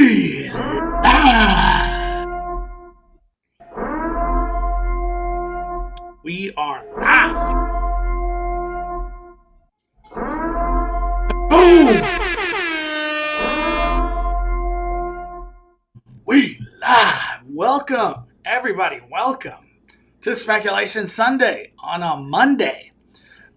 We live. We are live. Boom. We live. Welcome, everybody. Welcome to Speculation Sunday on a Monday.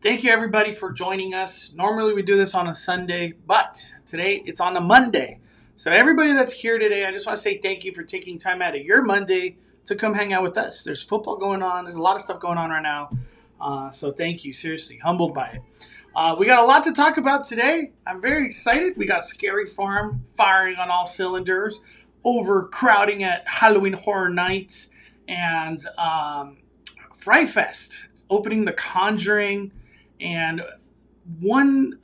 Thank you, everybody, for joining us. Normally, we do this on a Sunday, but today it's on a Monday. So everybody that's here today, I just want to say thank you for taking time out of your Monday to come hang out with us. There's football going on. There's a lot of stuff going on right now. So thank you. Seriously, humbled by it. We got a lot to talk about today. I'm very excited. We got Scary Farm firing on all cylinders, overcrowding at Halloween Horror Nights, and Fright Fest opening The Conjuring. And one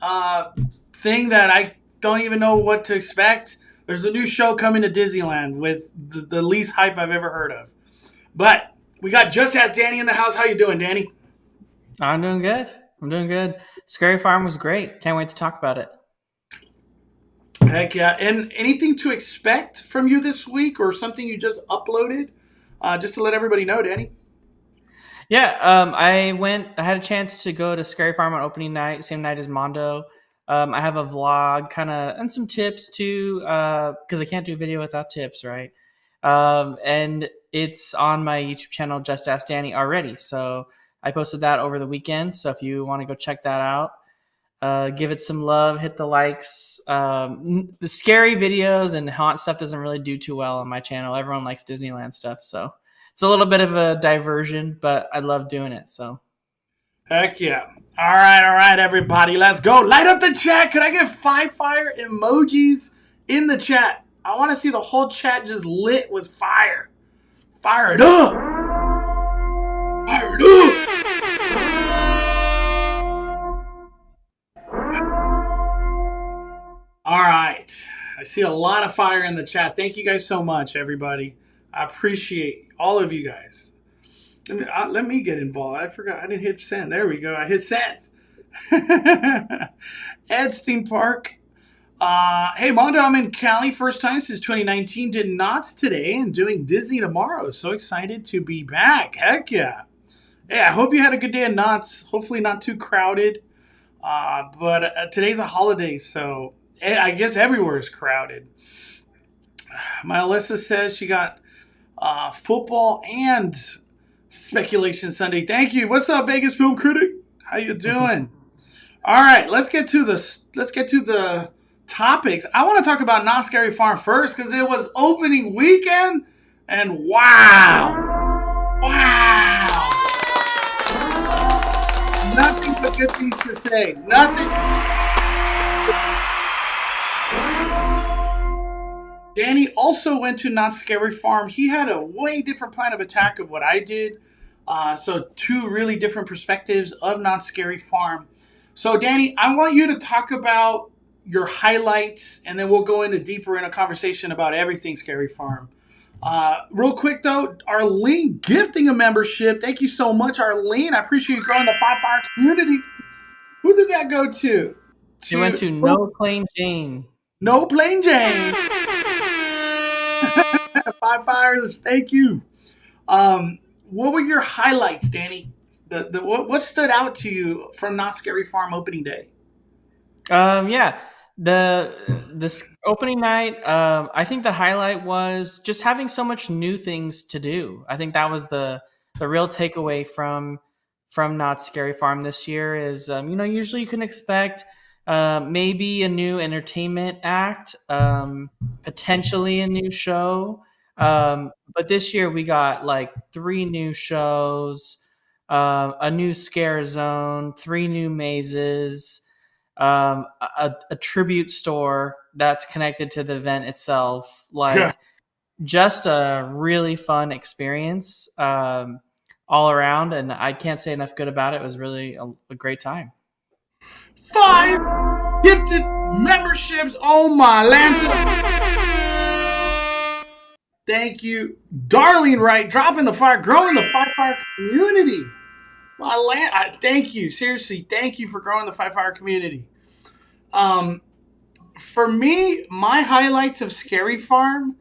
thing that I don't even know what to expect, there's a new show coming to Disneyland with the least hype I've ever heard of. But we got Just Ask Danny in the house. How you doing, Danny? I'm doing good. Scary Farm was great. Can't wait to talk about it. Heck yeah. And anything to expect from you this week or something you just uploaded? Just to let everybody know, Danny. Yeah, I had a chance to go to Scary Farm on opening night, same night as Mondo. I have a vlog and some tips too, because I can't do video without tips, right? And it's on my YouTube channel, Just Ask Danny, already. So I posted that over the weekend. So if you want to go check that out, give it some love, hit the likes. The scary videos and haunt stuff doesn't really do too well on my channel. Everyone likes Disneyland stuff, so it's a little bit of a diversion, but I love doing it. So, heck yeah! All right, everybody, let's go. Light up the chat. Could I get 5 fire emojis in the chat? I want to see the whole chat just lit with fire. Fire it up! Fire it up! All right. I see a lot of fire in the chat. Thank you guys so much, everybody. I appreciate all of you guys. Let me get involved. I forgot. I didn't hit send. There we go. I hit send. Ed's Theme Park. Hey, Mondo, I'm in Cali. First time since 2019. Did Knott's today and doing Disney tomorrow. So excited to be back. Heck yeah. Hey, I hope you had a good day at Knott's. Hopefully not too crowded. But today's a holiday, so I guess everywhere is crowded. My Alyssa says she got football and Speculation Sunday. Thank you. What's up, Vegas Film Critic? How you doing? All right, let's get to the topics. I want to talk about Not Scary Farm first because it was opening weekend, and wow, nothing but good things to say. Nothing. Danny also went to Not Scary Farm. He had a way different plan of attack of what I did. So 2 really different perspectives of Not Scary Farm. So Danny, I want you to talk about your highlights, and then we'll go deeper in a conversation about everything Scary Farm. Real quick though, Arlene gifting a membership. Thank you so much, Arlene. I appreciate you growing the 5 Fire community. Who did that go to? You went to No Plain Jane. No Plain Jane. 5 fires, thank you. What were your highlights, Danny? What stood out to you from Not Scary Farm opening day? Yeah, this opening night. I think the highlight was just having so much new things to do. I think that was the real takeaway from Not Scary Farm this year. Is usually you can expect maybe a new entertainment act, potentially a new show. But this year we got like 3 new shows, a new scare zone, 3 new mazes, a tribute store that's connected to the event itself. Just a really fun experience all around. And I can't say enough good about it. It was really a great time. 5 gifted memberships. Oh my Lanta. Thank you, Darlene Wright, dropping the fire, growing the 5 Fire community. Thank you. Seriously, thank you for growing the 5 Fire community. For me, my highlights of Scary Farm,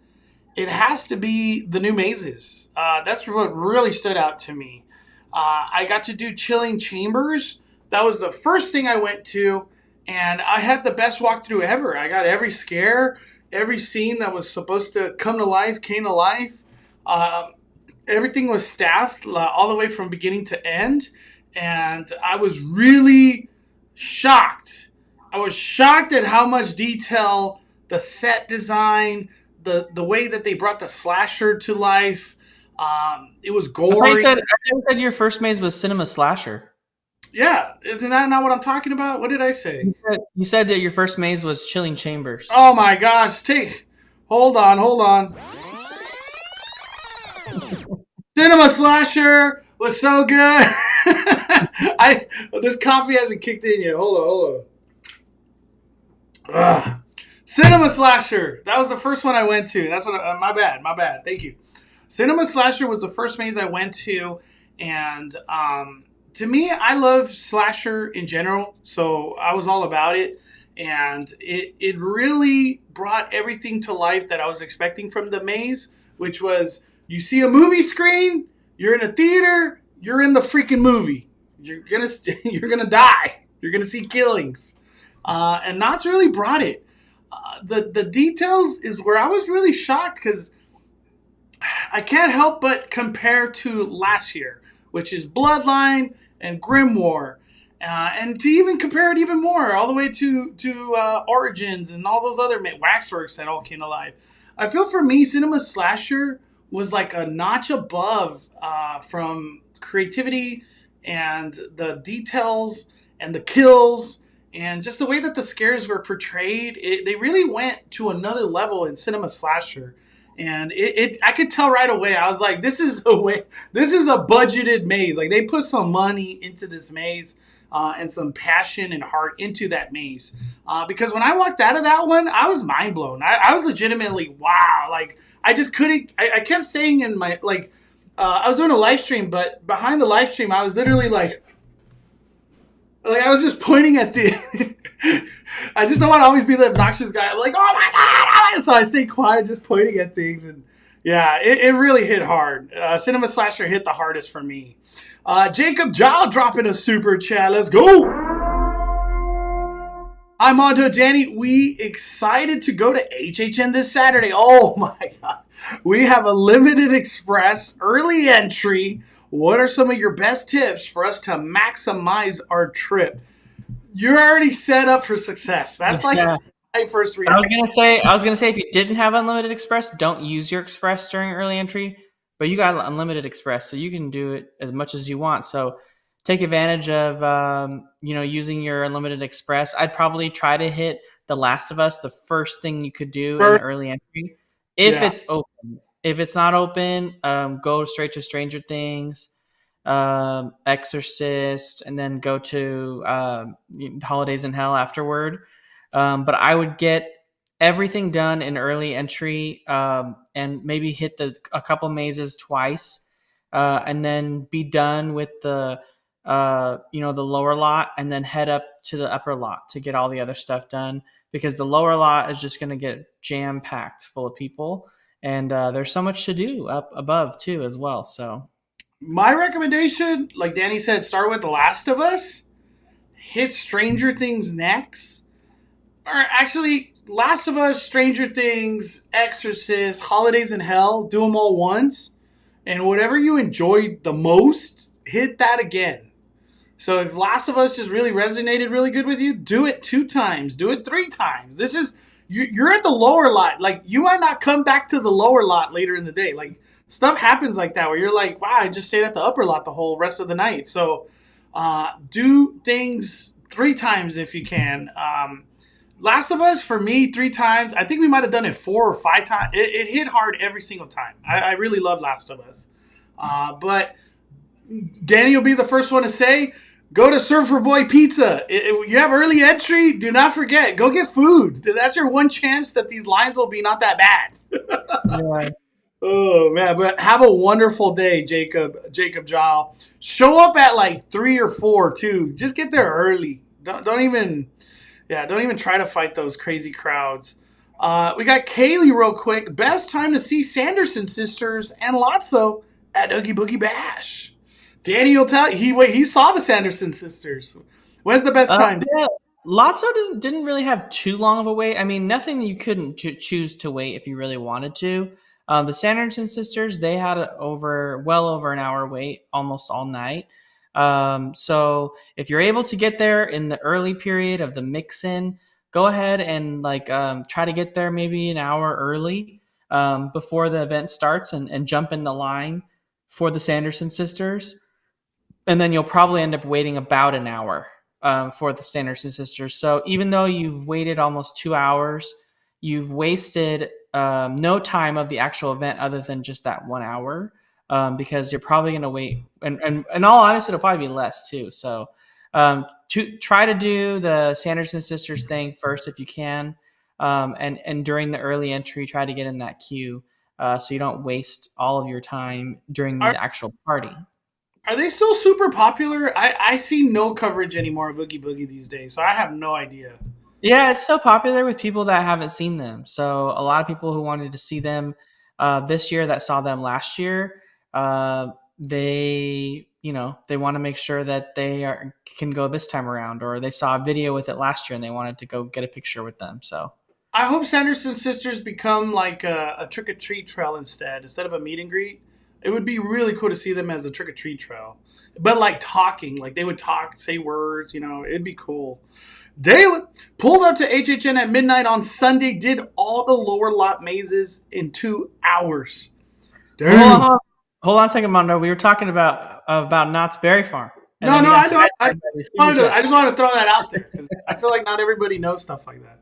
it has to be the new mazes. That's what really stood out to me. I got to do Chilling Chambers. That was the first thing I went to, and I had the best walkthrough ever. I got every scare, every scene that was supposed to come to life came to life. Uh, Everything was staffed all the way from beginning to end, and I was really shocked. I was shocked at how much detail the set design, the way that they brought the slasher to life. It was gory. I thought you said your first maze was Cinema Slasher. Yeah, isn't that not what I'm talking about? What did I say? You said that your first maze was Chilling Chambers. Oh my gosh! Hold on. Cinema Slasher was so good. This coffee hasn't kicked in yet. Hold on. Cinema Slasher. That was the first one I went to. That's what. My bad. Thank you. Cinema Slasher was the first maze I went to, and to me, I love slasher in general, so I was all about it. And it really brought everything to life that I was expecting from the maze, which was you see a movie screen, you're in a theater, you're in the freaking movie. You're gonna die. You're gonna see killings, and Knott's really brought it. The details is where I was really shocked because I can't help but compare to last year, which is Bloodline and Grimoire. And to even compare it even more, all the way to Origins and all those other Waxworks that all came to life. I feel for me, Cinema Slasher was like a notch above from creativity and the details and the kills and just the way that the scares were portrayed. They really went to another level in Cinema Slasher. And I could tell right away. I was like, this is a budgeted maze. Like they put some money into this maze and some passion and heart into that maze. Because when I walked out of that one, I was mind blown. I was legitimately wow. Like I just couldn't. I kept saying in my I was doing a live stream, but behind the live stream, I was literally like I was just pointing at the. I just don't want to always be the obnoxious guy. I'm like, oh my god! So I stay quiet, just pointing at things, and yeah, it really hit hard. Cinema Slasher hit the hardest for me. Jacob Jaw dropping a super chat. Let's go. I'm on to Danny. We excited to go to HHN this Saturday. Oh my god, we have a limited express early entry. What are some of your best tips for us to maximize our trip? You're already set up for success. That's like my first reaction. I was gonna say if you didn't have unlimited express, don't use your express during early entry. But you got unlimited express, so you can do it as much as you want. So take advantage of using your unlimited express. I'd probably try to hit The Last of Us the first thing you could do in early entry if it's open. If it's not open, go straight to Stranger Things, Exorcist, and then go to Holidays in Hell afterward. But I would get everything done in early entry and maybe hit a couple mazes twice and then be done with the lower lot and then head up to the upper lot to get all the other stuff done because the lower lot is just going to get jam-packed full of people. And there's so much to do up above, too, as well. So, my recommendation, like Danny said, start with The Last of Us. Hit Stranger Things next. Or actually, Last of Us, Stranger Things, Exorcist, Holidays in Hell. Do them all once. And whatever you enjoyed the most, hit that again. So if Last of Us just really resonated really good with you, do it 2 times. Do it 3 times. This is... You're at the lower lot. Like, you might not come back to the lower lot later in the day. Like, stuff happens like that where you're like, wow, I just stayed at the upper lot the whole rest of the night. So, do things 3 times if you can. Last of Us, for me, 3 times. I think we might have done it 4 or 5 times. It hit hard every single time. I really love Last of Us. But Danny will be the first one to say, go to Surfer Boy Pizza. You have early entry. Do not forget. Go get food. That's your one chance that these lines will be not that bad. yeah. Oh, man. But have a wonderful day, Jacob Jaw. Show up at like 3 or 4, too. Just get there early. Don't even... Yeah, don't even try to fight those crazy crowds. We got Kaylee real quick. Best time to see Sanderson sisters and Lotso at Oogie Boogie Bash. Danny will tell you, he saw the Sanderson sisters. When's the best time? Yeah, Lotso didn't really have too long of a wait. I mean, nothing that you couldn't choose to wait if you really wanted to. The Sanderson sisters, they had well over an hour wait almost all night. So if you're able to get there in the early period of the mix-in, go ahead and try to get there maybe an hour early before the event starts and jump in the line for the Sanderson sisters. And then you'll probably end up waiting about an hour for the Sanderson sisters. So even though you've waited almost 2 hours, you've wasted no time of the actual event other than just that 1 hour because you're probably going to wait. And in all honesty, it'll probably be less too. So to try to do the Sanderson sisters thing first if you can. And during the early entry, try to get in that queue so you don't waste all of your time during the actual party. Are they still super popular? I see no coverage anymore of Oogie Boogie these days, so I have no idea. Yeah, it's so popular with people that haven't seen them. So a lot of people who wanted to see them this year that saw them last year, they want to make sure that can go this time around, or they saw a video with it last year and they wanted to go get a picture with them. So I hope Sanderson sisters become like a trick or treat trail instead of a meet and greet. It would be really cool to see them as a trick or treat trail, but like talking, like they would talk, say words. It'd be cool. Dalen pulled up to HHN at midnight on Sunday, did all the lower lot mazes in 2 hours. Hold on a second, Mondo. We were talking about Knott's Berry Farm. No, I don't. I just want to throw that out there because I feel like not everybody knows stuff like that.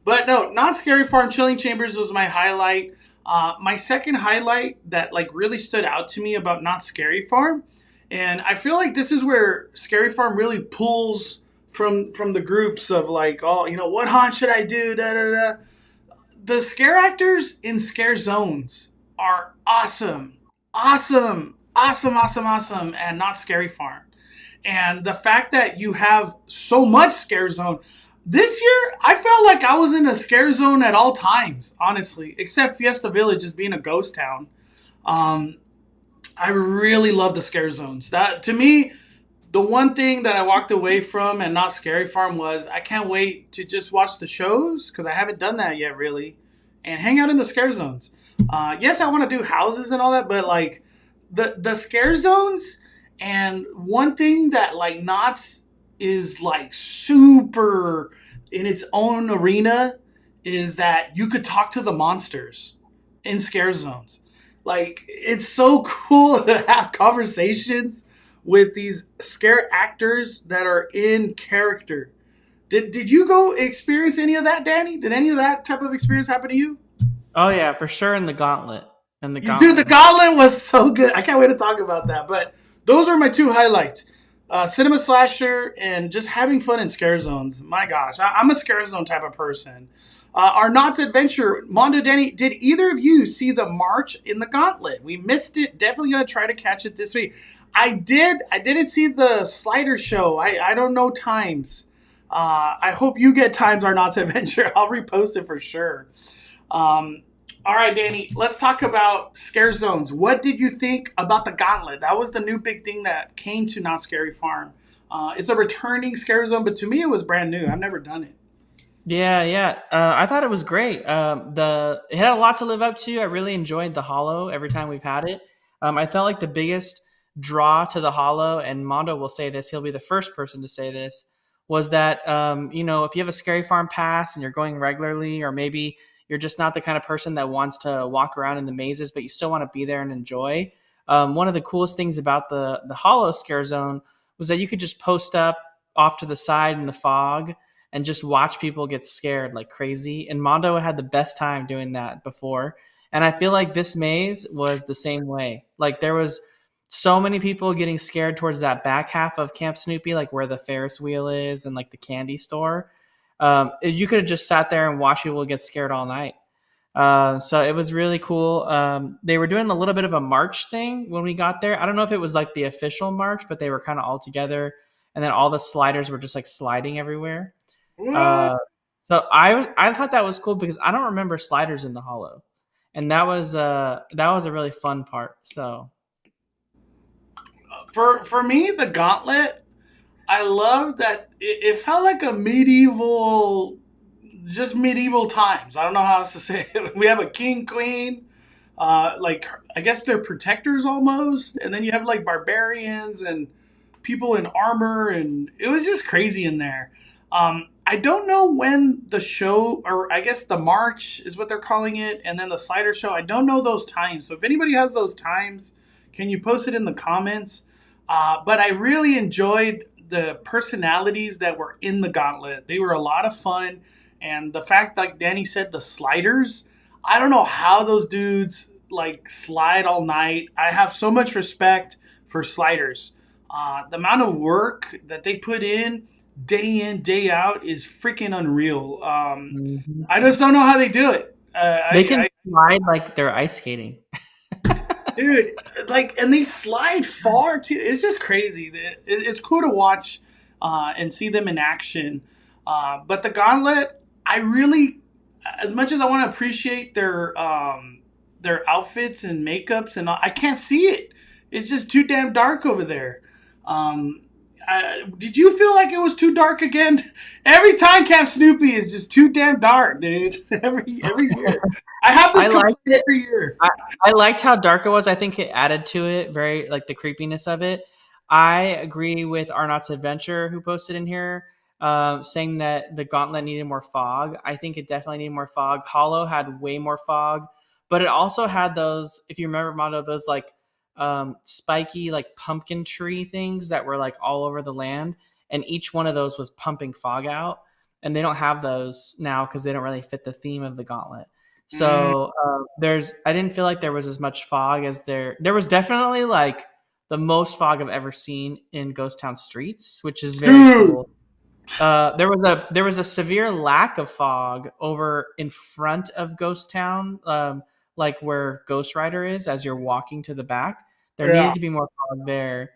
But no, Knott's Scary Farm Chilling Chambers was my highlight. My second highlight that really stood out to me about Knott's Scary Farm, and I feel like this is where Scary Farm really pulls from the groups of what haunt should I do? Da da da. The scare actors in scare zones are awesome at Knott's Scary Farm, and the fact that you have so much scare zone. This year, I felt like I was in a scare zone at all times, honestly, except Fiesta Village as being a ghost town. I really love the scare zones. That, to me, the one thing that I walked away from at Knott's Scary Farm was I can't wait to just watch the shows because I haven't done that yet, really, and hang out in the scare zones. Yes, I want to do houses and all that, but the scare zones, and one thing that Knott's is super in its own arena is that you could talk to the monsters in scare zones. It's so cool to have conversations with these scare actors that are in character. Did you go experience any of that, Danny? Did any of that type of experience happen to you? Oh yeah, for sure in the Gauntlet. Dude, the Gauntlet was so good. I can't wait to talk about that. But those are my two highlights. Cinema slasher and just having fun in scare zones. My gosh, I'm a scare zone type of person. Our Knott's Adventure, Mondo, Danny, did either of you see the march in the Gauntlet? We missed it. Definitely going to try to catch it this week. I did. I didn't see the slider show. I don't know times. I hope you get times, our Knott's Adventure. I'll repost it for sure. All right, Danny, let's talk about scare zones. What did you think about the Gauntlet? That was the new big thing that came to Knott's Scary Farm. It's a returning scare zone, but to me, it was brand new. I've never done it. Yeah. I thought it was great. It had a lot to live up to. I really enjoyed the Hollow every time we've had it. I felt like the biggest draw to the Hollow, and Mondo will say this, he'll be the first person to say this, was that, if you have a Scary Farm pass and you're going regularly, or maybe you're just not the kind of person that wants to walk around in the mazes, but you still want to be there and enjoy. One of the coolest things about the Hollow Scare Zone was that you could just post up off to the side in the fog and just watch people get scared like crazy. And Mondo had the best time doing that before. And I feel like this maze was the same way. There was so many people getting scared towards that back half of Camp Snoopy, where the Ferris wheel is and the candy store. You could have just sat there and watched people get scared all night. So it was really cool. They were doing a little bit of a march thing when we got there. I don't know if it was the official march, but they were kind of all together. And then all the sliders were just sliding everywhere. Uh, so I thought that was cool because I don't remember sliders in the Hollow, and that was a really fun part. So For me, the Gauntlet, I love that it felt like a medieval, just medieval times. I don't know how else to say it. We have a king, queen, like I guess they're protectors almost, and then you have like barbarians and people in armor, and it was just crazy in there. I don't know when the show, or I guess the march is what they're calling it, and then the slider show. I don't know those times. So if anybody has those times, can you post it in the comments? But I really enjoyed the personalities that were in the Gauntlet. They were a lot of fun, and the fact, like Danny said, the sliders. I don't know how those dudes like slide all night. I have so much respect for sliders. The amount of work that they put in, day out, is freaking unreal. mhm. I just don't know how they do it. They can slide like they're ice skating. Dude, like, and they slide far too. It's just crazy. It's cool to watch and see them in action. But the Gauntlet, I really, as much as I want to appreciate their outfits and makeups and all, I can't see it. It's just too damn dark over there. Um, did you feel like it was too dark again? Every time Camp Snoopy is just too damn dark, dude. every year, I have this I complaint liked it. every year. I liked how dark it was. I think it added to it, very like the creepiness of it. I agree with Arnott's Adventure, who posted in here, saying that the Gauntlet needed more fog. I think it definitely needed more fog. Hollow had way more fog, but it also had those, if you remember, Mondo, those like spiky like pumpkin tree things that were like all over the land, and each one of those was pumping fog out. And they don't have those now because they don't really fit the theme of the Gauntlet. Mm, So I didn't feel like there was as much fog as there was definitely like the most fog I've ever seen in Ghost Town streets, which is very dude, cool. There was a severe lack of fog over in front of Ghost Town, like where Ghost Rider is as you're walking to the back. There yeah. needed to be more fog there.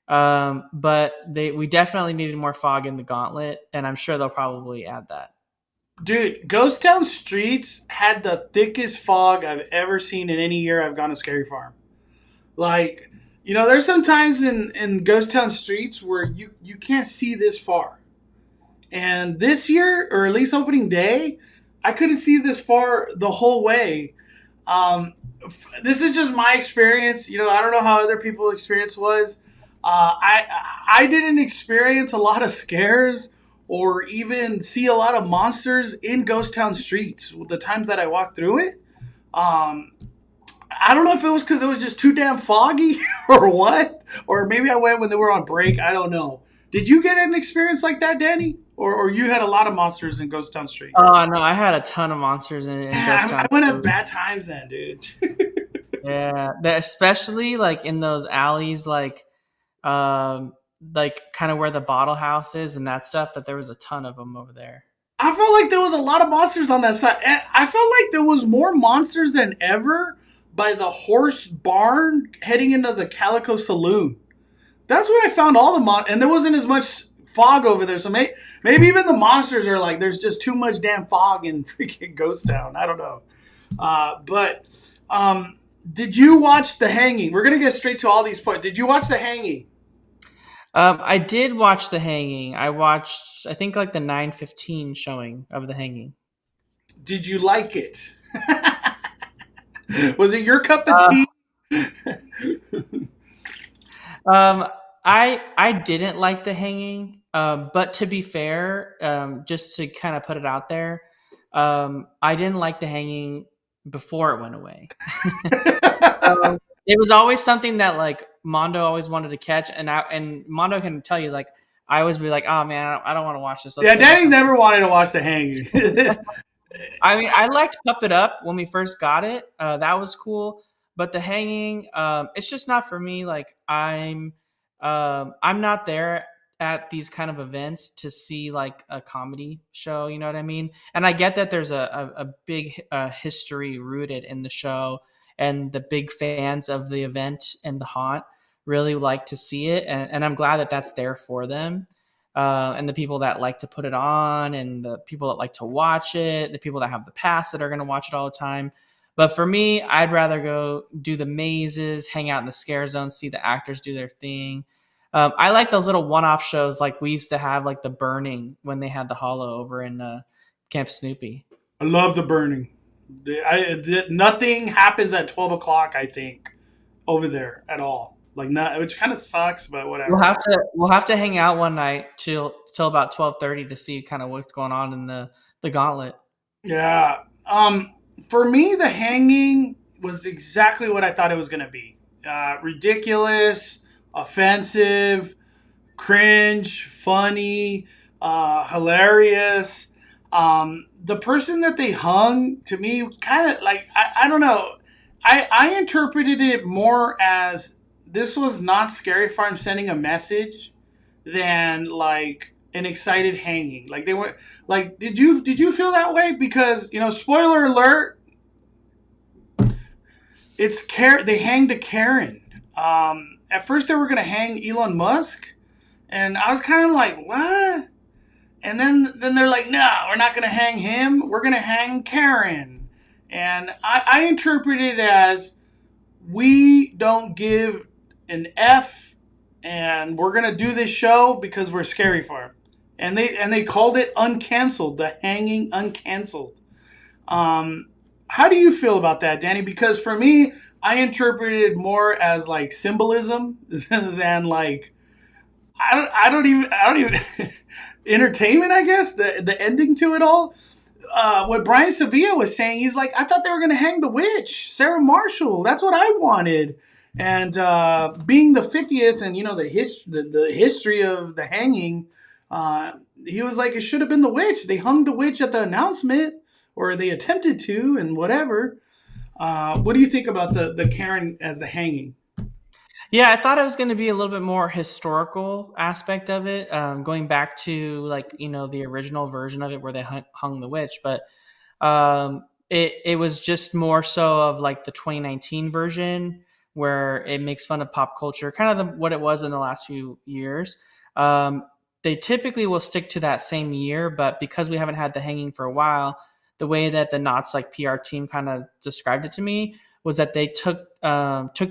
But we definitely needed more fog in the Gauntlet, and I'm sure they'll probably add that. Dude, Ghost Town Streets had the thickest fog I've ever seen in any year I've gone to Scary Farm. Like, there's some times in Ghost Town Streets where you can't see this far. And this year, or at least opening day, I couldn't see this far the whole way. This is just my experience. I don't know how other people's experience was. I didn't experience a lot of scares or even see a lot of monsters in Ghost Town streets the times that I walked through it. Um, I don't know if it was because it was just too damn foggy or what, or maybe I went when they were on break. I don't know. Did you get an experience like that, Danny? Or you had a lot of monsters in Ghost Town Street? Oh no, I had a ton of monsters in Ghost I Town. went at bad times then, dude. Yeah, especially like in those alleys, like kind of where the bottle house is and that stuff. That there was a ton of them over there. I felt like there was a lot of monsters on that side. And I felt like there was more monsters than ever by the horse barn heading into the Calico Saloon. That's where I found all the and there wasn't as much fog over there. So maybe even the monsters are like, there's just too much damn fog in freaking Ghost Town. I don't know. But did you watch The Hanging? We're gonna get straight to all these points. Did you watch The Hanging? I did watch The Hanging. I watched, I think, like the 9:15 showing of The Hanging. Did you like it? Was it your cup of Uh, tea? um, I didn't like The Hanging, but to be fair, just to kind of put it out there, I didn't like The Hanging before it went away. It was always something that like Mondo always wanted to catch, and Mondo can tell you like I always be like, oh man, I don't want to watch this. Let's Yeah, go do Danny's something. never wanted to watch The Hanging. I mean, I liked Pup It Up when we first got it. That was cool. But The Hanging, it's just not for me. Like I'm not there at these kind of events to see like a comedy show. You know what I mean? And I get that there's a big history rooted in the show, and the big fans of the event and the haunt really like to see it, and I'm glad that that's there for them. and the people that like to put it on, and the people that like to watch it, the people that have the pass that are going to watch it all the time. But for me, I'd rather go do the mazes, hang out in the scare zone, see the actors do their thing. I like those little one-off shows like we used to have, like The Burning when they had the Hollow over in Camp Snoopy. I love the burning. Nothing happens at 12 o'clock. I think over there at all. Like not, which kind of sucks, but We'll whatever. have to hang out one night till about 12:30 to see kind of what's going on in the Gauntlet. Yeah. For me, the hanging was exactly what I thought it was going to be. Ridiculous, offensive, cringe, funny, hilarious. The person that they hung to me kind of like I don't know. I interpreted it more as this was not Scary Farm sending a message than like an excited hanging. Like they were like, did you feel that way? Because spoiler alert, they hanged a Karen. At first they were gonna hang Elon Musk, and I was kind of like, what? And then they're like, no, we're not gonna hang him. We're gonna hang Karen. And I interpret it as we don't give an F, and we're gonna do this show because we're Scary Farm, and they called it uncanceled, the hanging uncanceled. How do you feel about that, Danny? Because for me, I interpreted it more as like symbolism than like I don't even entertainment. I guess the ending to it all. What Brian Sevilla was saying, he's like, I thought they were going to hang the witch, Sarah Marshall. That's what I wanted. And being the 50th, and the history of the hanging, he was like, it should have been the witch. They hung the witch at the announcement, or they attempted to, and whatever. What do you think about the Karen as the hanging? Yeah, I thought it was going to be a little bit more historical aspect of it, going back to like the original version of it where they hung the witch, but it was just more so of like the 2019 version where it makes fun of pop culture, kind of what it was in the last few years. They typically will stick to that same year, but because we haven't had the hanging for a while, the way that the Knott's like PR team kind of described it to me was that they took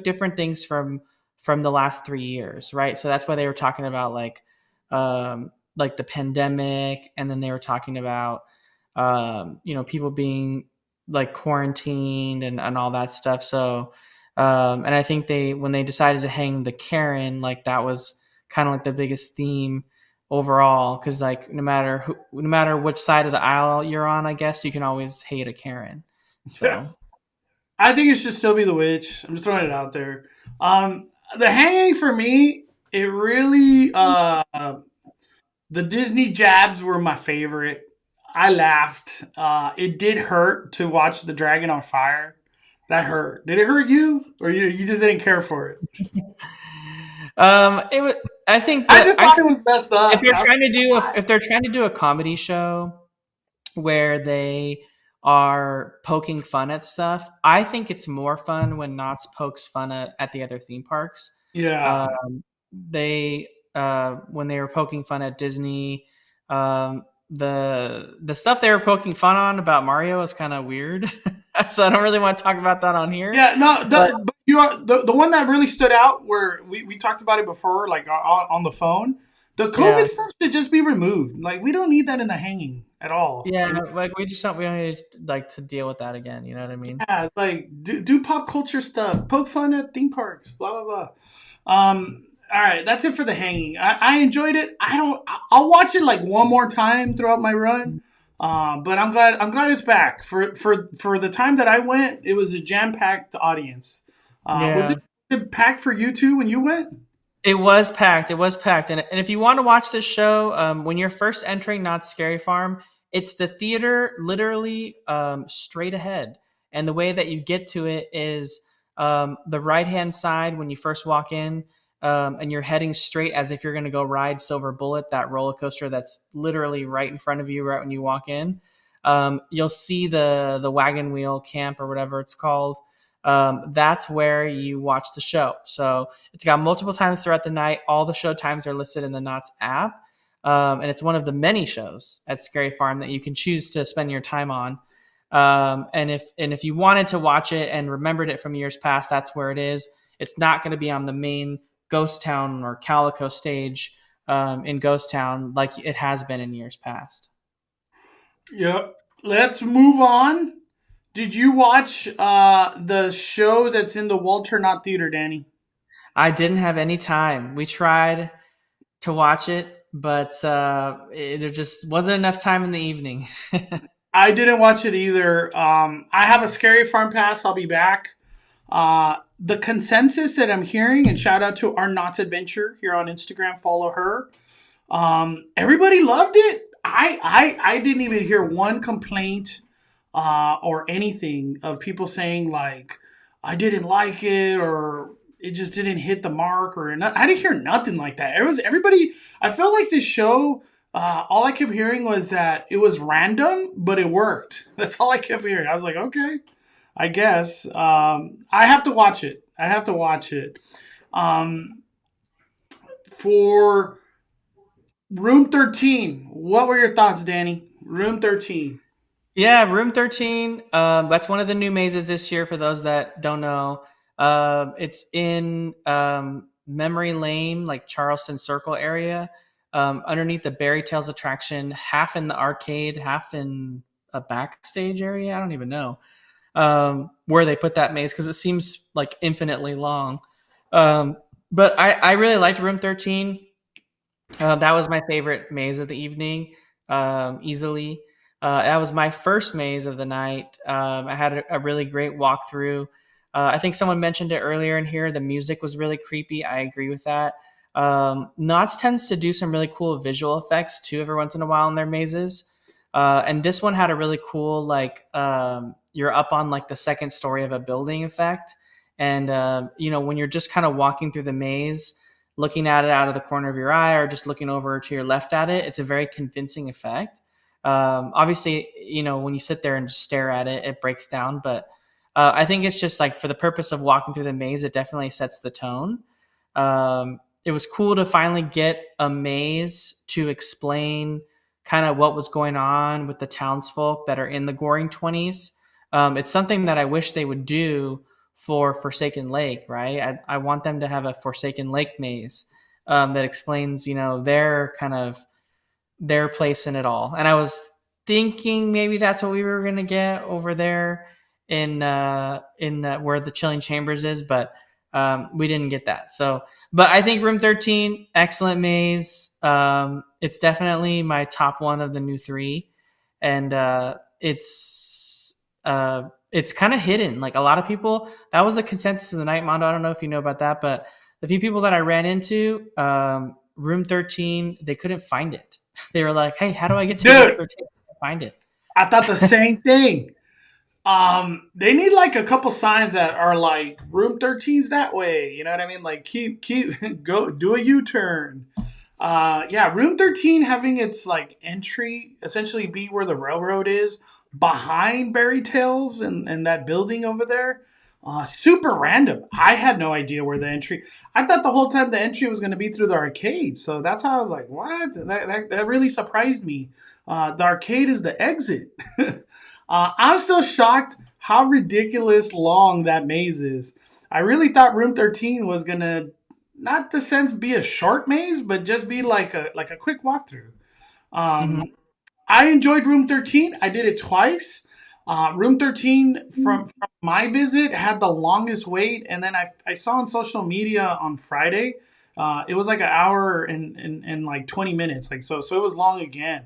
different things from the last 3 years, right? So that's why they were talking about like the pandemic, and then they were talking about people being like quarantined and all that stuff. So and I think when they decided to hang the Karen, like that was kind of like the biggest theme overall, because like no matter which side of the aisle you're on, I guess you can always hate a Karen. So I think it should still be the witch. I'm just throwing it out there. The hanging for me, it really the Disney jabs were my favorite. I laughed. It did hurt to watch the dragon on fire. That hurt. Did it hurt you, or you just didn't care for it? it was. I think I just thought it was messed up. If they're trying to do a comedy show where they are poking fun at stuff, I think it's more fun when Knott's pokes fun at the other theme parks. Yeah. They when they were poking fun at Disney, the stuff they were poking fun on about Mario is kind of weird. So I don't really want to talk about that on here. Yeah, no, but you are the one that really stood out where we talked about it before, like on the phone. The COVID stuff should just be removed. Like we don't need that in the hanging at all. Yeah, like we don't need like to deal with that again. You know what I mean? Yeah, it's like do pop culture stuff, poke fun at theme parks, blah blah blah. All right, that's it for the hanging. I enjoyed it. I'll watch it like one more time throughout my run. But I'm glad it's back. For the time that I went, it was a jam-packed audience. Was it packed for you too when you went? It was packed. And if you want to watch this show, when you're first entering Knott's Scary Farm, it's the theater literally straight ahead. And the way that you get to it is the right-hand side when you first walk in, and you're heading straight as if you're going to go ride Silver Bullet, that roller coaster that's literally right in front of you right when you walk in. You'll see the wagon wheel camp or whatever it's called. That's where you watch the show. So it's got multiple times throughout the night. All the show times are listed in the Knott's app. and it's one of the many shows at Scary Farm that you can choose to spend your time on. And if you wanted to watch it and remembered it from years past, that's where it is. It's not going to be on the main Ghost Town or Calico stage in Ghost Town like it has been in years past. Yep. Let's move on. Did you watch the show that's in the Walter Knott Theater, Danny? I didn't have any time. We tried to watch it, but there just wasn't enough time in the evening. I didn't watch it either. I have a Scary Farm pass. I'll be back. The consensus that I'm hearing, and shout out to our Knott's Adventure here on Instagram, follow her. Everybody loved it. I didn't even hear one complaint or anything of people saying like I didn't like it or it just didn't hit the mark or not. I didn't hear nothing like that. It was everybody. I felt like this show. All I kept hearing was that it was random, but it worked. That's all I kept hearing. I was like, okay, I guess I have to watch it. For Room 13, what were your thoughts, Danny? Room 13. Yeah, Room 13. That's one of the new mazes this year. For those that don't know, it's in Memory Lane, like Charleston Circle area, underneath the Berry Tales attraction, half in the arcade, half in a backstage area. I don't even know where they put that maze because it seems like infinitely long. But I really liked Room 13. That was my favorite maze of the evening, easily. That was my first maze of the night. I had a really great walkthrough. I think someone mentioned it earlier in here. The music was really creepy. I agree with that. Knott's tends to do some really cool visual effects too every once in a while in their mazes. And this one had a really cool, like, you're up on like the second story of a building effect. And, when you're just kind of walking through the maze, looking at it out of the corner of your eye or just looking over to your left at it, it's a very convincing effect. Obviously, when you sit there and just stare at it, it breaks down. But I think it's just like for the purpose of walking through the maze, it definitely sets the tone. It was cool to finally get a maze to explain kind of what was going on with the townsfolk that are in the Goring 20s. It's something that I wish they would do for Forsaken Lake, right? I want them to have a Forsaken Lake maze that explains, their place in it all. And I was thinking maybe that's what we were going to get over there in where the Chilling Chambers is, but we didn't get that. But I think Room 13, excellent maze. It's definitely my top one of the new three. And it's kind of hidden. Like a lot of people, that was the consensus of the night, Mondo. I don't know if you know about that, but the few people that I ran into, Room 13, they couldn't find it. They were like, hey, how do I get to Room 13? I can't find it. I thought the same thing. They need like a couple signs that are like Room 13's that way. You know what I mean? Like keep go do a U-turn. Room 13 having its like entry essentially be where the railroad is behind Berry Tales and that building over there. Super random. I had no idea where the entry. I thought the whole time the entry was going to be through the arcade. So that's how I was like, what? That really surprised me. The arcade is the exit. I'm still shocked how ridiculous long that maze is. I really thought Room 13 was going to, not the sense be a short maze, but just be like a quick walkthrough. I enjoyed Room 13. I did it twice. Room 13 from my visit had the longest wait, and then I saw on social media on Friday, it was like an hour and like 20 minutes, like so it was long again.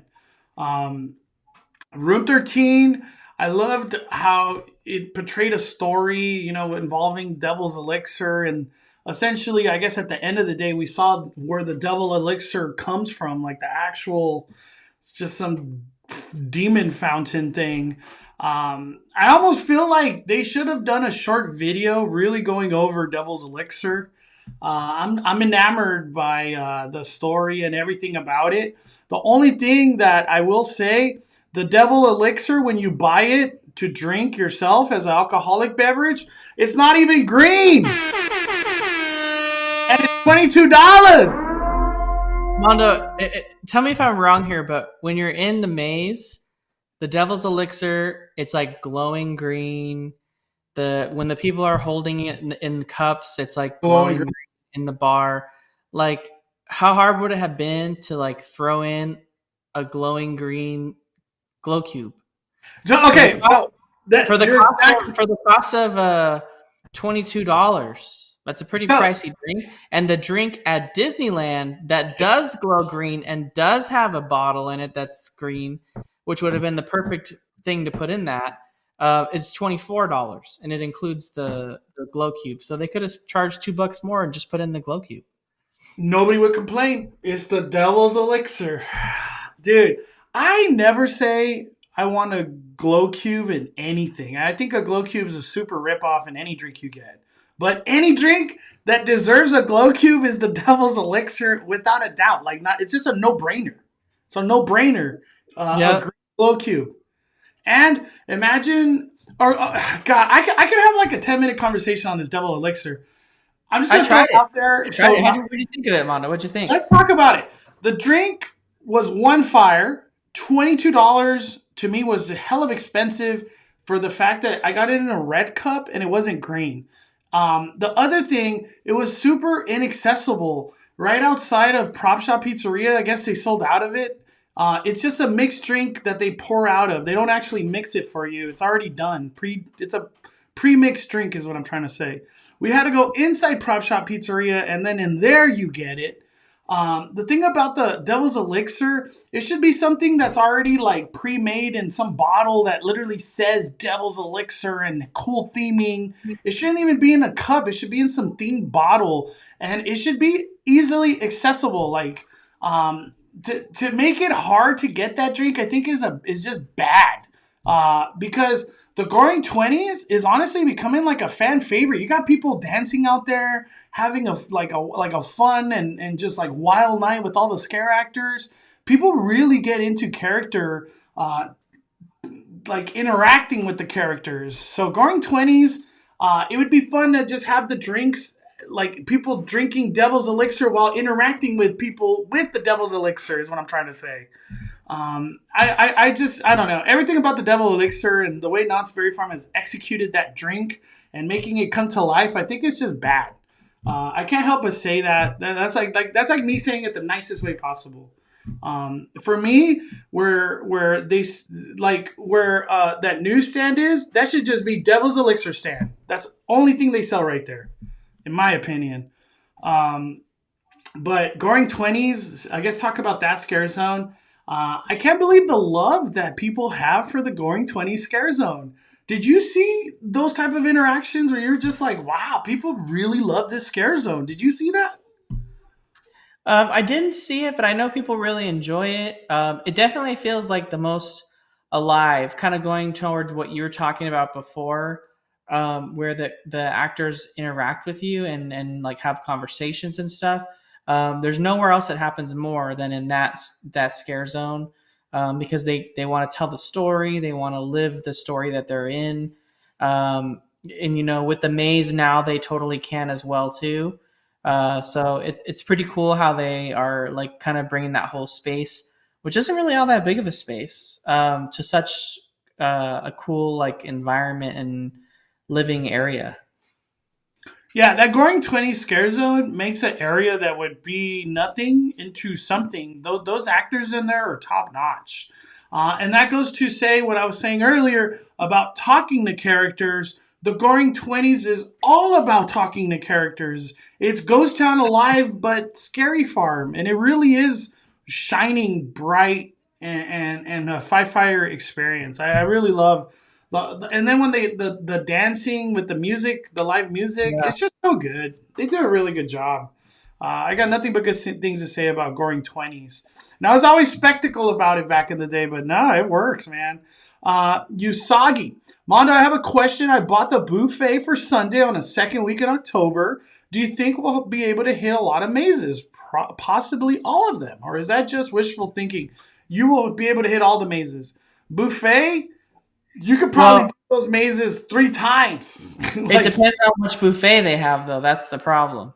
Room 13, I loved how it portrayed a story, involving Devil's Elixir, and essentially, I guess at the end of the day, we saw where the Devil Elixir comes from, like the actual, it's just some demon fountain thing. I almost feel like they should have done a short video really going over Devil's Elixir. I'm enamored by the story and everything about it. The only thing that I will say, the Devil Elixir, when you buy it to drink yourself as an alcoholic beverage, it's not even green. And it's $22. Mondo, tell me if I'm wrong here, but when you're in the maze, the Devil's Elixir, it's like glowing green. When the people are holding it in cups, it's like Glowing glowing green. green in the bar. Like, how hard would it have been to like throw in a glowing green glow cube for the Okay, so for that the you're cost exactly of $22? That's a pretty so. pricey drink. And the drink at Disneyland that does glow green and does have a bottle in it that's green, which would have been the perfect thing to put in that, is $24, and it includes the glow cube. So they could have charged $2 more and just put in the glow cube. Nobody would complain. It's the devil's elixir. Dude, I never say I want a glow cube in anything. I think a glow cube is a super ripoff in any drink you get. But any drink that deserves a glow cube is the devil's elixir without a doubt. Like, not, it's just a no-brainer. It's a no-brainer. A Yeah, green glow cube. And imagine, or God, I could have like a 10-minute conversation on this devil elixir. I'm just I gonna throw tried it it. out there. I tried So it. What did you think of it, Mondo? What'd you think? let's talk about it. The drink was one fire. $22 to me was a hell of expensive for the fact that I got it in a red cup and it wasn't green. The other thing, it was super inaccessible. Right outside of Prop Shop Pizzeria, I guess they sold out of it. It's just a mixed drink that they pour out of. They don't actually mix it for you. It's already done. It's a pre-mixed drink is what I'm trying to say. We had to go inside Prop Shop Pizzeria, and then in there you get it. The thing about the Devil's Elixir, it should be something that's already like pre-made in some bottle that literally says Devil's Elixir and cool theming. It shouldn't even be in a cup. It should be in some themed bottle, and it should be easily accessible. Like, to make it hard to get that drink, I think is just bad. Because the Goring 20s is honestly becoming like a fan favorite. You got people dancing out there, having a fun and just like wild night with all the scare actors. People really get into character, like interacting with the characters. So Goring 20s, it would be fun to just have the drinks, like people drinking Devil's Elixir while interacting with people with the Devil's Elixir is what I'm trying to say. I don't know. Everything about the Devil Elixir and the way Knott's Berry Farm has executed that drink and making it come to life, I think it's just bad. I can't help but say that. That's like me saying it the nicest way possible. For me, where they like where that newsstand is, that should just be Devil's Elixir stand. That's the only thing they sell right there, in my opinion. But Goring 20s, I guess talk about that scare zone. I can't believe the love that people have for the Goring 20s scare zone. Did you see those type of interactions where you're just like, wow, people really love this scare zone? Did you see that? I didn't see it, but I know people really enjoy it. It definitely feels like the most alive, kind of going towards what you were talking about before, where the actors interact with you and like have conversations and stuff. There's nowhere else that happens more than in that scare zone, because they want to tell the story, they want to live the story that they're in, and with the maze now they totally can as well too. So it's pretty cool how they are like kind of bringing that whole space, which isn't really all that big of a space, to such a cool like environment and living area. Yeah, that Goring 20 scare zone makes an area that would be nothing into something. Those actors in there are top notch. And that goes to say what I was saying earlier about talking to characters. The Goring 20s is all about talking to characters. It's Ghost Town Alive, but Scary Farm. And it really is shining bright and a fire experience. I really love. And then when the dancing with the music, the live music, Yeah. it's just so good. They do a really good job. I got nothing but good things to say about Goring 20s. And I was always skeptical about it back in the day, but no, it works, man. Usagi. Mondo, I have a question. I bought the buffet for Sunday on the second week in October. Do you think we'll be able to hit a lot of mazes? Possibly all of them. Or is that just wishful thinking? You will be able to hit all the mazes. Buffet, you could probably Well, do those mazes 3 times. it depends how much buffet they have, though. That's the problem.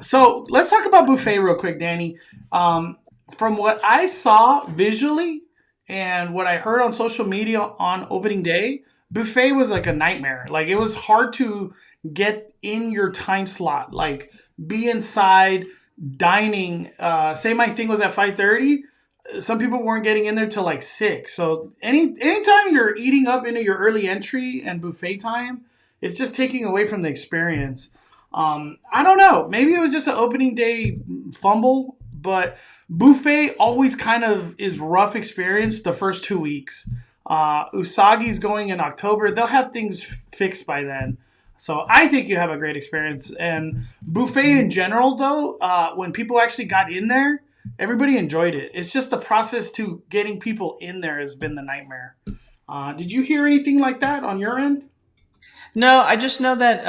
So let's talk about buffet real quick, Danny. Um, from what I saw visually and what I heard on social media on opening day, buffet was like a nightmare. Like it was hard to get in your time slot. Like be inside dining. Say my thing was at 5:30. Some people weren't getting in there till like 6. So anytime you're eating up into your early entry and buffet time, it's just taking away from the experience. I don't know. Maybe it was just an opening day fumble, but buffet always kind of is rough experience the first 2 weeks. Usagi's going in October. They'll have things fixed by then. So I think you have a great experience. And buffet in general, though, when people actually got in there, everybody enjoyed it. It's just the process to getting people in there has been the nightmare. Did you hear anything like that on your end? No, I just know that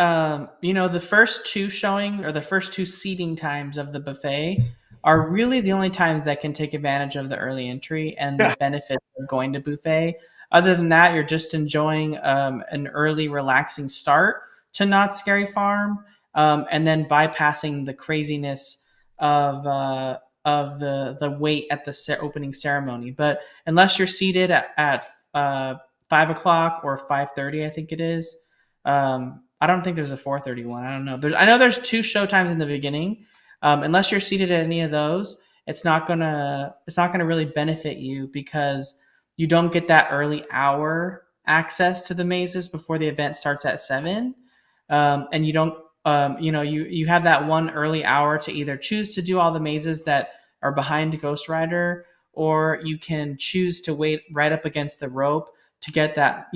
the first two showing or the first two seating times of the buffet are really the only times that can take advantage of the early entry and the Yeah. benefits of going to buffet. Other than that, you're just enjoying an early, relaxing start to Not Scary Farm, and then bypassing the craziness of the wait at the opening ceremony. But unless you're seated at 5 o'clock or 5:30, I think it is. I don't think there's a 4:31. I don't know. I know there's two show times in the beginning. Unless you're seated at any of those, it's not gonna really benefit you because you don't get that early hour access to the mazes before the event starts at 7, and you don't. You have that one early hour to either choose to do all the mazes that are behind Ghost Rider, or you can choose to wait right up against the rope to get that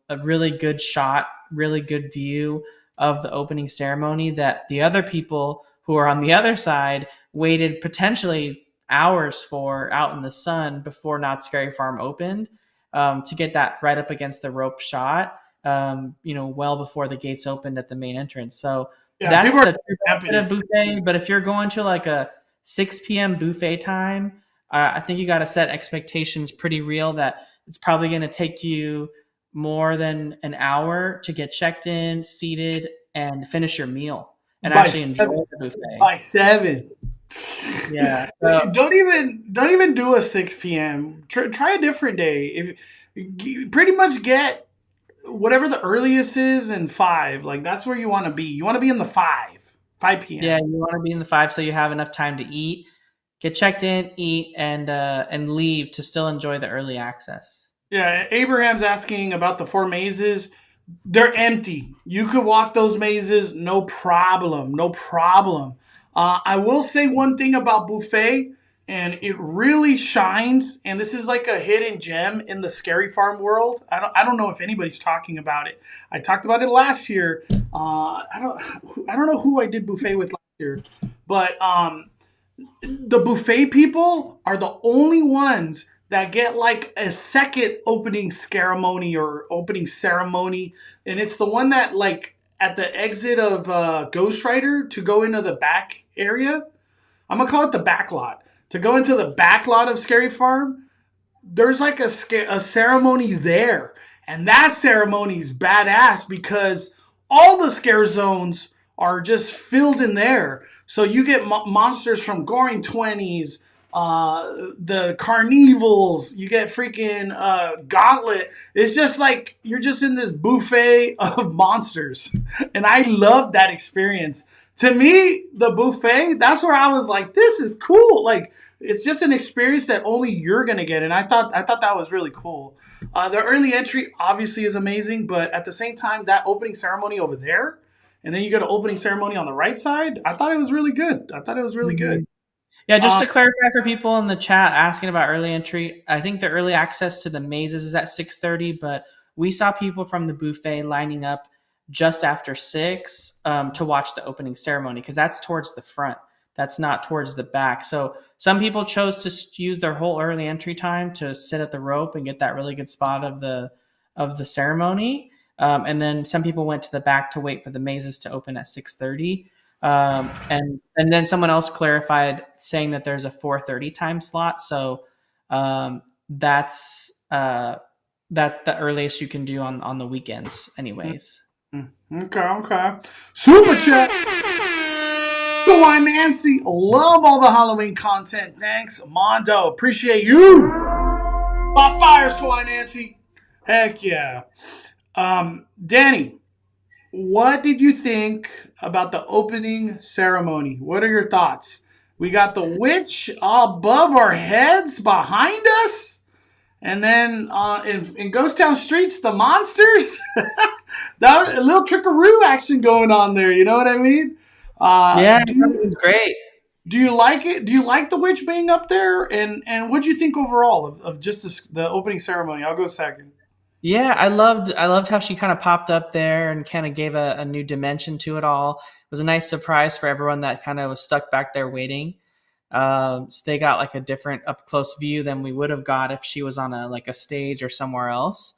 a really good shot, really good view of the opening ceremony that the other people who are on the other side waited potentially hours for out in the sun before Not Scary Farm opened, to get that right up against the rope shot, well before the gates opened at the main entrance. So Yeah, that's people are the happy. bit of buffet. But if you're going to like a 6 p.m. buffet time, I think you got to set expectations pretty real that it's probably going to take you more than an hour to get checked in, seated, and finish your meal and By actually enjoy 7. the buffet. By 7. Yeah. So Don't even do a 6 p.m. Try a different day. If you pretty much get whatever the earliest is in 5, like that's where you want to be. You want to be in the 5 yeah, p.m. you want to be in the 5 so you have enough time to eat, get checked in, eat, and leave to still enjoy the early access. Yeah, Abraham's asking about the 4 mazes. They're empty. You could walk those mazes, no problem, no problem. I will say one thing about buffet, and it really shines. And this is like a hidden gem in the Scary Farm world. I don't know if anybody's talking about it. I talked about it last year. I don't know who I did buffet with last year, but the buffet people are the only ones that get like a second opening ceremony or opening ceremony, and it's the one that like at the exit of Ghost Rider to go into the back area. I'm gonna call it the back lot. To go into the back lot of Scary Farm, there's like a ceremony there, and that ceremony is badass because all the scare zones are just filled in there. So you get monsters from Goring 20s, the carnivals. You get freaking Gauntlet. It's just like you're just in this buffet of monsters, and I love that experience. To me, the buffet, that's where I was like, this is cool. Like it's just an experience that only you're gonna get, and I thought that was really cool. The early entry obviously is amazing, but at the same time, that opening ceremony over there, and then you get an opening ceremony on the right side. I thought it was really good. I thought it was really good. Mhm. Yeah, just Um, to clarify for people in the chat asking about early entry, I think the early access to the mazes is at 6:30, but we saw people from the buffet lining up just after 6, to watch the opening ceremony because that's towards the front. That's not towards the back. So some people chose to use their whole early entry time to sit at the rope and get that really good spot of the ceremony. And then some people went to the back to wait for the mazes to open at 6:30. And then someone else clarified saying that there's a 4:30 time slot. So that's that's the earliest you can do on the weekends, anyways. okay, okay. Super chat. Kawhi Nancy, love all the Halloween content. Thanks, Mondo. Appreciate you. Pop fires, Kawhi Nancy. Heck yeah. Danny, what did you think about the opening ceremony? What are your thoughts? We got the witch above our heads behind us. And then in Ghost Town Streets, the monsters. That was a little trickaroo action going on there. You know what I mean? Yeah, it was great. Do you like it? Do you like the witch being up there? And what do you think overall of just the opening ceremony? I'll go second. Yeah, I loved how she kind of popped up there and kind of gave a new dimension to it all. It was a nice surprise for everyone that kind of was stuck back there waiting. So they got like a different up close view than we would have got if she was on a stage or somewhere else.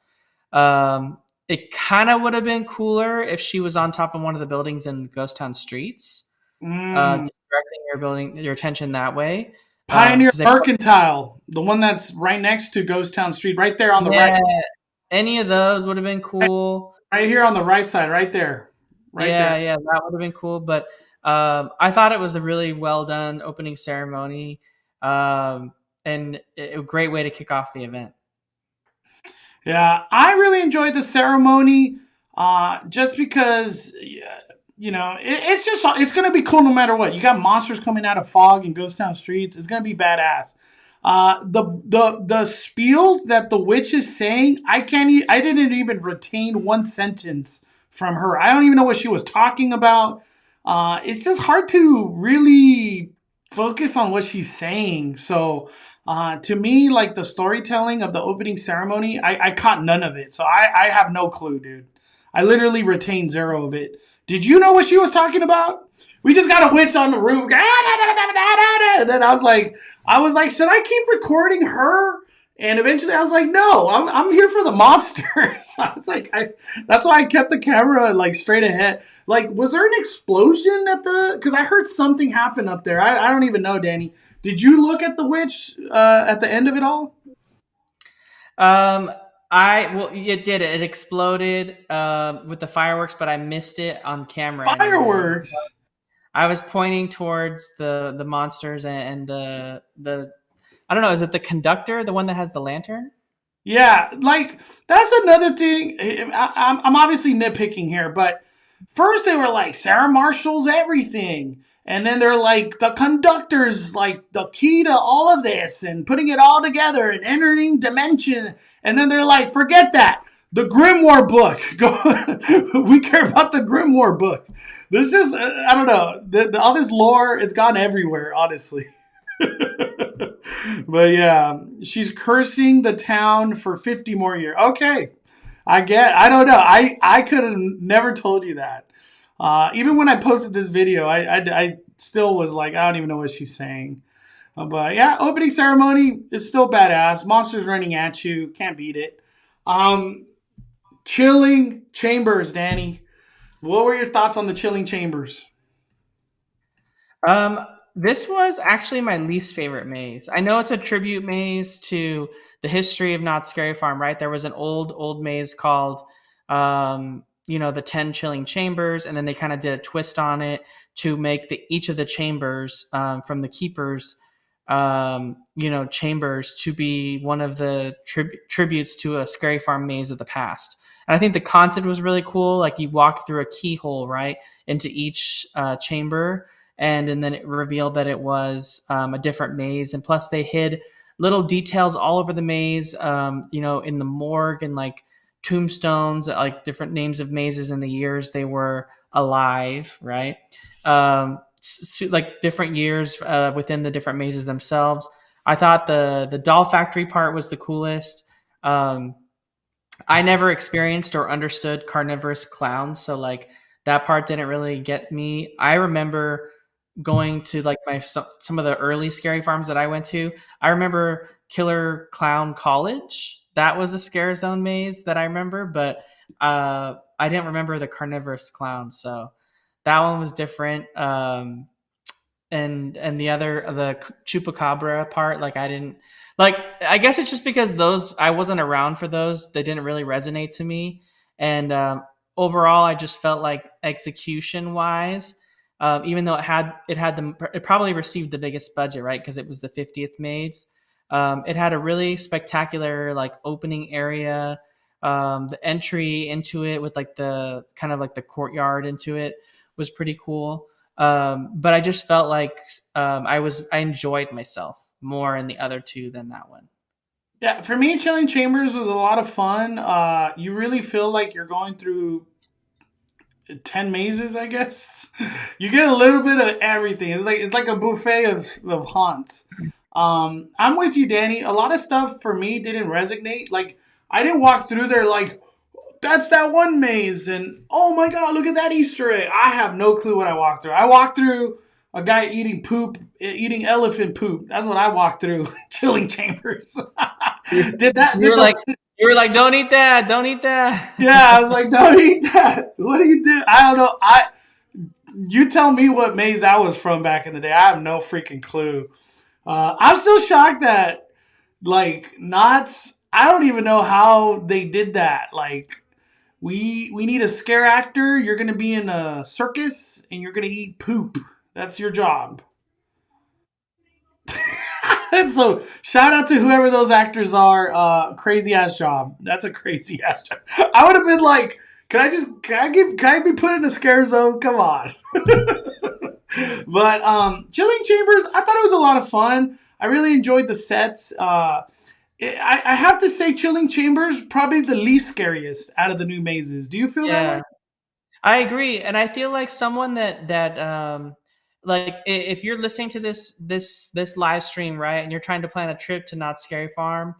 It kind of would have been cooler if she was on top of one of the buildings in Ghost Town Streets, directing your attention that way. Pioneer Mercantile, the one that's right next to Ghost Town Street, right there on the right. Any of those would have been cool. Right here on the right side, right there. Yeah, that would have been cool. But I thought it was a really well done opening ceremony, and a great way to kick off the event. Yeah, I really enjoyed the ceremony, just because, it's going to be cool no matter what. You got monsters coming out of fog in Ghost Town Streets. It's going to be badass. The spiel that the witch is saying, I didn't even retain one sentence from her. I don't even know what she was talking about. It's just hard to really focus on what she's saying. So, to me, like the storytelling of the opening ceremony, I caught none of it. So I have no clue, dude. I literally retained zero of it. Did you know what she was talking about? We just got a witch on the roof. And then I was like, should I keep recording her? And eventually I was like, no, I'm here for the monsters. I was like, that's why I kept the camera like straight ahead. Like, was there an explosion because I heard something happen up there. I don't even know, Danny. Did you look at the witch at the end of it all? It did. It exploded with the fireworks, but I missed it on camera. Fireworks. I was pointing towards the monsters and the I don't know. Is it the conductor, the one that has the lantern? Yeah, like that's another thing. I'm obviously nitpicking here, but first they were like Sarah Marshall's everything, and then they're like the conductor's like the key to all of this, and putting it all together and entering dimension, and then they're like, forget that. The Grimoire book. We care about the Grimoire book. There's just, I don't know. All this lore, it's gone everywhere, honestly. But yeah, she's cursing the town for 50 more years. Okay. I don't know. I could have never told you that. Even when I posted this video, I still was like, I don't even know what she's saying. But yeah, opening ceremony is still badass. Monsters running at you. Can't beat it. Chilling Chambers, Danny. What were your thoughts on the Chilling Chambers? This was actually my least favorite maze. I know it's a tribute maze to the history of Knott's Scary Farm, right? There was an old maze called, the 10 Chilling Chambers, and then they kind of did a twist on it to make each of the chambers from the keepers, chambers to be one of the tributes to a Scary Farm maze of the past. And I think the concept was really cool. Like you walk through a keyhole, right, into each chamber. And then it revealed that it was a different maze. And plus they hid little details all over the maze, in the morgue and like tombstones, like different names of mazes in the years they were alive, right? Like different years within the different mazes themselves. I thought the doll factory part was the coolest. I never experienced or understood carnivorous clowns. So like that part didn't really get me. I remember going to like some of the early Scary Farms that I went to. I remember Killer Clown College. That was a Scare Zone maze that I remember, but I didn't remember the carnivorous clown. So that one was different. And the Chupacabra part, like I didn't like. I guess it's just because those I wasn't around for those. They didn't really resonate to me. And overall, I just felt like execution wise, even though it probably received the biggest budget, right? Because it was the 50th maze. It had a really spectacular like opening area. The entry into it with like the kind of like the courtyard into it was pretty cool. But I just felt like I enjoyed myself more in the other two than that one. Yeah, for me, Chilling Chambers was a lot of fun. You really feel like you're going through 10 mazes, I guess. You get a little bit of everything. It's like a buffet of haunts. I'm with you, Danny. A lot of stuff for me didn't resonate. Like, I didn't walk through there like, that's that one maze, and oh my god, look at that Easter egg. I have no clue what I walked through. I walked through a guy eating poop, eating elephant poop. That's what I walked through. Chilling Chambers. did that? You Did were the like, don't eat that, don't eat that. Yeah, I was like, don't eat that. What do you do? I don't know. You tell me what maze that was from back in the day. I have no freaking clue. I'm still shocked that like Knott's. I don't even know how they did that. Like we need a scare actor. You're gonna be in a circus and you're gonna eat poop. That's your job. And so shout out to whoever those actors are. Crazy ass job. That's a crazy ass job. I would have been like, can I be put in a scare zone? Come on. But Chilling Chambers, I thought it was a lot of fun. I really enjoyed the sets. I have to say, Chilling Chambers probably the least scariest out of the new mazes. Do you feel that way? Yeah, I agree, and I feel like someone that like if you're listening to this live stream, right, and you're trying to plan a trip to Not Scary Farm,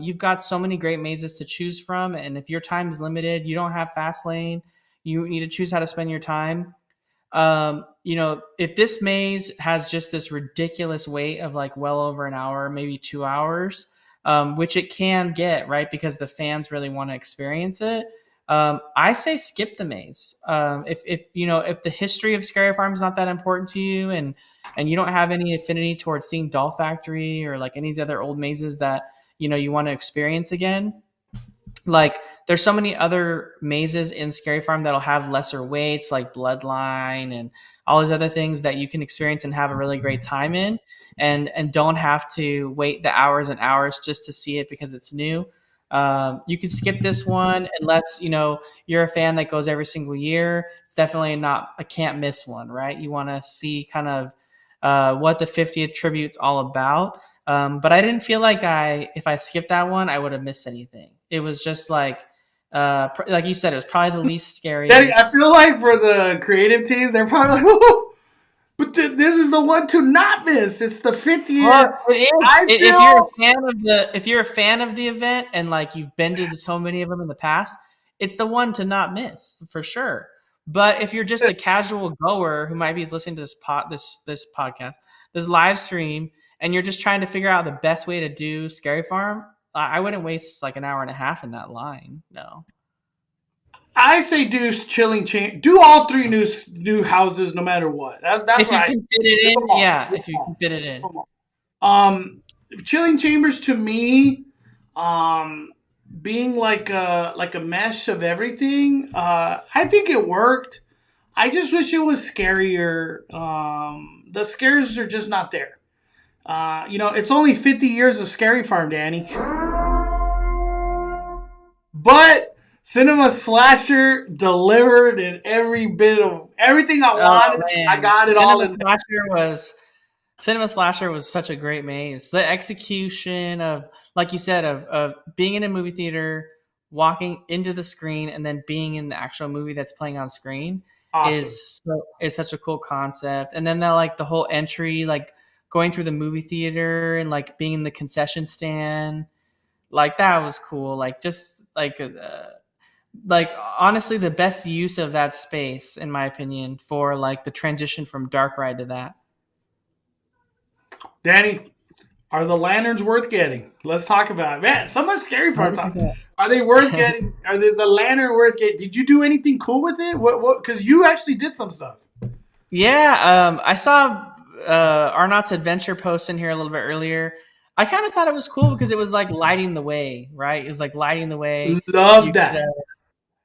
you've got so many great mazes to choose from, and if your time is limited, you don't have fast lane, you need to choose how to spend your time. If this maze has just this ridiculous wait of like well over an hour, maybe 2 hours, which it can get, right? Because the fans really want to experience it. I say skip the maze. If the history of Scary Farm is not that important to you, and you don't have any affinity towards seeing Doll Factory or like any of the other old mazes that you want to experience again, like there's so many other mazes in Scary Farm that'll have lesser weights, like Bloodline and all these other things that you can experience and have a really great time in, and don't have to wait the hours and hours just to see it because it's new. You could skip this one unless you're a fan that goes every single year. It's definitely not a can't miss one, right? You want to see kind of what the 50th tribute's all about. But I didn't feel like if I skipped that one, I would have missed anything. It was just like you said, it was probably the least Danny, I scariest. feel like for the creative teams, they're probably like, oh, but this is the one to not miss. It's the 50th. Well, it is. I If you're feel a fan of the event and like you've been to so many of them in the past, it's the one to not miss for sure. But if you're just a casual goer who might be listening to this podcast, this live stream, and you're just trying to figure out the best way to do Scary Farm, I wouldn't waste like an hour and a half in that line. No. I say do do all three new houses no matter what. That's If what you I can fit it come in, on, yeah. come If you on, can fit it in. come on. Um, Chilling Chambers to me, um, being like a mesh of everything. I think it worked. I just wish it was scarier. The scares are just not there. It's only 50 years of Scary Farm, Danny. But Cinema Slasher delivered in every bit of everything I Oh wanted. I man, got it all in there. Cinema Slasher was such a great maze. The execution of, like you said, of being in a movie theater, walking into the screen, and then being in the actual movie that's playing on screen Awesome. is such a cool concept. And then the whole entry, like going through the movie theater and like being in the concession stand, like that was cool. Like just like honestly, the best use of that space, in my opinion, for like the transition from Dark Ride to that. Danny, are the lanterns worth getting? Let's talk about it. Man, so much Scary Farm talk. 100%. Are they worth getting? Is a lantern worth getting? Did you do anything cool with it? What? Because you actually did some stuff. Yeah, I saw Arnott's adventure post in here a little bit earlier. I kind of thought it was cool because it was like lighting the way, right? It was like lighting the way. Love You could that.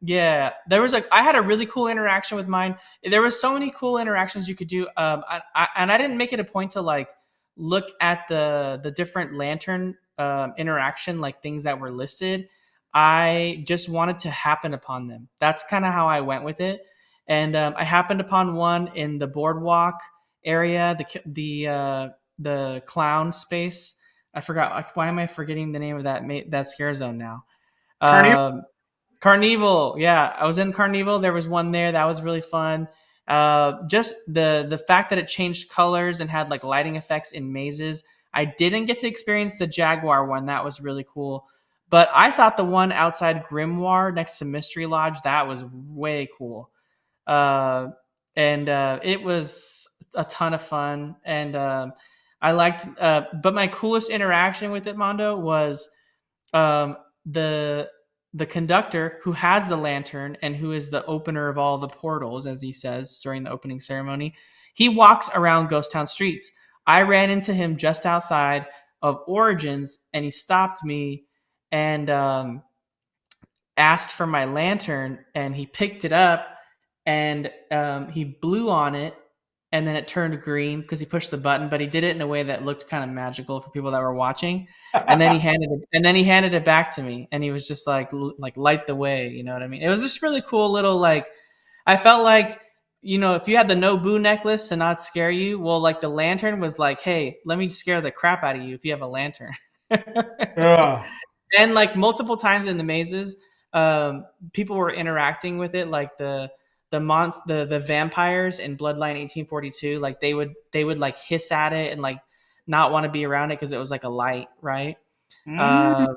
Yeah, I had a really cool interaction with mine. There was so many cool interactions you could do. And I didn't make it a point to like look at the different lantern interaction, like things that were listed. I just wanted to happen upon them. That's kind of how I went with it. And I happened upon one in the boardwalk area, the clown space. I forgot. Why am I forgetting the name of that scare zone now? Carnival. Carnival, yeah, I was in Carnival. There was one there that was really fun. Just the fact that it changed colors and had like lighting effects in mazes. I didn't get to experience the Jaguar one. That was really cool. But I thought the one outside Grimoire next to Mystery Lodge, that was way cool. Uh, and it was a ton of fun. And I liked, but my coolest interaction with it, Mondo, was um, the the conductor who has the lantern and who is the opener of all the portals, as he says during the opening ceremony. He walks around Ghost Town streets. I ran into him just outside of Origins, and he stopped me and asked for my lantern, and he picked it up and he blew on it, and then it turned green because he pushed the button, but he did it in a way that looked kind of magical for people that were watching. And then he handed it back to me, and he was just like light the way, you know what I mean? It was just really cool little like I felt like, you know, if you had the no boo necklace to not scare you, well, like the lantern was like, hey, let me scare the crap out of you if you have a lantern. Yeah. And like multiple times in the mazes, people were interacting with it, like the vampires in Bloodline 1842, like they would like hiss at it and like not want to be around it because it was like a light, right? Mm.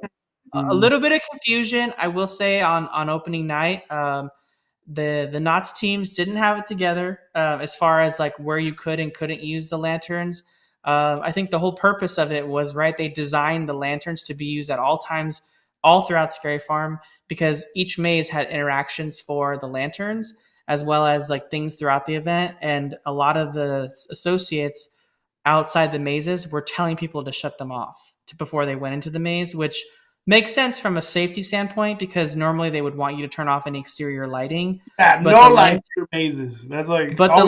A little bit of confusion, I will say, on opening night. The Knott's teams didn't have it together as far as like where you could and couldn't use the lanterns. I think the whole purpose of it was, right, they designed the lanterns to be used at all times, all throughout Scary Farm, because each maze had interactions for the lanterns as well as like things throughout the event. And a lot of the associates outside the mazes were telling people to shut them off before they went into the maze, which makes sense from a safety standpoint because normally they would want you to turn off any exterior lighting. Yeah, But no lights through mazes. That's like but always.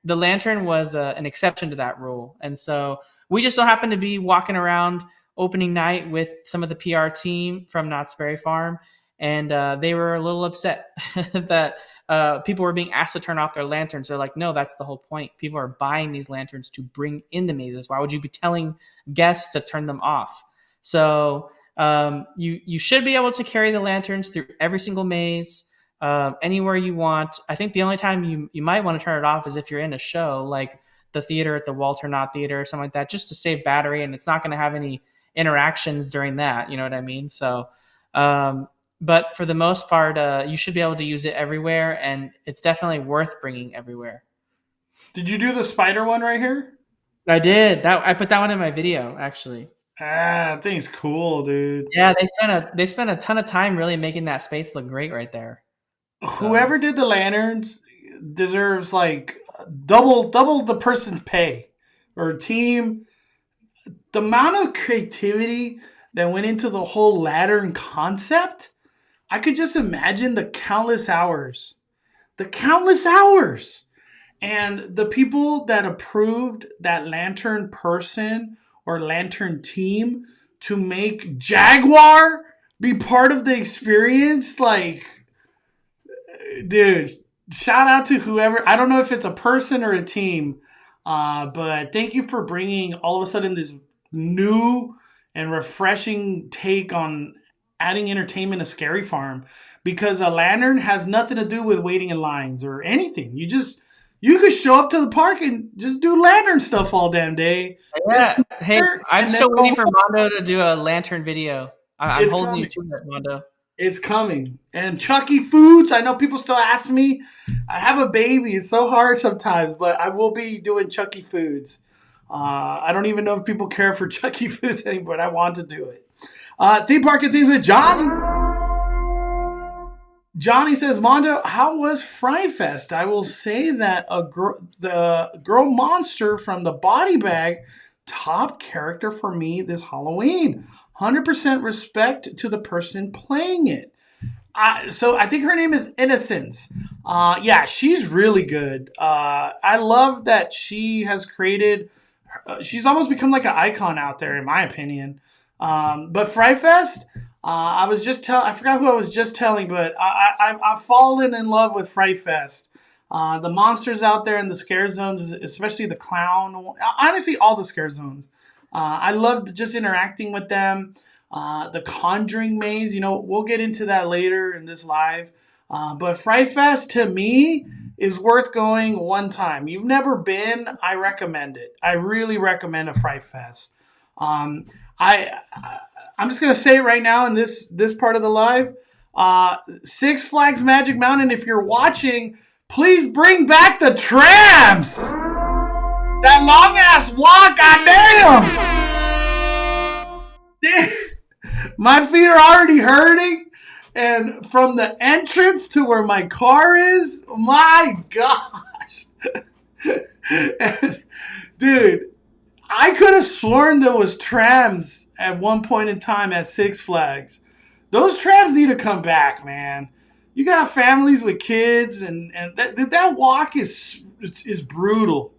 the lantern was an exception to that rule, and so we just so happened to be walking around opening night with some of the PR team from Knott's Berry Farm, and they were a little upset that people were being asked to turn off their lanterns. They're like, no, that's the whole point. People are buying these lanterns to bring in the mazes. Why would you be telling guests to turn them off? So you should be able to carry the lanterns through every single maze. Anywhere you want. I think the only time you might want to turn it off is if you're in a show, like the theater at the Walter Knott Theater or something like that, just to save battery, and it's not going to have any interactions during that. You know what I mean? So, but for the most part, you should be able to use it everywhere, and it's definitely worth bringing everywhere. Did you do the spider one right here? I did. I put that one in my video, actually. That thing's cool, dude. Yeah, they spent a ton of time really making that space look great right there. Whoever did the lanterns deserves like double the person's pay or team. The amount of creativity that went into the whole lantern concept, I could just imagine the countless hours. And the people that approved that lantern person or lantern team to make Jaguar be part of the experience, like, dude, shout out to whoever. I don't know if it's a person or a team, but thank you for bringing all of a sudden this new and refreshing take on adding entertainment to Scary Farm, because a lantern has nothing to do with waiting in lines or anything. You could show up to the park and just do lantern stuff all damn day. Yeah. Hey, I'm still waiting for Mondo to do a lantern video. I'm holding coming. you to it, Mondo. It's coming. And Chucky Foods, I know people still ask me. I have a baby. It's so hard sometimes, but I will be doing Chucky Foods. I don't even know if people care for Chucky Foods anymore, but I want to do it. Theme Park and Things with Johnny. Johnny says, Mondo, how was Fright Fest? I will say that the girl monster from the body bag, top character for me this Halloween. 100% respect to the person playing it. So I think her name is Innocence. Yeah, she's really good. I love that she has created. She's almost become like an icon out there, in my opinion. But Fright Fest, I was just tell. I forgot who I was just telling, but I've fallen in love with Fright Fest. The monsters out there in the scare zones, especially the clown. Honestly, all the scare zones. I loved just interacting with them. The Conjuring Maze, we'll get into that later in this live. But Fright Fest to me is worth going one time. You've never been, I recommend it. I really recommend a Fright Fest. Um, I I'm just gonna say it right now in this part of the live. Six Flags Magic Mountain. If you're watching, please bring back the trams. That long ass walk, goddamn. My feet are already hurting. And from the entrance to where my car is, my gosh. And, dude, I could have sworn there was trams at one point in time at Six Flags. Those trams need to come back, man. You got families with kids, and that walk is brutal.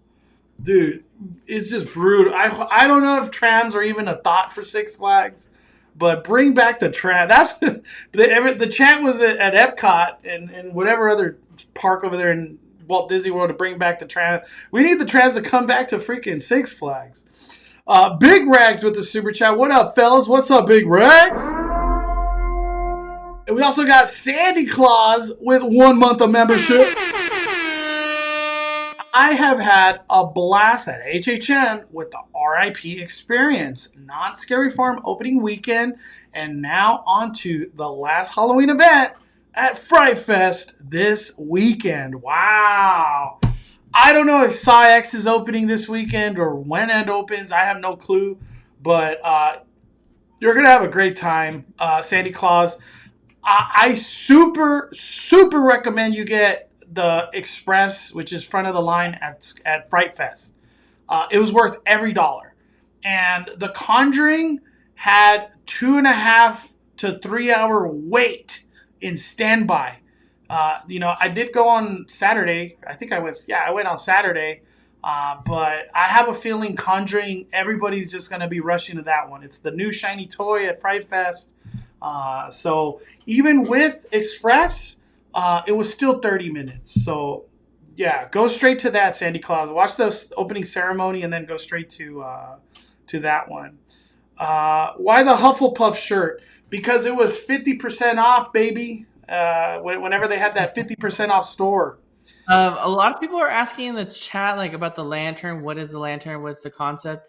Dude, it's just brutal. I don't know if trams are even a thought for Six Flags, but bring back the tram. That's the chant was at Epcot and whatever other park over there in Walt Disney World to bring back the tram. We need the trams to come back to freaking Six Flags. Big Rags with the super chat. What up, fellas? What's up, Big Rags? And we also got Sandy Claus with 1 month of membership. I have had a blast at HHN with the RIP experience, Not Scary Farm opening weekend, and now on to the last Halloween event at Fright Fest this weekend. Wow. I don't know if Psy-X is opening this weekend or when it opens. I have no clue, but you're going to have a great time, Sandy Claus. I super, super recommend you get the Express, which is front of the line at Fright Fest. It was worth every dollar. And The Conjuring had 2.5 to 3 hour wait in standby. I did go on Saturday. I went on Saturday. But I have a feeling Conjuring, everybody's just going to be rushing to that one. It's the new shiny toy at Fright Fest. So even with Express, it was still 30 minutes. So, yeah, go straight to that, Sandy Claus. Watch the opening ceremony and then go straight to that one. Why the Hufflepuff shirt? Because it was 50% off, baby. Whenever they had that 50% off store. A lot of people are asking in the chat like about the lantern. What is the lantern? What's the concept?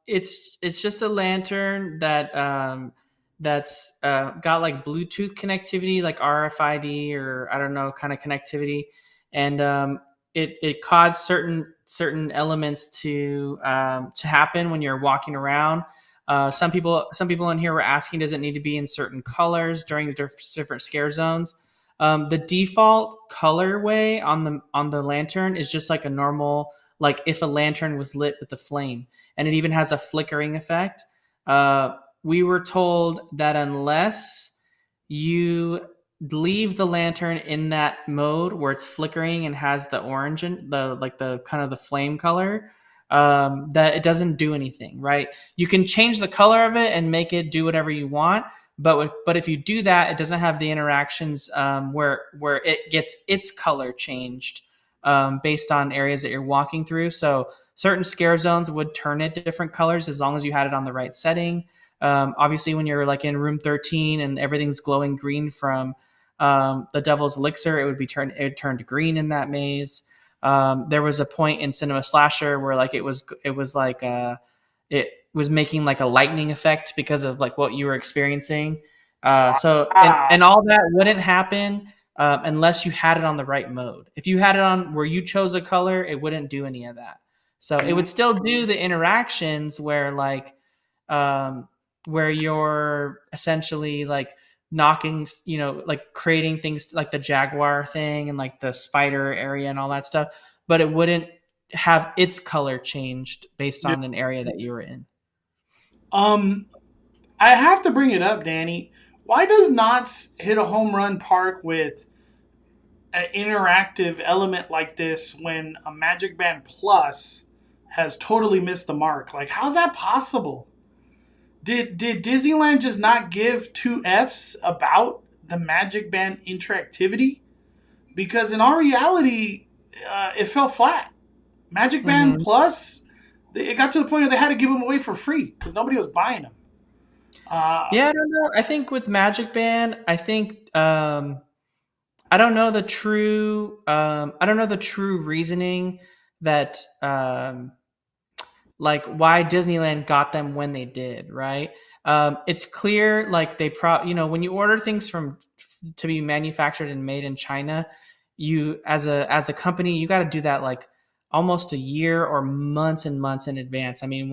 It's just a lantern that's got like Bluetooth connectivity, like RFID or I don't know kind of connectivity, and it caused certain elements to happen when you're walking around. Some people in here were asking, does it need to be in certain colors during the different scare zones? The default colorway on the lantern is just like a normal, like if a lantern was lit with a flame, and it even has a flickering effect. We were told that unless you leave the lantern in that mode where it's flickering and has the orange and the kind of the flame color, that it doesn't do anything, right? You can change the color of it and make it do whatever you want, but if you do that, it doesn't have the interactions where it gets its color changed based on areas that you're walking through. So certain scare zones would turn it to different colors as long as you had it on the right setting. Obviously, when you're like in room 13 and everything's glowing green from the Devil's Elixir, it would turn to green in that maze. There was a point in Cinema Slasher where like it was making like a lightning effect because of like what you were experiencing. And all that wouldn't happen unless you had it on the right mode. If you had it on where you chose a color, it wouldn't do any of that. So it would still do the interactions where like where you're essentially like knocking, like creating things like the jaguar thing and like the spider area and all that stuff, but it wouldn't have its color changed based on an area that you were in. I have to bring it up, Danny. Why does Knott's hit a home run park with an interactive element like this when a Magic Band Plus has totally missed the mark? Like, how's that possible? Did Disneyland just not give two F's about the Magic Band interactivity? Because in all reality, it fell flat. Magic Band Mm-hmm. Plus, it got to the point where they had to give them away for free because nobody was buying them. Yeah, I don't know. I think with Magic Band, I think I don't know the true reasoning that like why Disneyland got them when they did, right? It's clear like when you order things from to be manufactured and made in China, you as a company, you got to do that like almost a year or months and months in advance. I mean,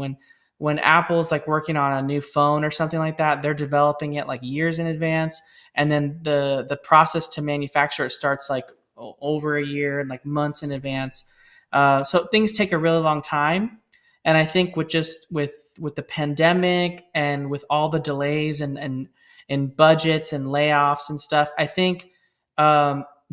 when Apple's like working on a new phone or something like that, they're developing it like years in advance, and then the process to manufacture it starts like over a year and like months in advance. So things take a really long time, and I think with the pandemic and with all the delays and budgets and layoffs and stuff, I think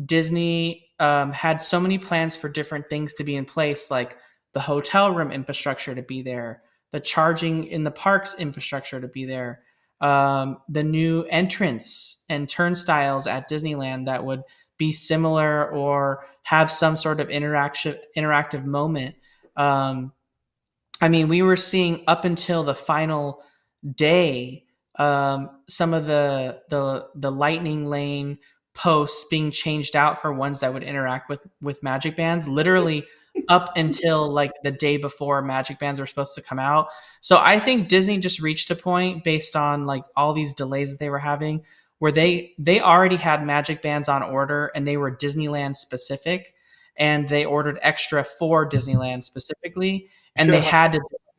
Disney had so many plans for different things to be in place, like the hotel room infrastructure to be there, the charging in the parks infrastructure to be there, the new entrance and turnstiles at Disneyland that would be similar or have some sort of interactive moment. Um, I mean, we were seeing up until the final day some of the lightning lane posts being changed out for ones that would interact with magic bands, literally up until like the day before magic bands were supposed to come out. So I think Disney just reached a point based on like all these delays they were having where they already had magic bands on order and they were Disneyland specific, and they ordered extra for Disneyland specifically, and they Yeah.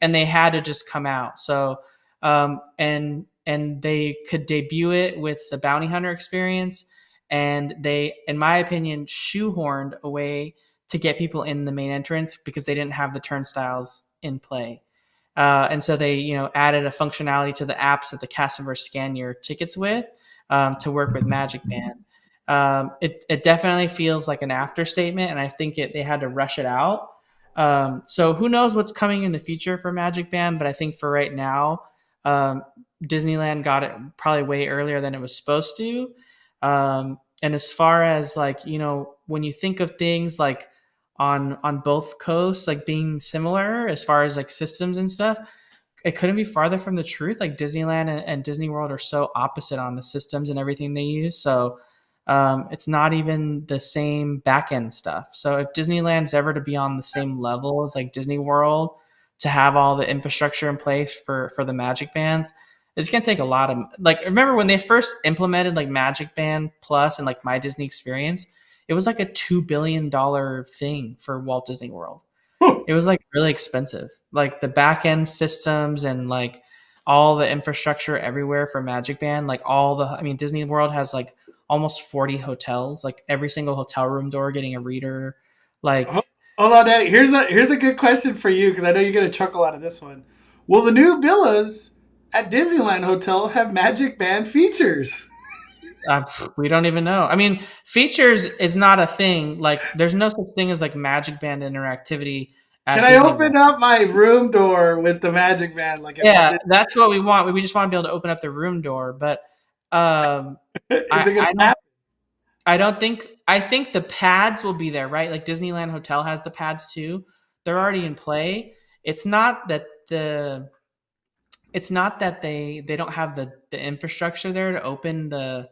had to just come out. So and they could debut it with the bounty hunter experience, and they, in my opinion, shoehorned a way to get people in the main entrance because they didn't have the turnstiles in play. And so they, added a functionality to the apps that the cast members scan your tickets with, to work with Magic Band. It definitely feels like an after statement, and I think they had to rush it out. So who knows what's coming in the future for Magic Band, but I think for right now, um, Disneyland got it probably way earlier than it was supposed to. And as far as like, when you think of things like on both coasts, like being similar as far as like systems and stuff, it couldn't be farther from the truth. Like Disneyland and Disney World are so opposite on the systems and everything they use. So it's not even the same back end stuff. So if Disneyland's ever to be on the same level as like Disney World, to have all the infrastructure in place for the Magic Bands, it's gonna take a lot of like. Remember when they first implemented like Magic Band Plus and like My Disney Experience, it was like a $2 billion thing for Walt Disney World. It was like really expensive, like the back end systems and like all the infrastructure everywhere for Magic Band. Like I mean, Disney World has like almost 40 hotels, like every single hotel room door getting a reader. Hold Like, on, Daddy. Here's a good question for you because I know you're gonna chuckle out of this one. Will the new villas at Disneyland Hotel have Magic Band features? uh, we don't even know. I mean, features is not a thing. Like, there's no such thing as like Magic Band interactivity Can at I Disney World. open up my room door with the Magic Band like at Walt Yeah, Disney? that's what we want. We just want to be able to open up the room door. But um, Is it gonna I don't happen? I think the pads will be there, right? Like Disneyland Hotel has the pads too. They're already in play. It's not that they don't have the infrastructure there to open the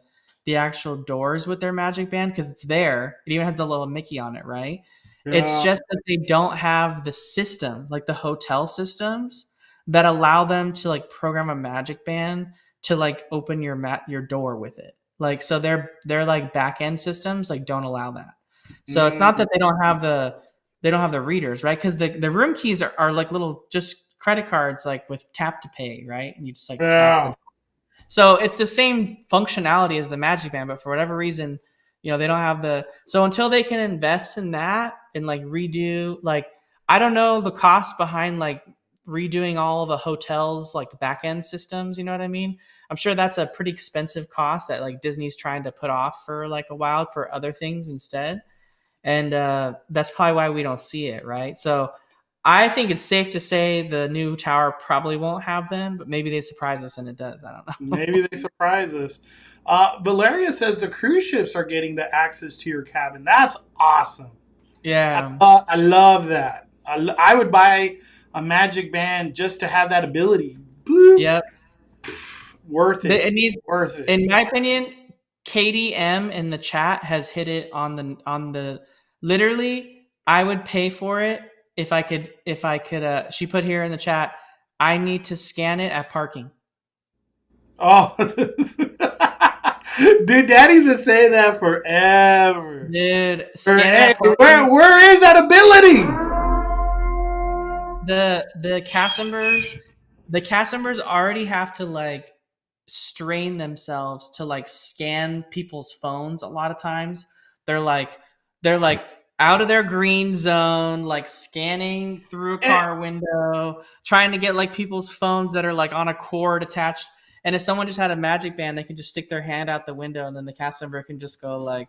actual doors with their Magic Band, because it's there. It even has the little Mickey on it, right? It's Yeah. just that they don't have the system, like the hotel systems that allow them to like program a Magic Band to like open your door with it. Like, so they're like back end systems like don't allow that. So it's not Mm. that they don't have the readers, right? Because the room keys are like little just credit cards like with tap to pay, right? And you just like tap Yeah. the, so it's the same functionality as the Magic Band, but for whatever reason, they don't have the. So until they can invest in that and like redo, like I don't know the cost behind like redoing all of the hotels like back end systems. You know what I mean? I'm sure that's a pretty expensive cost that like Disney's trying to put off for like a while for other things instead. And that's probably why we don't see it, right? So I think it's safe to say the new tower probably won't have them, but maybe they surprise us and it does. I don't know. Maybe they surprise us. Valeria says the cruise ships are getting the access to your cabin. That's awesome. Yeah. I love that. I would buy a magic band just to have that ability. Bloop. Yep. Worth it. It needs, Worth it. in my opinion, KDM in the chat has hit it on the literally I would pay for it if I could she put here in the chat, I need to scan it at parking. Oh, dude, Daddy's been saying that forever. Dude, where is that ability? The cast members already have to like strain themselves to like scan people's phones. A lot of times they're like out of their green zone, like scanning through a car window, trying to get like people's phones that are like on a cord attached. And if someone just had a magic band, they can just stick their hand out the window and then the cast member can just go like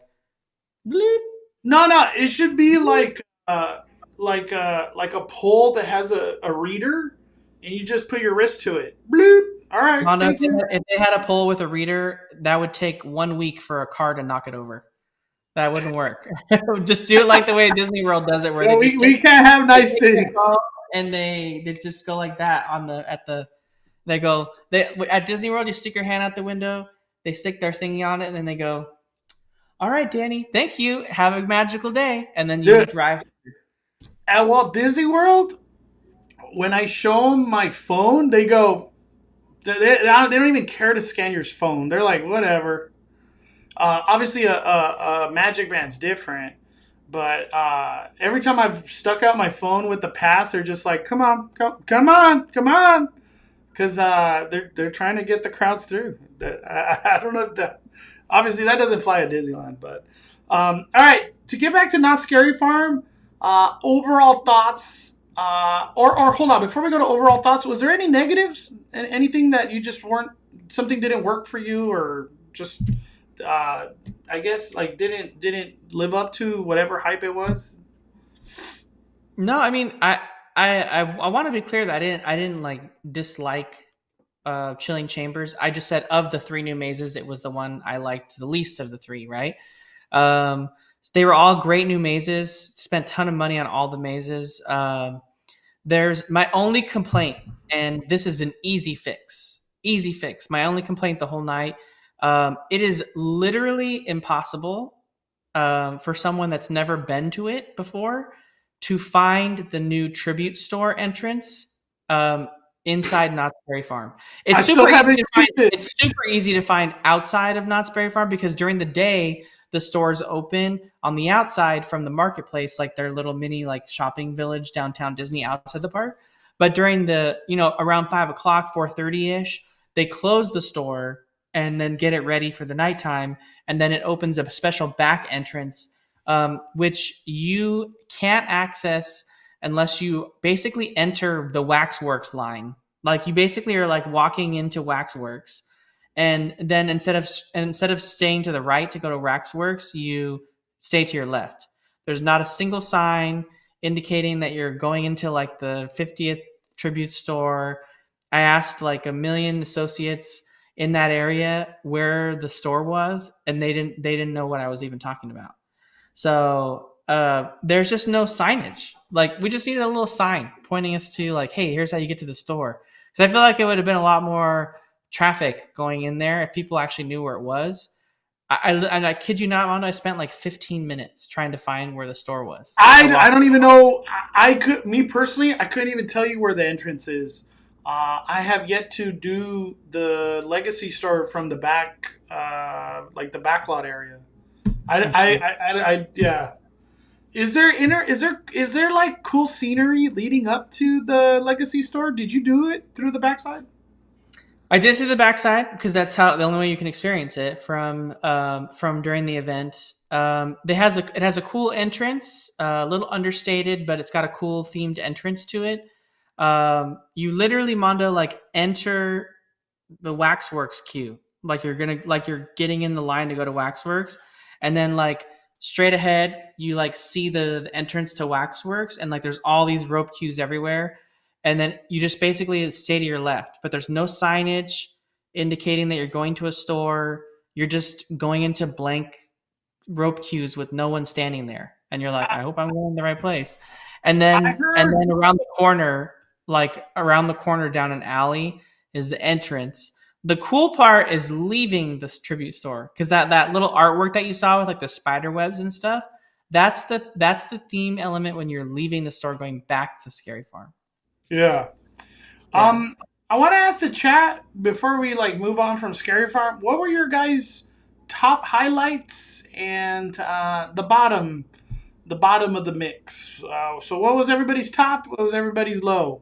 bleep. No, it should be like a pole that has a reader and you just put your wrist to it. Bloop. All right. Mondo, if they had a pole with a reader, that would take 1 week for a car to knock it over. That wouldn't work. Just do it like the way Disney World does it, where we can't have nice things. And they just go like that at Disney World. You stick your hand out the window, they stick their thingy on it, and then they go, "All right, Danny, thank you. Have a magical day." And then you drive. At Walt Disney World, when I show them my phone, they go, they don't even care to scan your phone. They're like, whatever. Obviously, a magic band's different, but every time I've stuck out my phone with the pass, they're just like, "Come on, because they're trying to get the crowds through." I don't know if that. Obviously, that doesn't fly at Disneyland, but all right. To get back to Knott's Scary Farm, overall thoughts. Or hold on, before we go to overall thoughts, was there any negatives? Anything that you just something didn't work for you, or just I guess like didn't live up to whatever hype it was? No, I mean I want to be clear that I didn't like dislike Chilling Chambers. I just said of the 3 new mazes, it was the one I liked the least of the 3, right? They were all great new mazes. Spent a ton of money on all the mazes. There's my only complaint, and this is an easy fix. My only complaint the whole night. It is literally impossible for someone that's never been to it before to find the new tribute store entrance inside Knott's Berry Farm. It's super easy to find outside of Knott's Berry Farm because during the day the stores open on the outside from the marketplace, like their little mini like shopping village downtown Disney outside the park. But during the around 5 o'clock, 4:30 ish, they close the store and then get it ready for the nighttime, and then it opens up a special back entrance, which you can't access unless you basically enter the Waxworks line. Like you basically are like walking into Waxworks, and then instead of staying to the right to go to Waxworks, you stay to your left. There's not a single sign indicating that you're going into like the 50th tribute store. I asked like a million associates in that area where the store was, and they didn't know what I was even talking about. So there's just no signage. Like we just needed a little sign pointing us to like, hey, here's how you get to the store. Because I feel like it would have been a lot more traffic going in there if people actually knew where it was. I kid you not, Mondo, I spent like 15 minutes trying to find where the store was. I don't even know. Me personally, I couldn't even tell you where the entrance is. I have yet to do the Legacy store from the back, like the backlot area. Yeah. Is there like cool scenery leading up to the Legacy store? Did you do it through the backside? I did it through the backside because that's the only way you can experience it from during the event. It has a cool entrance, a little understated, but it's got a cool themed entrance to it. You literally, Mondo, like enter the Waxworks queue, like you're getting in the line to go to Waxworks, and then like straight ahead you like see the entrance to Waxworks, and like there's all these rope queues everywhere, and then you just basically stay to your left, but there's no signage indicating that you're going to a store. You're just going into blank rope queues with no one standing there, and you're like, I hope I'm going to the right place. And I then heard. around the corner, like around the corner down an alley, is the entrance. The cool part is leaving this tribute store, because that little artwork that you saw with like the spider webs and stuff, that's the theme element when you're leaving the store going back to Scary Farm. Yeah. Yeah. I want to ask the chat before we like move on from Scary Farm. What were your guys' top highlights and the bottom of the mix? So what was everybody's top? What was everybody's low?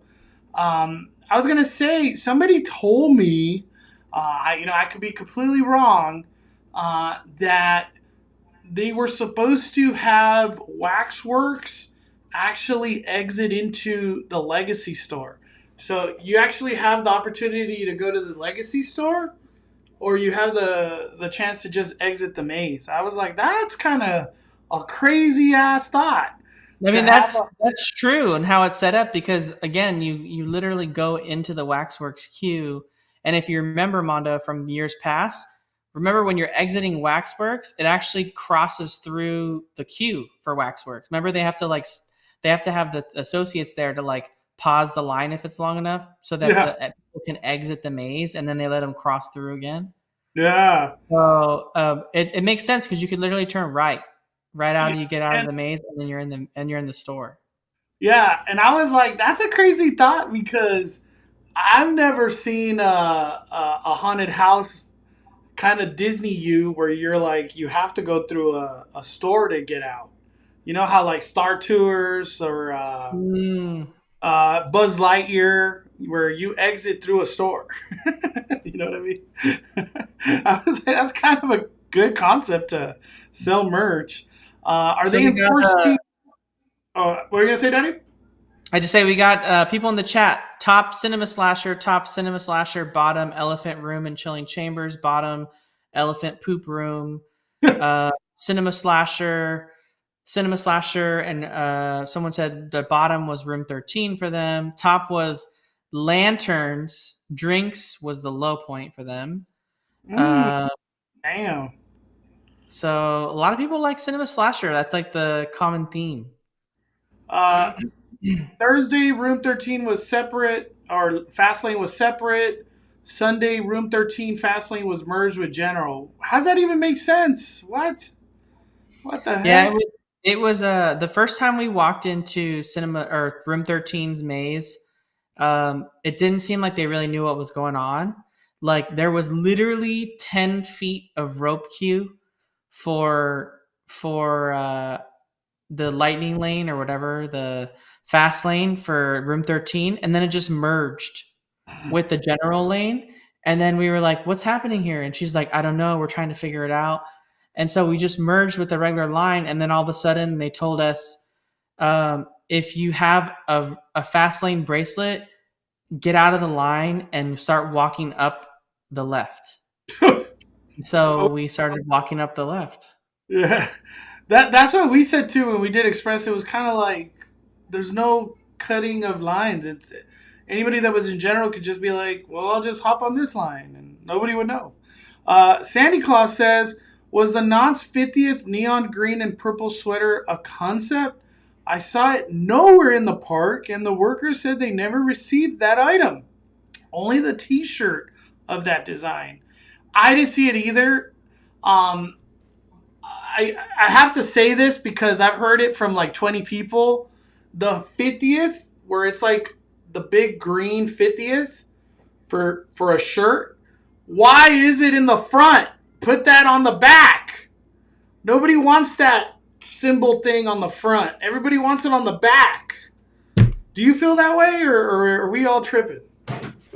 I was gonna say somebody told me, I could be completely wrong, that they were supposed to have Waxworks actually exit into the Legacy store. So you actually have the opportunity to go to the Legacy store, or you have the chance to just exit the maze. I was like, that's kind of a crazy ass thought I to mean, have. that's true, and how it's set up, because again, you literally go into the Waxworks queue, and if you remember, Mondo, from years past, remember when you're exiting Waxworks, it actually crosses through the queue for Waxworks. Remember, they have to have the associates there to like pause the line if it's long enough, so that Yeah, the people can exit the maze, and then they let them cross through again. yeah, So it makes sense, because you could literally turn right yeah, out, you get out of and the maze, and then you're in the store. yeah, and I was like, that's a crazy thought because I've never seen a haunted house kind of Disney you where you're like you have to go through a store to get out. You know how like Star Tours or Mm. Buzz Lightyear, where you exit through a store. You know what I mean? I was like, that's kind of a good concept to sell merch. Are So they we got. enforcing? What were you gonna say, Danny? I just say we got people in the chat. Top cinema slasher, bottom elephant room and chilling chambers, bottom elephant poop room, cinema slasher, and someone said the bottom was room 13 for them. Top was lanterns, drinks was the low point for them. Mm, Uh, damn. so a lot of people like cinema slasher. That's like the common theme. Uh, Thursday, room 13 was separate, or Fastlane was separate. Sunday, room 13, Fastlane was merged with General. How's that even make sense? What? What the Yeah, heck? it was the first time we walked into cinema or room 13's maze. It didn't seem like they really knew what was going on. Like there was literally 10 feet of rope queue for the lightning lane or whatever, the fast lane for room 13, and then it just merged with the general lane. And then we were like, what's happening here? And she's like, I don't know. We're trying to figure it out. And so we just merged with the regular line. And then all of a sudden they told us, if you have a fast lane bracelet, get out of the line and start walking up the left. So we started walking up the left. Yeah, that's what we said too when we did Express. It was kind of like there's no cutting of lines. It's anybody that was in General could just be like, "Well, I'll just hop on this line," and nobody would know. Sandy Claus says, "Was the Knott's 50th neon green and purple sweater a concept? I saw it nowhere in the park, and the workers said they never received that item. Only the T-shirt of that design. I didn't see it either." Um, I have to say this because I've heard it from like 20 people. The 50th, where it's like the big green 50th for a shirt. Why is it in the front? Put that on the back. Nobody wants that symbol thing on the front. Everybody wants it on the back. Do you feel that way, or are we all tripping?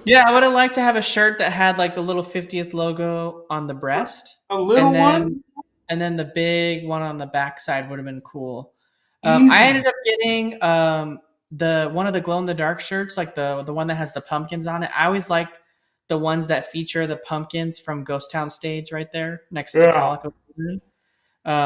Yeah, I would have liked to have a shirt that had like the little 50th logo on the breast, A and little then one? the big one on the back side would have been cool. I Easy. ended up getting. the one of the glow in the dark shirts, like the one that has the pumpkins on it. I always like the ones that feature the pumpkins from Ghost Town stage right there next to Yeah. Calico.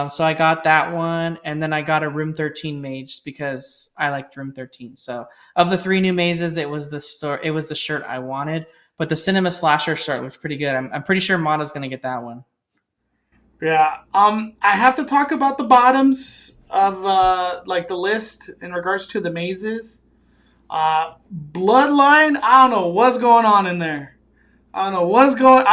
So I got that one, and then I got a Room 13 mage because I liked Room 13. So of the three new mazes, it was the shirt I wanted, but the Cinema Slasher shirt was pretty good. I'm pretty sure Mata's gonna get that one. Yeah. I have to talk about the bottoms of like the list in regards to the mazes. Bloodline. I don't know what's going on in there. I don't know what's going.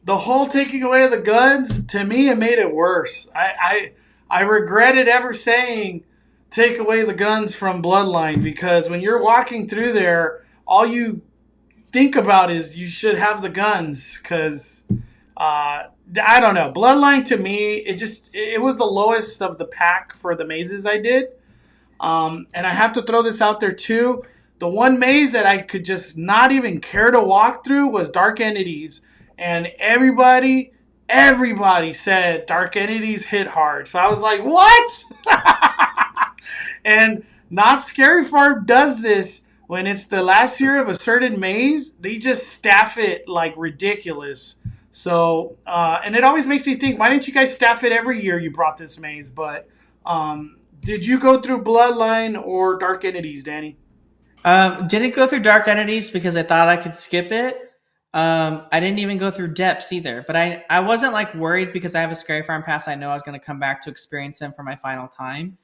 The whole taking away of the guns, to me, it made it worse. I regretted ever saying take away the guns from Bloodline, because when you're walking through there, all you think about is you should have the guns, because I don't know. Bloodline, to me, it was the lowest of the pack for the mazes I did. And I have to throw this out there too. The one maze that I could just not even care to walk through was Dark Entities. And everybody said Dark Entities hit hard. So I was like, what? And Not Scary Farm does this when it's the last year of a certain maze. They just staff it like ridiculous. So, and it always makes me think, why didn't you guys staff it every year you brought this maze? But did you go through Bloodline or Dark Entities, Danny? Didn't go through Dark Entities because I thought I could skip it. I didn't even go through Depths either, but I wasn't like worried because I have a Scary Farm pass. I know I was going to come back to experience them for my final time.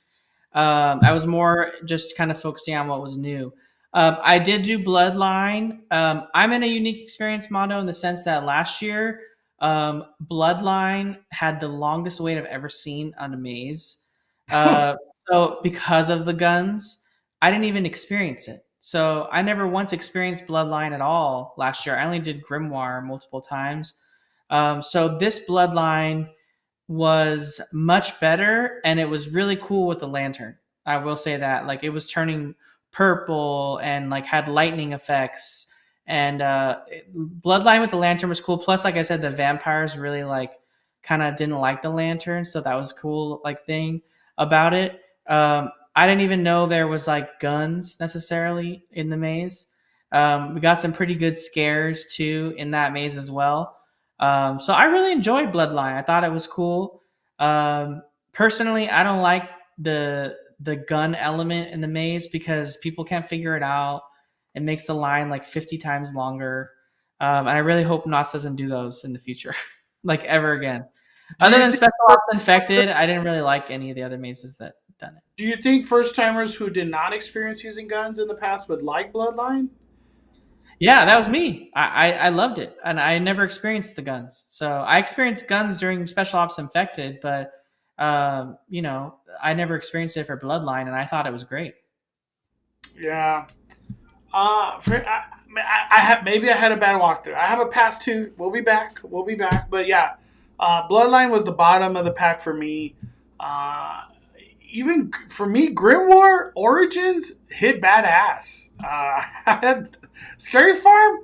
I was more just kind of focusing on what was new. I did do Bloodline. I'm in a unique experience, Mondo, in the sense that last year, Bloodline had the longest wait I've ever seen on a maze. Uh, so because of the guns, I didn't even experience it. So I never once experienced Bloodline at all last year. I only did Grimoire multiple times. So this Bloodline was much better, and it was really cool with the lantern. I will say that, like, it was turning purple and like had lightning effects, and Bloodline with the lantern was cool. Plus, like I said, the vampires really like kind of didn't like the lantern, so that was cool like thing about it. I didn't even know there was like guns necessarily in the maze. We got some pretty good scares too in that maze as well. So I really enjoyed Bloodline. I thought it was cool. Personally, I don't like the gun element in the maze because people can't figure it out. It makes the line like 50 times longer. And I really hope Knott's doesn't do those in the future, like ever again. Do Other you than think, Special Ops Infected, I didn't really like any of the other mazes that done it. do you think first timers who did not experience using guns in the past would like Bloodline? Yeah, that was me. I loved it, and I never experienced the guns. So I experienced guns during Special Ops Infected, but I never experienced it for Bloodline, and I thought it was great. Yeah. I have, maybe I had a bad walkthrough. I have a pass too. We'll be back. We'll be back. But yeah, Bloodline was the bottom of the pack for me. Uh, Even for me, Grimoire Origins hit badass. I had Scary Farm.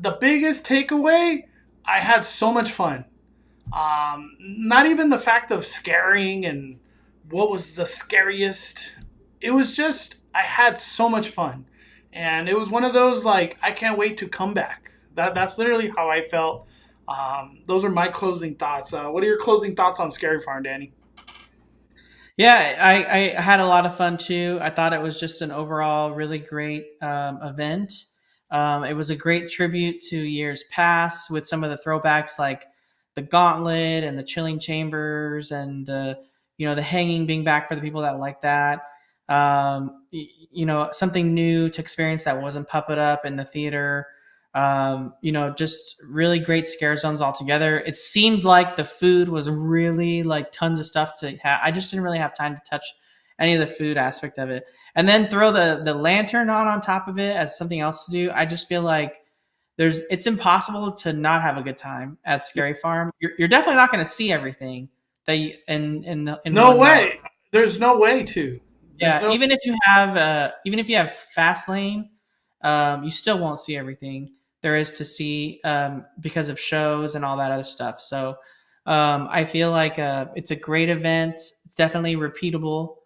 The biggest takeaway, I had so much fun. Not even the fact of scaring and what was the scariest. It was just I had so much fun, and it was one of those like I can't wait to come back. That's literally how I felt. Those are my closing thoughts. What are your closing thoughts on Scary Farm, Danny? Yeah, I had a lot of fun too. I thought it was just an overall really great event. It was a great tribute to years past with some of the throwbacks like the Gauntlet and the Chilling Chambers and the hanging being back for the people that like that. Something new to experience that wasn't puppet up in the theater. Just really great scare zones altogether. It seemed like the food was really like tons of stuff to have. I just didn't really have time to touch any of the food aspect of it. And then throw the lantern on top of it as something else to do. I just feel like it's impossible to not have a good time at Scary Farm. You're definitely not going to see everything that you, in No one night. way. There's no way to. There's Yeah, no. even if you have fast lane, you still won't see everything there is to see because of shows and all that other stuff. So I feel like it's a great event. It's definitely repeatable.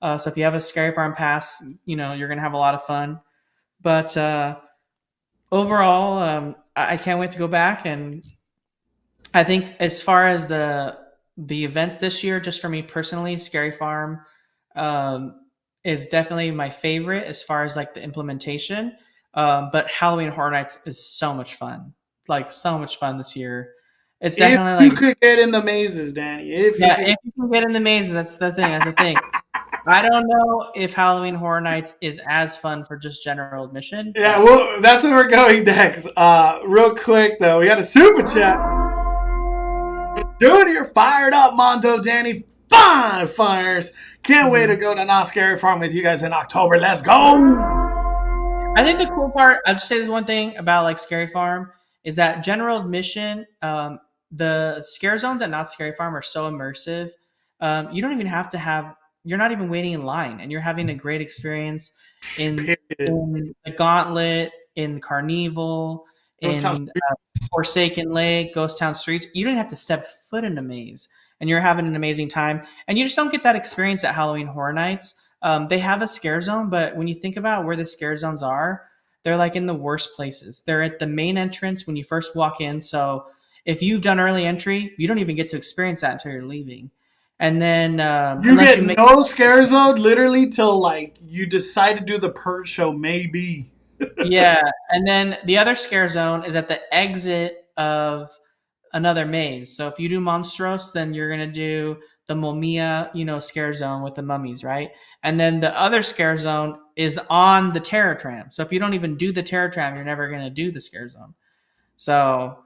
So if you have a Scary Farm pass, you're going to have a lot of fun. But overall, I can't wait to go back. And I think as far as the events this year, just for me personally, Scary Farm um, is definitely my favorite as far as like the implementation. But Halloween Horror Nights is so much fun, like so much fun this year. It's If definitely you like, could get in the mazes, Danny. If you yeah, could. if you can get in the maze, that's the thing. That's the thing. I don't know if Halloween Horror Nights is as fun for just general admission. Yeah, well, that's where we're going next. Real quick though, we got a super chat. Dude, you're fired up, Mondo, Danny. 5 fires. Can't wait to go to Not Scary Farm with you guys in October. Let's go. I think the cool part, I'll just say this one thing about like Scary Farm is that general admission, the scare zones at Not Scary Farm are so immersive. You don't even have to have, you're not even waiting in line, and you're having a great experience in the Gauntlet, in Carnival, in Forsaken Lake, Ghost Town Streets. You don't have to step foot in a maze, and you're having an amazing time. And you just don't get that experience at Halloween Horror Nights. They have a scare zone, but when you think about where the scare zones are, they're like in the worst places. They're at the main entrance when you first walk in. So if you've done early entry, you don't even get to experience that until you're leaving. And then you get no scare zone literally till like you decide to do the purge show, maybe. Yeah, and then the other scare zone is at the exit of another maze. So if you do Monstros, then you're gonna do the Momia, scare zone with the mummies, right? And then the other scare zone is on the Terror Tram. So if you don't even do the Terror Tram, you're never gonna do the scare zone. So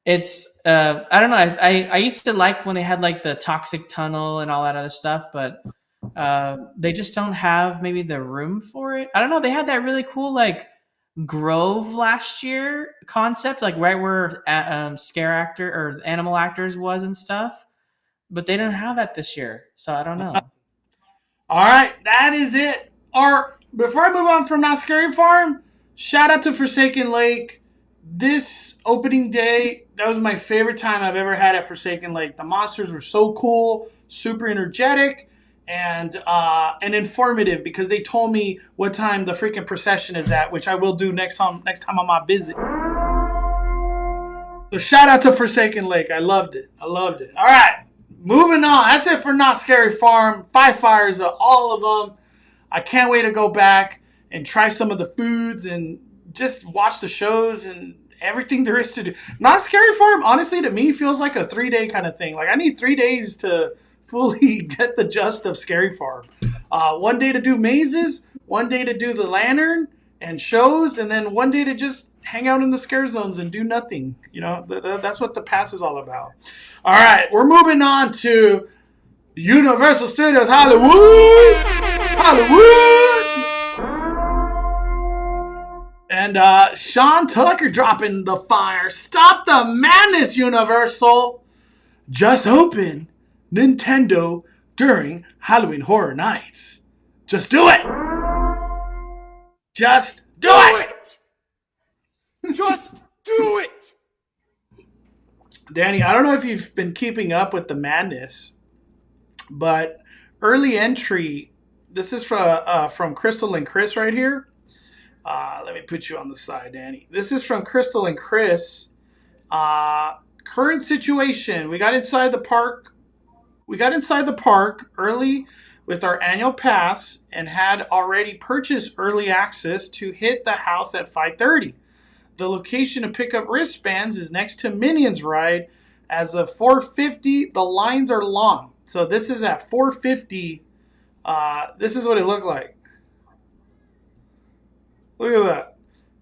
it's I don't know. I used to like when they had like the toxic tunnel and all that other stuff, but they just don't have maybe the room for it. I don't know. They had that really cool like Grove last year concept, like right where scare actor or animal actors was and stuff, but they didn't have that this year. So I don't know. All right, that is it. Or before I move on from Not Scary Farm, shout out to Forsaken Lake. This opening day, that was my favorite time I've ever had at Forsaken Lake. The monsters were so cool, super energetic, and informative because they told me what time the freaking procession is at, which I will do next time on my visit. So shout out to Forsaken Lake. I loved it. All right, moving on. That's it for Not Scary Farm. 5 fires of all of them. I can't wait to go back and try some of the foods and just watch the shows and everything there is to do. Not Scary Farm, honestly, to me, feels like a 3-day kind of thing. Like, I need 3 days to fully get the gist of Scary Farm. 1 day to do mazes, 1 day to do the lantern and shows, and then 1 day to just hang out in the scare zones and do nothing. That's what the pass is all about. All right, we're moving on to Universal Studios Hollywood. And Sean Tucker dropping the fire. Stop the madness, Universal. Just open Nintendo during Halloween Horror Nights. Just do it. Just do it. Just do it. Danny, I don't know if you've been keeping up with the madness, but early entry, this is from Crystal and Chris right here. Let me put you on the side, Danny. This is from Crystal and Chris. Current situation. We got inside the park early with our annual pass and had already purchased early access to hit the house at 5:30. The location to pick up wristbands is next to Minions Ride. As of 4:50, the lines are long. So this is at 4:50. This is what it looked like. Look at that.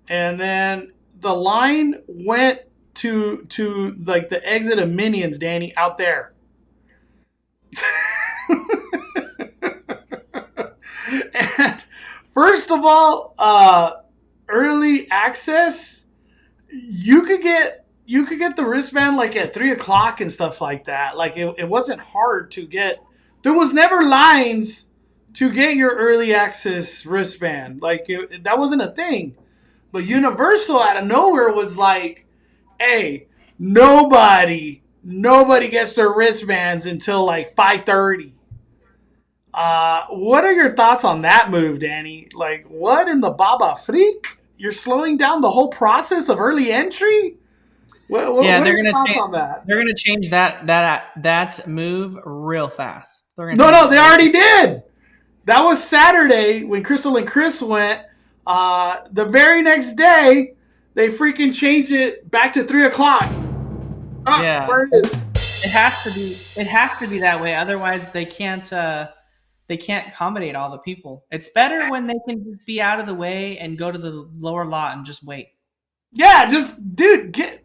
And then the line went to like the exit of Minions, Danny, out there. And first of all, early access, you could get the wristband like at 3:00 and stuff like that. Like it wasn't hard to get. There was never lines to get your early access wristband. Like that wasn't a thing. But Universal out of nowhere was like, hey, nobody gets their wristbands until like 5:30. What are your thoughts on that move, Danny? Like, what in the Baba Freak? You're slowing down the whole process of early entry? Yeah, What are your thoughts on that? they're gonna change that move real fast. They're gonna No, change no, it they real already did. That was Saturday when Crystal and Chris went. The very next day, they freaking changed it back to 3 o'clock. Yeah, Where it is? it has to be. It has to be that way. Otherwise, they can't. They can't accommodate all the people. It's better when they can be out of the way and go to the lower lot and just wait. Yeah, just dude, get.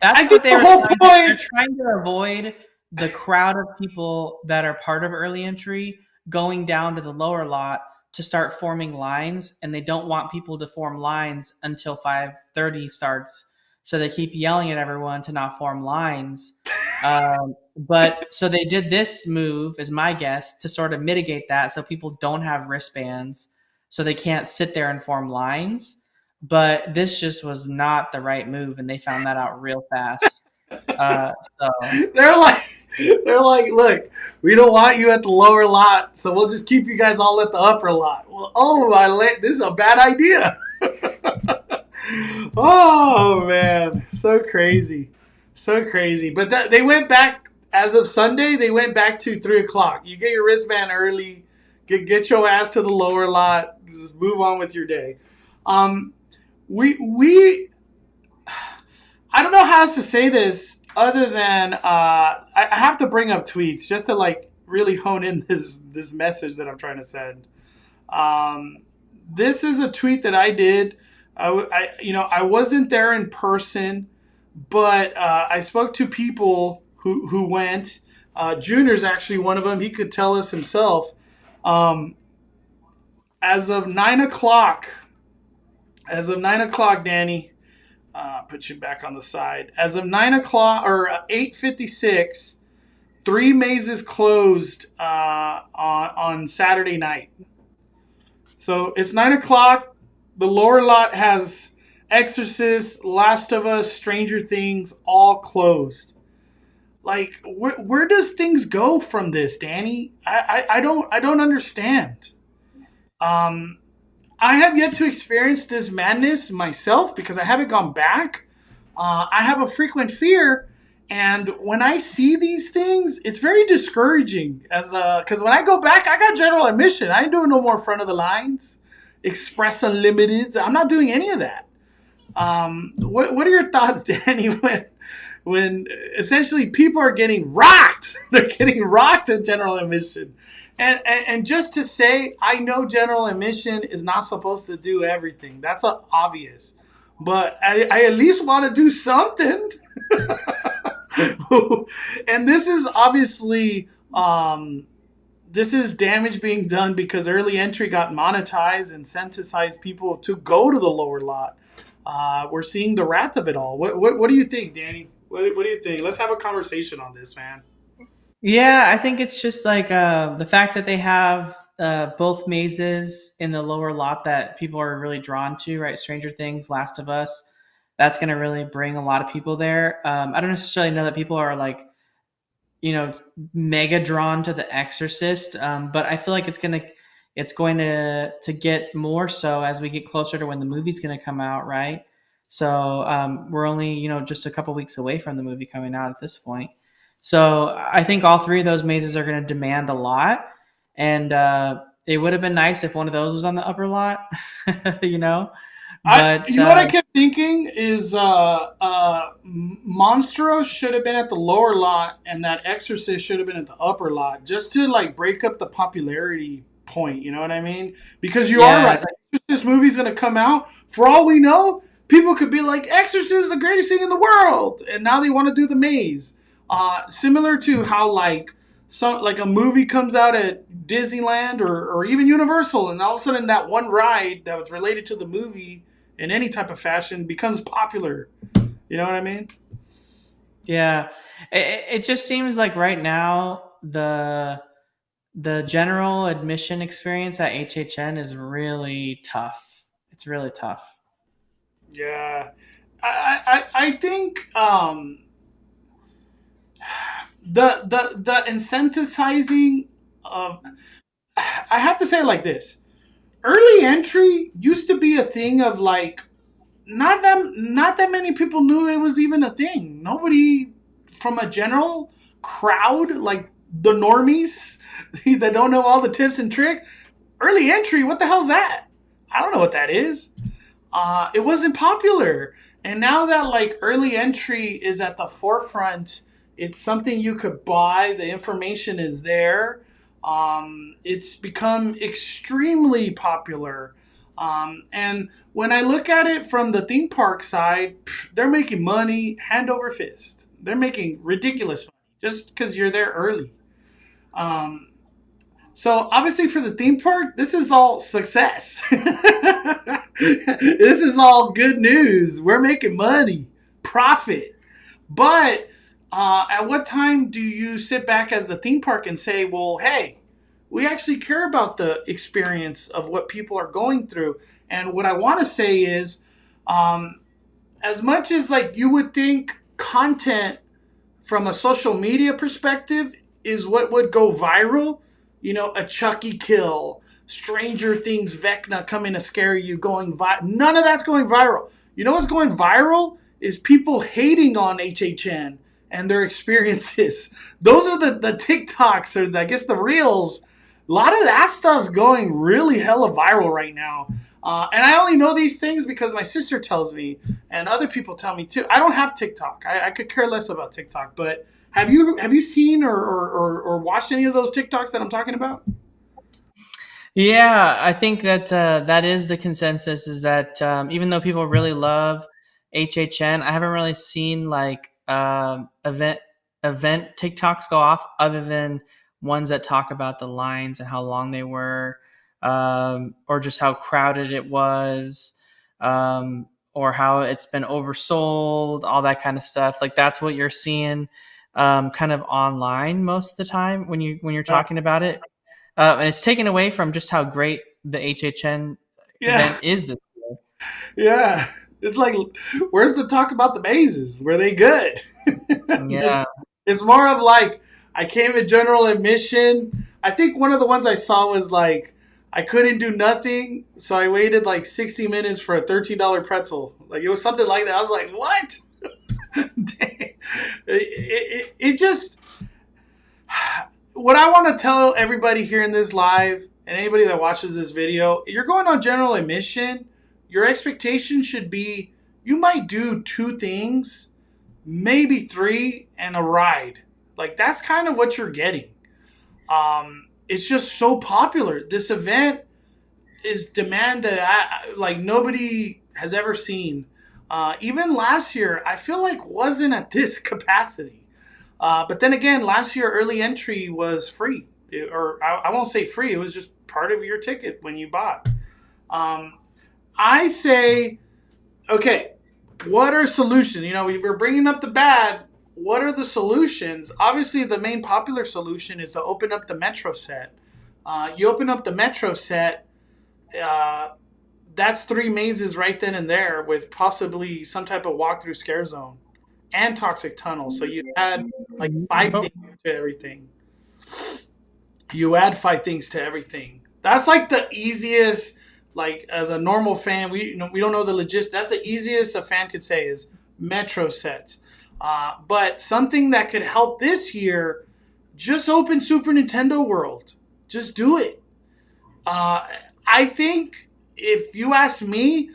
That's I what think they the were whole trying to, point. they're trying to avoid the crowd of people that are part of early entry going down to the lower lot to start forming lines, and they don't want people to form lines until 5:30 starts. So they keep yelling at everyone to not form lines. But so they did this move, is my guess, to sort of mitigate that, so people don't have wristbands, so they can't sit there and form lines. But this just was not the right move, and they found that out real fast. So They're like, look, we don't want you at the lower lot, so we'll just keep you guys all at the upper lot. Well, this is a bad idea. Oh man, so crazy, so crazy. But they went back as of Sunday. They went back to 3 o'clock. You get your wristband early. Get your ass to the lower lot. Just move on with your day. We I don't know how else to say this other than I have to bring up tweets just to like really hone in this message that I'm trying to send. This is a tweet that I did. I wasn't there in person, but I spoke to people who went. Junior's actually one of them. He could tell us himself. As of 9 o'clock, Danny. Put you back on the side. As of 9 o'clock or 8:56, 3 mazes closed on Saturday night. So it's 9 o'clock. The lower lot has Exorcist, Last of Us, Stranger Things, all closed. Like, where does things go from this, Danny? I don't understand. I have yet to experience this madness myself because I haven't gone back. I have a frequent fear, and when I see these things, it's very discouraging. Because when I go back, I got general admission. I ain't doing no more front of the lines, Express Unlimited. I'm not doing any of that. What are your thoughts, Danny? When essentially people are getting rocked, they're getting rocked at general admission. And just to say, I know general admission is not supposed to do everything. That's obvious. But I at least want to do something. And this is obviously, this is damage being done because early entry got monetized and incentivized people to go to the lower lot. We're seeing the wrath of it all. What do you think, Danny? What do you think? Let's have a conversation on this, man. yeah, I think it's just like the fact that they have both mazes in the lower lot that people are really drawn to, right? Stranger Things, Last of Us. That's going to really bring a lot of people there. I don't necessarily know that people are like, mega drawn to The Exorcist, but I feel like it's going to get more so as we get closer to when the movie's going to come out, right? So we're only just a couple weeks away from the movie coming out at this point. So I think all 3 of those mazes are going to demand a lot, and it would have been nice if one of those was on the upper lot, But what I kept thinking is Monstro should have been at the lower lot, and that Exorcist should have been at the upper lot, just to like break up the popularity point. You know what I mean? Because you are right. This movie's gonna come out. For all we know, people could be like, "Exorcist is the greatest thing in the world," and now they want to do the maze. Similar to how like a movie comes out at Disneyland or even Universal, and all of a sudden that one ride that was related to the movie in any type of fashion becomes popular. You know what I mean? Yeah, it just seems like right now the general admission experience at HHN is really tough. It's really tough. Yeah, I think the incentivizing of I have to say it like this. Early entry used to be a thing of like not that many people knew it was even a thing. Nobody from a general crowd, like the normies that don't know all the tips and tricks. Early entry, what the hell's that? I don't know what that is. It wasn't popular. And now that like early entry is at the forefront, it's something you could buy. The information is there. It's become extremely popular. And when I look at it from the theme park side, they're making money hand over fist. They're making ridiculous money just because you're there early. Um, so obviously for the theme park, this is all success. This is all good news. We're making money, profit. But at what time do you sit back as the theme park and say, well, hey, we actually care about the experience of what people are going through? And what I want to say is, um, as much as like you would think content from a social media perspective is what would go viral, a Chucky kill, Stranger Things Vecna coming to scare you, going viral. None of that's going viral. You know what's going viral is people hating on HHN and their experiences. Those are the TikToks or I guess the reels. A lot of that stuff's going really hella viral right now. And I only know these things because my sister tells me and other people tell me too. I don't have TikTok. I could care less about TikTok. But have you seen or watched any of those TikToks that I'm talking about? Yeah, I think that that is the consensus. Is that even though people really love HHN, I haven't really seen like event TikToks go off other than ones that talk about the lines and how long they were, or just how crowded it was, or how it's been oversold, all that kind of stuff. Like that's what you're seeing kind of online most of the time when you're talking about it. And it's taken away from just how great the HHN Yeah, event is this year. yeah. It's like, where's the talk about the mazes? Were they good? it's, Yeah. it's more of like, I came at general admission. I think one of the ones I saw was like, I couldn't do nothing, so I waited like 60 minutes for a $13 pretzel. Like, it was something like that. I was like, what? It just, what I want to tell everybody here in this live and anybody that watches this video, you're going on general admission. Your expectation should be you might do two things, maybe three, and a ride. Like that's kind of what you're getting. It's just so popular. This event is demand that like nobody has ever seen. Even last year, I feel like wasn't at this capacity. But then again, last year early entry was free, or I won't say free. It was just part of your ticket when you bought. Um, I say, okay, what are solutions? We're bringing up the bad. What are the solutions? Obviously, the main popular solution is to open up the Metro set. You open up the Metro set. Uh, that's three mazes right then and there with possibly some type of walkthrough scare zone and toxic tunnel. So you add like five Oh, things to everything. You add five things to everything. That's like the easiest. Like as a normal fan, we don't know the logistics. That's the easiest a fan could say is Metro sets. But something that could help this year, just open Super Nintendo World. Just do it. I think if you ask me,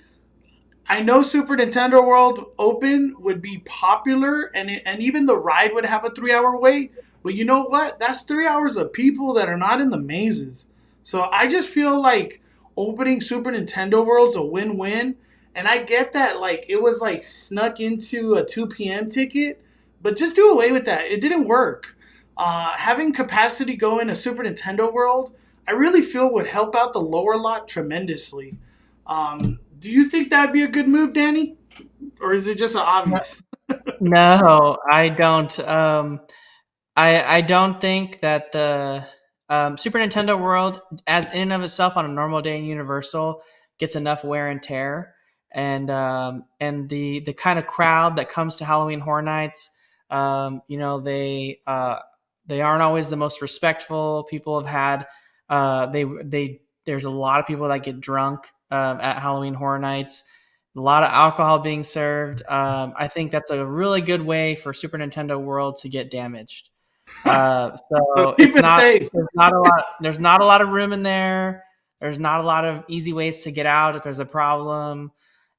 I know Super Nintendo World Open would be popular, and even the ride would have a 3 hour wait. But you know what? That's 3 hours of people that are not in the mazes. So I just feel like opening Super Nintendo World's a win-win. And I get that like it was like snuck into a 2 p.m. ticket, but just do away with that. It didn't work. Having capacity go into Super Nintendo World, I really feel would help out the lower lot tremendously. Do you think that'd be a good move, Danny? Or is it just an obvious? no, I don't. I don't think that the Super Nintendo World, as in and of itself on a normal day in Universal, gets enough wear and tear, and the kind of crowd that comes to Halloween Horror Nights, they aren't always the most respectful. People have had There's a lot of people that get drunk at Halloween Horror Nights. A lot of alcohol being served. I think that's a really good way for Super Nintendo World to get damaged. So So keep it safe. there's not a lot of room in there. There's not a lot of easy ways to get out if there's a problem.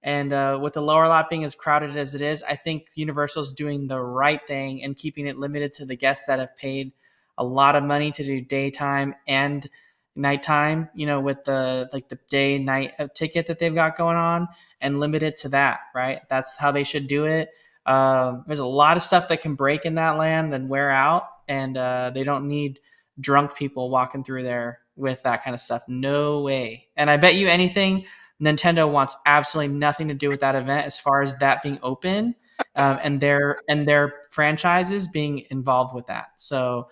And with the lower lot being as crowded as it is, I think Universal's doing the right thing and keeping it limited to the guests that have paid a lot of money to do daytime and nighttime, with the day night ticket that they've got going on, and limit it to that, right? That's how they should do it. There's a lot of stuff that can break in that land and wear out, and they don't need drunk people walking through there with that kind of stuff. No way. And I bet you anything, Nintendo wants absolutely nothing to do with that event as far as that being open, and their franchises being involved with that. So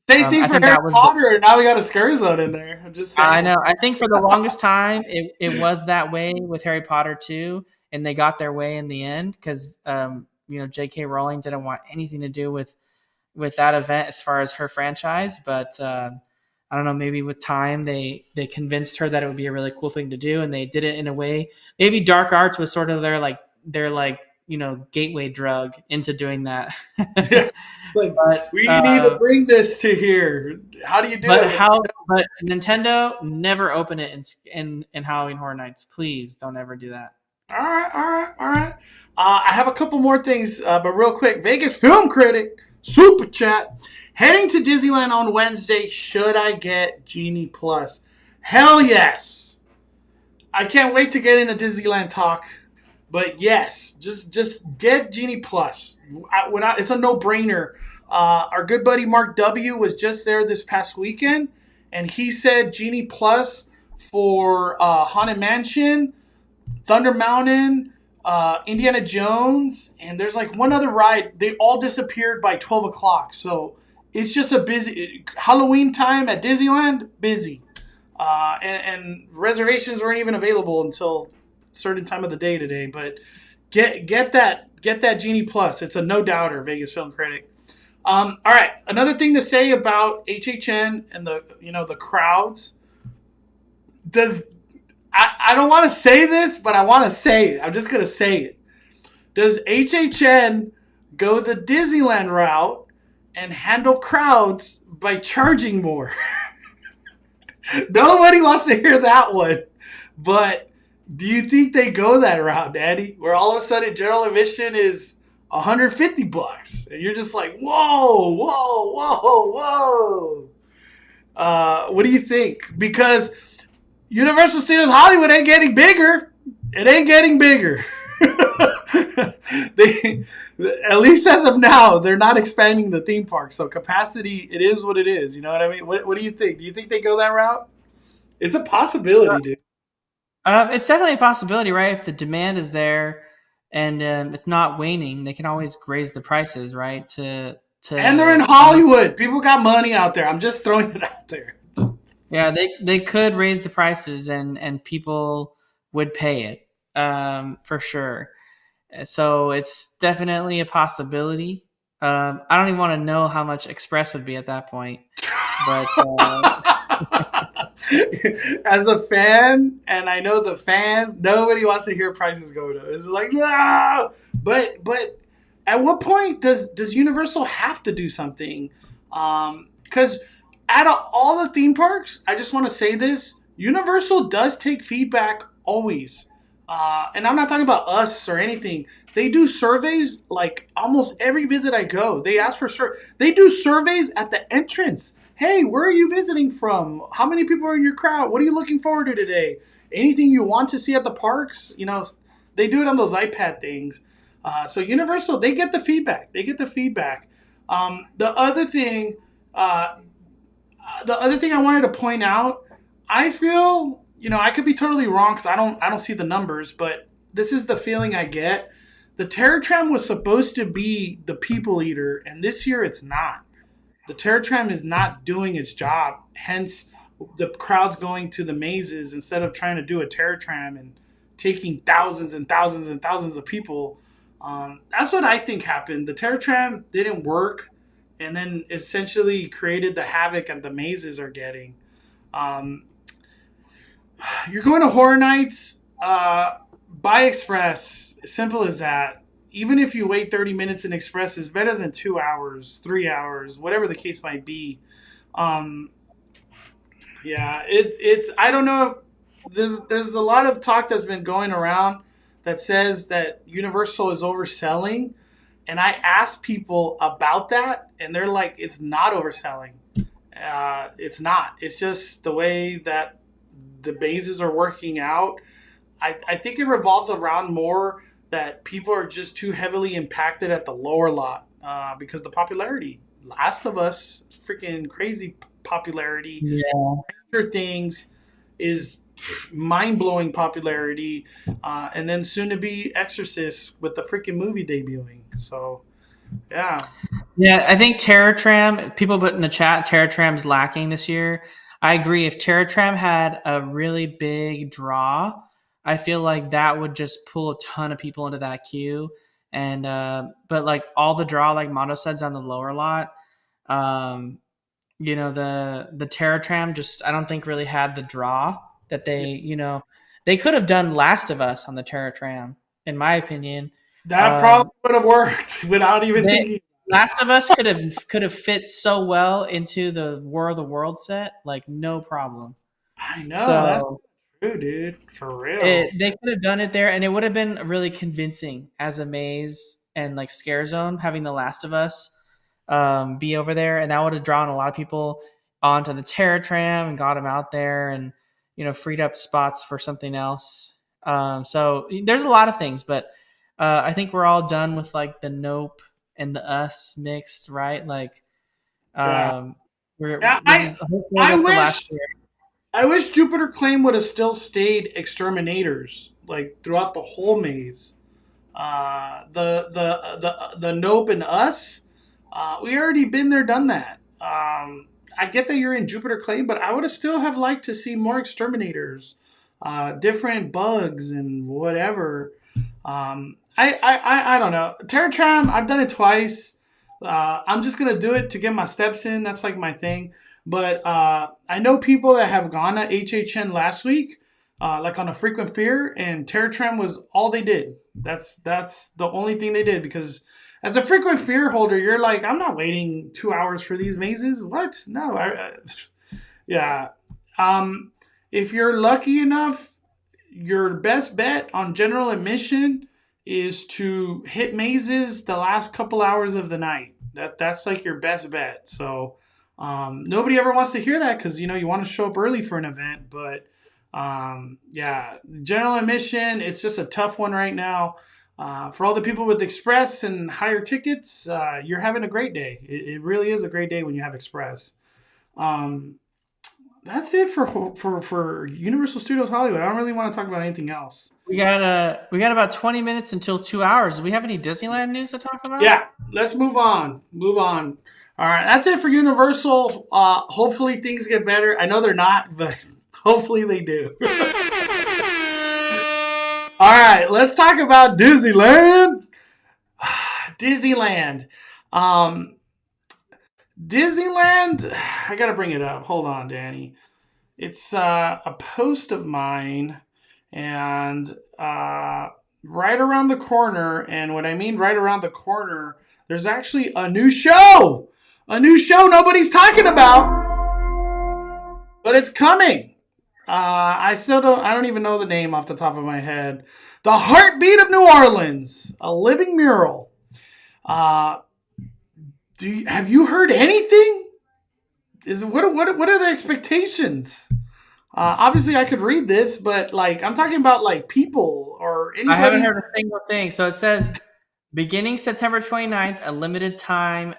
Same thing for Harry Potter. Now we got a scare zone in there. I'm just saying. I know. I think for the longest time, it was that way with Harry Potter too, and they got their way in the end because J.K. Rowling didn't want anything to do with that event as far as her franchise. But I don't know. Maybe with time, they convinced her that it would be a really cool thing to do, and they did it in a way. Maybe dark arts was sort of their gateway drug into doing that. Yeah. We need to bring this to here. How do you do it? But Nintendo, never open it in Halloween Horror Nights. Please don't ever do that. All right. I have a couple more things, but real quick. Vegas film critic, super chat. Heading to Disneyland on Wednesday. Should I get Genie Plus? Hell yes. I can't wait to get into Disneyland talk. But yes, just get Genie Plus. It's a no-brainer. Our good buddy Mark W. was just there this past weekend, and he said Genie Plus for Haunted Mansion, Thunder Mountain, Indiana Jones, and there's like one other ride. They all disappeared by 12 o'clock. So it's just a busy Halloween time at Disneyland, busy. And reservations weren't even available until certain time of the day today, but get that Genie Plus. It's a no doubter, Vegas film critic. All right, another thing to say about HHN and the crowds. I don't want to say this, but I want to say it. I'm just gonna say it. Does HHN go the Disneyland route and handle crowds by charging more? Nobody wants to hear that one, but do you think they go that route, Daddy? Where all of a sudden general admission is $150, and you're just like, whoa. What do you think? Because Universal Studios Hollywood ain't getting bigger. It ain't getting bigger. At least as of now, they're not expanding the theme park. So capacity, it is what it is. You know what I mean? What do you think? Do you think they go that route? It's a possibility, dude. It's definitely a possibility, right? If the demand is there and it's not waning, they can always raise the prices, right? And they're in Hollywood. People got money out there. I'm just throwing it out there. Yeah, they could raise the prices and people would pay it for sure. So it's definitely a possibility. I don't even want to know how much Express would be at that point. But as a fan, and I know the fans, nobody wants to hear prices go up. It's like, no! But at what point does Universal have to do something? Because out of all the theme parks, I just want to say this, Universal does take feedback always. And I'm not talking about us or anything. They do surveys like almost every visit I go. They ask for they do surveys at the entrance. Hey, where are you visiting from? How many people are in your crowd? What are you looking forward to today? Anything you want to see at the parks? They do it on those iPad things. So Universal, they get the feedback. The other thing I wanted to point out, I feel, I could be totally wrong because I don't see the numbers, but this is the feeling I get. The Terror Tram was supposed to be the people eater, and this year it's not. The Terror Tram is not doing its job. Hence, the crowd's going to the mazes instead of trying to do a Terror Tram and taking thousands and thousands and thousands of people. That's what I think happened. The Terror Tram didn't work, and then essentially created the havoc that the mazes are getting. Um, you're going to Horror Nights, buy Express. Simple as that. Even if you wait 30 minutes in Express, is better than 2 hours, 3 hours, whatever the case might be. Um, yeah, it's I don't know. There's a lot of talk that's been going around that says that Universal is overselling, and I asked people about that, and they're like, it's not overselling. It's not. It's just the way that the bases are working out. I think it revolves around more that people are just too heavily impacted at the lower lot because the popularity. Last of Us, freaking crazy popularity. Yeah. Stranger Things is mind blowing popularity, and then soon to be Exorcist with the freaking movie debuting. So, yeah. Yeah, I think Terror Tram, people put in the chat, Terror Tram's lacking this year. I agree. If Terror Tram had a really big draw, I feel like that would just pull a ton of people into that queue. And but like all the draw, like Mondo said's on the lower lot. Um, the Terror Tram just I don't think really had the draw that they could have done Last of Us on the Terror Tram, in my opinion. That probably would have worked without even thinking. Last of Us could have fit so well into the War of the World set, like no problem. I know, So that's true, dude. For real. they could have done it there, and it would have been really convincing as a maze and like scare zone having the Last of Us be over there, and that would have drawn a lot of people onto the Terror Tram and got them out there, and freed up spots for something else. So there's a lot of things, but I think we're all done with like the Nope and the Us mixed, right? Like, Yeah. we're Yeah, this is hopefully that's the last year. I wish Jupiter Claim would have still stayed Exterminators like throughout the whole maze. The Nope and Us, we already been there, done that. I get that you're in Jupiter Claim, but I would have still have liked to see more Exterminators, different bugs and whatever. I don't know. Terror Tram, I've done it twice. I'm just gonna do it to get my steps in. That's like my thing. But I know people that have gone to HHN last week, like on a frequent fear, and Terror Tram was all they did. That's the only thing they did, because as a frequent fear holder, you're like, I'm not waiting 2 hours for these mazes. What? No. Yeah. If you're lucky enough, your best bet on general admission is to hit mazes the last couple hours of the night. That's like your best bet. So nobody ever wants to hear that because you want to show up early for an event. But yeah, general admission, it's just a tough one right now. For all the people with Express and higher tickets, you're having a great day. It really is a great day when you have Express. That's it for Universal Studios Hollywood. I don't really want to talk about anything else. We got about 20 minutes until 2 hours. Do we have any Disneyland news to talk about? Yeah, let's move on. All right, that's it for Universal. Hopefully things get better. I know they're not, but hopefully they do. All right, let's talk about Disneyland. Disneyland. Disneyland, I got to bring it up. Hold on, Danny. It's a post of mine, and right around the corner, and what I mean right around the corner, there's actually a new show. A new show nobody's talking about, but it's coming. I don't even know the name off the top of my head. The Heartbeat of New Orleans, a living mural. Have you heard anything? What are the expectations? Obviously, I could read this, but like I'm talking about like people or anybody. I haven't heard a single thing. So it says, beginning September 29th, a limited time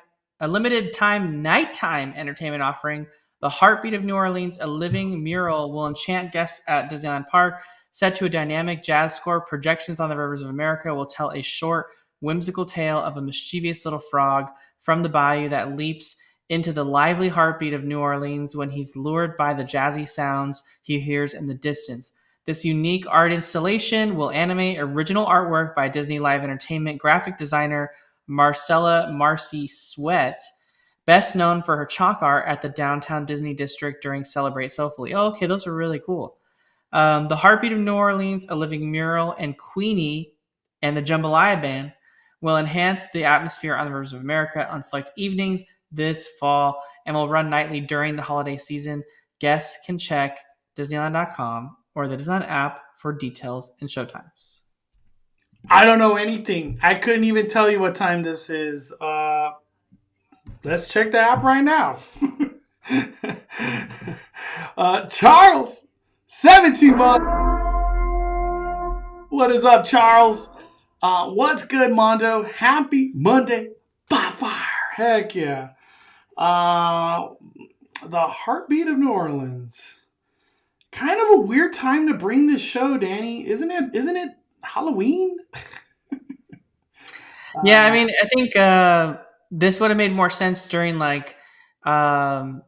nighttime entertainment offering. The Heartbeat of New Orleans, a living mural, will enchant guests at Disneyland Park. Set to a dynamic jazz score, projections on the rivers of America will tell a short, whimsical tale of a mischievous little frog from the bayou that leaps into the lively heartbeat of New Orleans when he's lured by the jazzy sounds he hears in the distance. This unique art installation will animate original artwork by Disney Live Entertainment graphic designer Marcella Marcy Sweat, best known for her chalk art at the downtown Disney district during Celebrate Soulfully. Oh, okay, those are really cool. The Heartbeat of New Orleans, a living mural, and Queenie and the Jambalaya Band will enhance the atmosphere on the Rivers of America on select evenings this fall and will run nightly during the holiday season. Guests can check Disneyland.com or the Disneyland app for details and showtimes. I don't know anything. I couldn't even tell you what time this is. Let's check the app right now. Charles, 17 months. What is up, Charles? What's good, Mondo? Happy Monday by fire. Heck yeah. The Heartbeat of New Orleans. Kind of a weird time to bring this show, Danny. Isn't it Halloween? Yeah, I mean, I think this would have made more sense during like the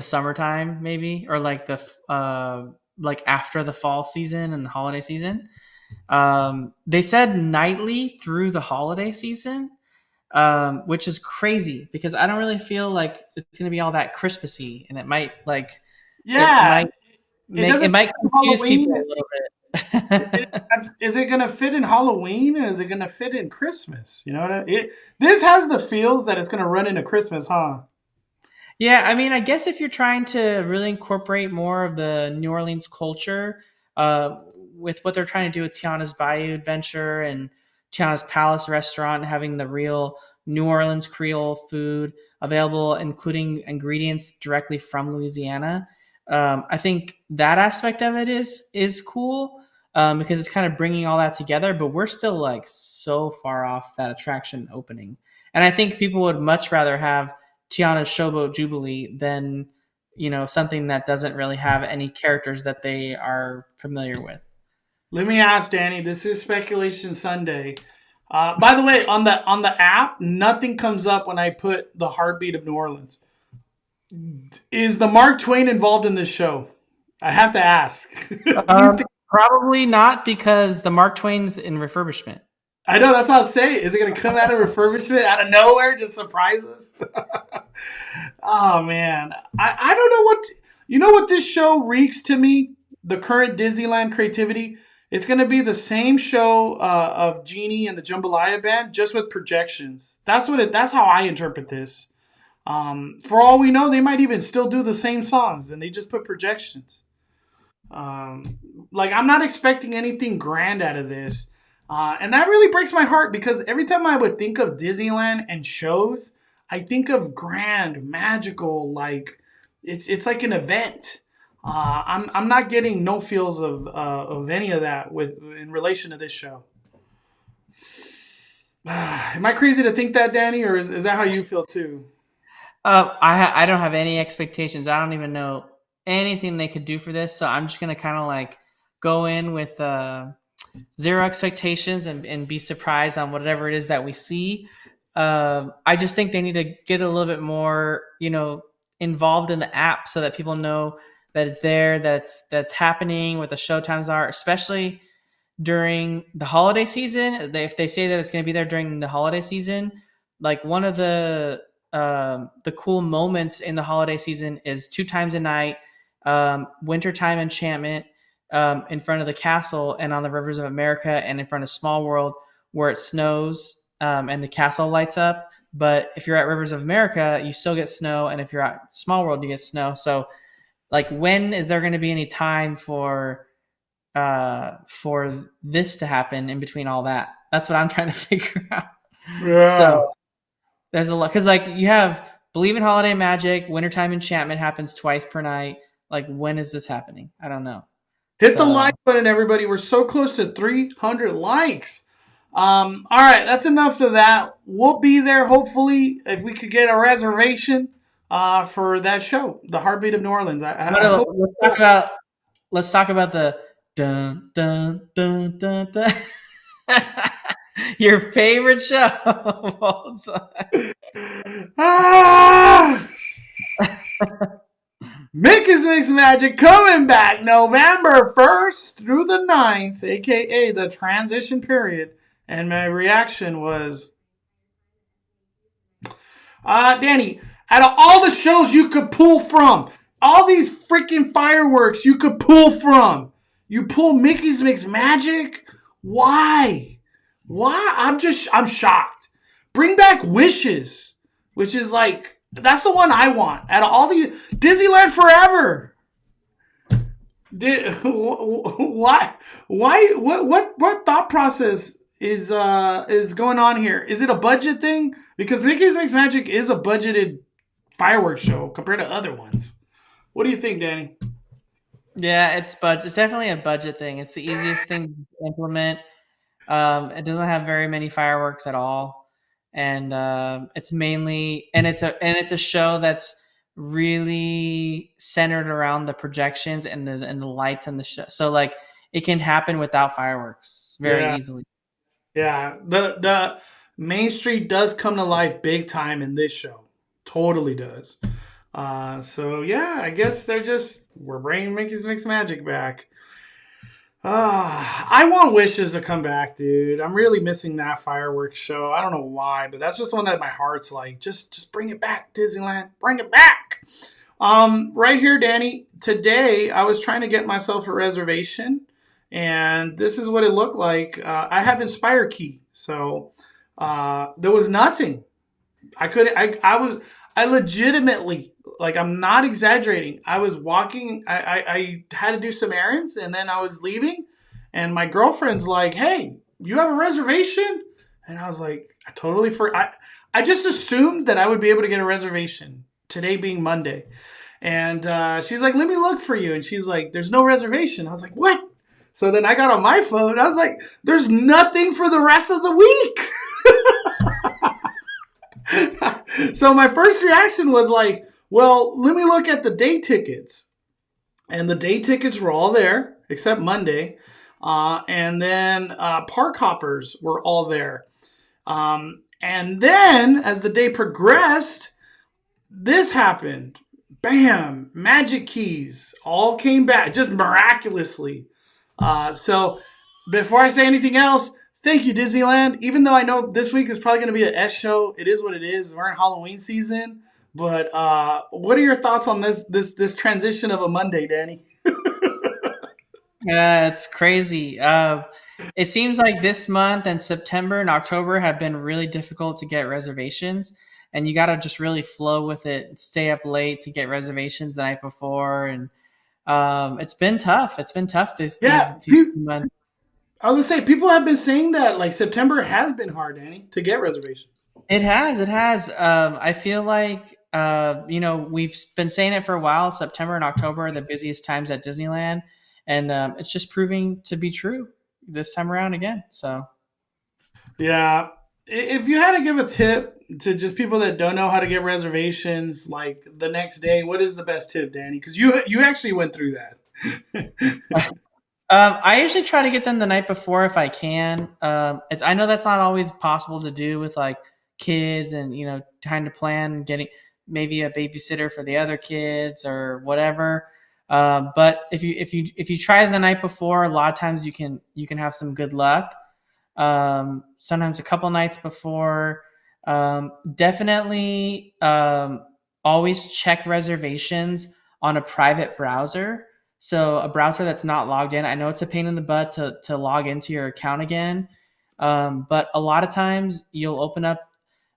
summertime maybe, or like the like after the fall season and the holiday season. They said nightly through the holiday season, which is crazy because I don't really feel like it's going to be all that Christmassy, and it might like it might confuse people a little bit. Is it going to fit in Halloween, or is it going to fit in Christmas? You know what this has the feels that it's going to run into Christmas, huh? Yeah, I mean, I guess if you're trying to really incorporate more of the New Orleans culture, with what they're trying to do with Tiana's Bayou Adventure and Tiana's Palace Restaurant, having the real New Orleans Creole food available, including ingredients directly from Louisiana. I think that aspect of it is cool because it's kind of bringing all that together, but we're still like so far off that attraction opening. And I think people would much rather have Tiana's Showboat Jubilee than, something that doesn't really have any characters that they are familiar with. Let me ask Danny, this is Speculation Sunday. By the way, on the app, nothing comes up when I put the Heartbeat of New Orleans. Is the Mark Twain involved in this show? I have to ask. Probably not, because the Mark Twain's in refurbishment. I know, that's what I was saying. Is it going to come out of refurbishment out of nowhere, just surprise us? Oh, man. I don't know what... You know what this show reeks to me? The current Disneyland creativity? It's going to be the same show of Genie and the Jambalaya Band, just with projections. That's how I interpret this. For all we know, they might even still do the same songs, and they just put projections. I'm not expecting anything grand out of this. And that really breaks my heart, because every time I would think of Disneyland and shows, I think of grand, magical, like it's like an event. I'm not getting no feels of any of that in relation to this show. Am I crazy to think that, Danny, or is that how you feel too? I don't have any expectations. I don't even know anything they could do for this, so I'm just gonna kind of like go in with zero expectations and be surprised on whatever it is that we see. I just think they need to get a little bit more, involved in the app so that people know that it's there, that's happening, what the show times are, especially during the holiday season. If they say that it's going to be there during the holiday season, like one of the cool moments in the holiday season is 2 times a night, wintertime enchantment in front of the castle and on the Rivers of America and in front of Small World, where it snows and the castle lights up. But if you're at Rivers of America, you still get snow, and if you're at Small World, you get snow. So like, when is there going to be any time for this to happen in between all that? That's what I'm trying to figure out. Yeah. So there's a lot, because like you have Believe in Holiday Magic, Wintertime Enchantment happens twice per night. Like, when is this happening? I don't know. Hit the like button, everybody. We're so close to 300 likes. All right, that's enough of that. We'll be there, hopefully, if we could get a reservation for that show, The Heartbeat of New Orleans. Let's talk about the dun dun dun dun dun. Your favorite show of all time. Mickey's Mix Magic coming back November 1st through the 9th, a.k.a. the transition period. And my reaction was, Danny, out of all the shows you could pull from, all these freaking fireworks you could pull from, you pull Mickey's Mix Magic? Why? Why? I'm shocked. Bring back Wishes, which is like, that's the one I want. Out of all the Disneyland Forever. Why? What thought process is going on here? Is it a budget thing? Because Mickey's Mix Magic is a budgeted fireworks show compared to other ones. What do you think, Danny? Yeah, it's definitely a budget thing. It's the easiest thing to implement. It doesn't have very many fireworks at all, and it's a show that's really centered around the projections and the lights and the show. So like it can happen without fireworks very easily. Yeah, the Main Street does come to life big time in this show. Totally does. So yeah, I guess we're bringing Mickey's Mix Magic back. I want Wishes to come back, dude. I'm really missing that fireworks show. I don't know why, but that's just one that my heart's like, just bring it back, Disneyland. Bring it back. Right here, Danny. Today, I was trying to get myself a reservation, and this is what it looked like. I have Inspire Key, so there was nothing. I legitimately, like, I'm not exaggerating. I was walking, I had to do some errands, and then I was leaving, and my girlfriend's like, hey, you have a reservation? And I was like, I totally forgot. I just assumed that I would be able to get a reservation, today being Monday. And she's like, let me look for you. And she's like, there's no reservation. I was like, what? So then I got on my phone. I was like, there's nothing for the rest of the week. So my first reaction was like, well, let me look at the day tickets. And the day tickets were all there, except Monday. And then park hoppers were all there. And then as the day progressed, this happened. Bam! Magic keys all came back, just miraculously. So before I say anything else, thank you, Disneyland. Even though I know this week is probably going to be an S show, it is what it is. We're in Halloween season. But what are your thoughts on this transition of a Monday, Danny? Yeah, it's crazy. It seems like this month and September and October have been really difficult to get reservations, and you got to just really flow with it. Stay up late to get reservations the night before, and it's been tough. It's been tough these 2 months. I was gonna say, people have been saying that like September has been hard, Danny, to get reservations. It has. I feel like we've been saying it for a while. September and October are the busiest times at Disneyland, and it's just proving to be true this time around again. So, yeah, if you had to give a tip to just people that don't know how to get reservations, like the next day, what is the best tip, Danny? Because you actually went through that. I usually try to get them the night before if I can. I know that's not always possible to do with like kids and trying to plan getting maybe a babysitter for the other kids or whatever. But if you try the night before, a lot of times you can have some good luck. Sometimes a couple nights before. Definitely always check reservations on a private browser. So a browser that's not logged in. I know it's a pain in the butt to log into your account again. But a lot of times you'll open up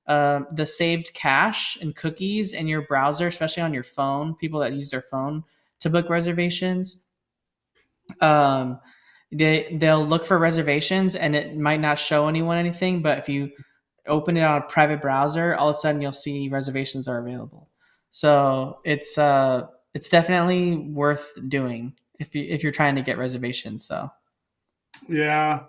the saved cache and cookies in your browser, especially on your phone, people that use their phone to book reservations. They'll look for reservations and it might not show anyone anything, but if you open it on a private browser, all of a sudden you'll see reservations are available. So it's definitely worth doing if you're trying to get reservations. So yeah,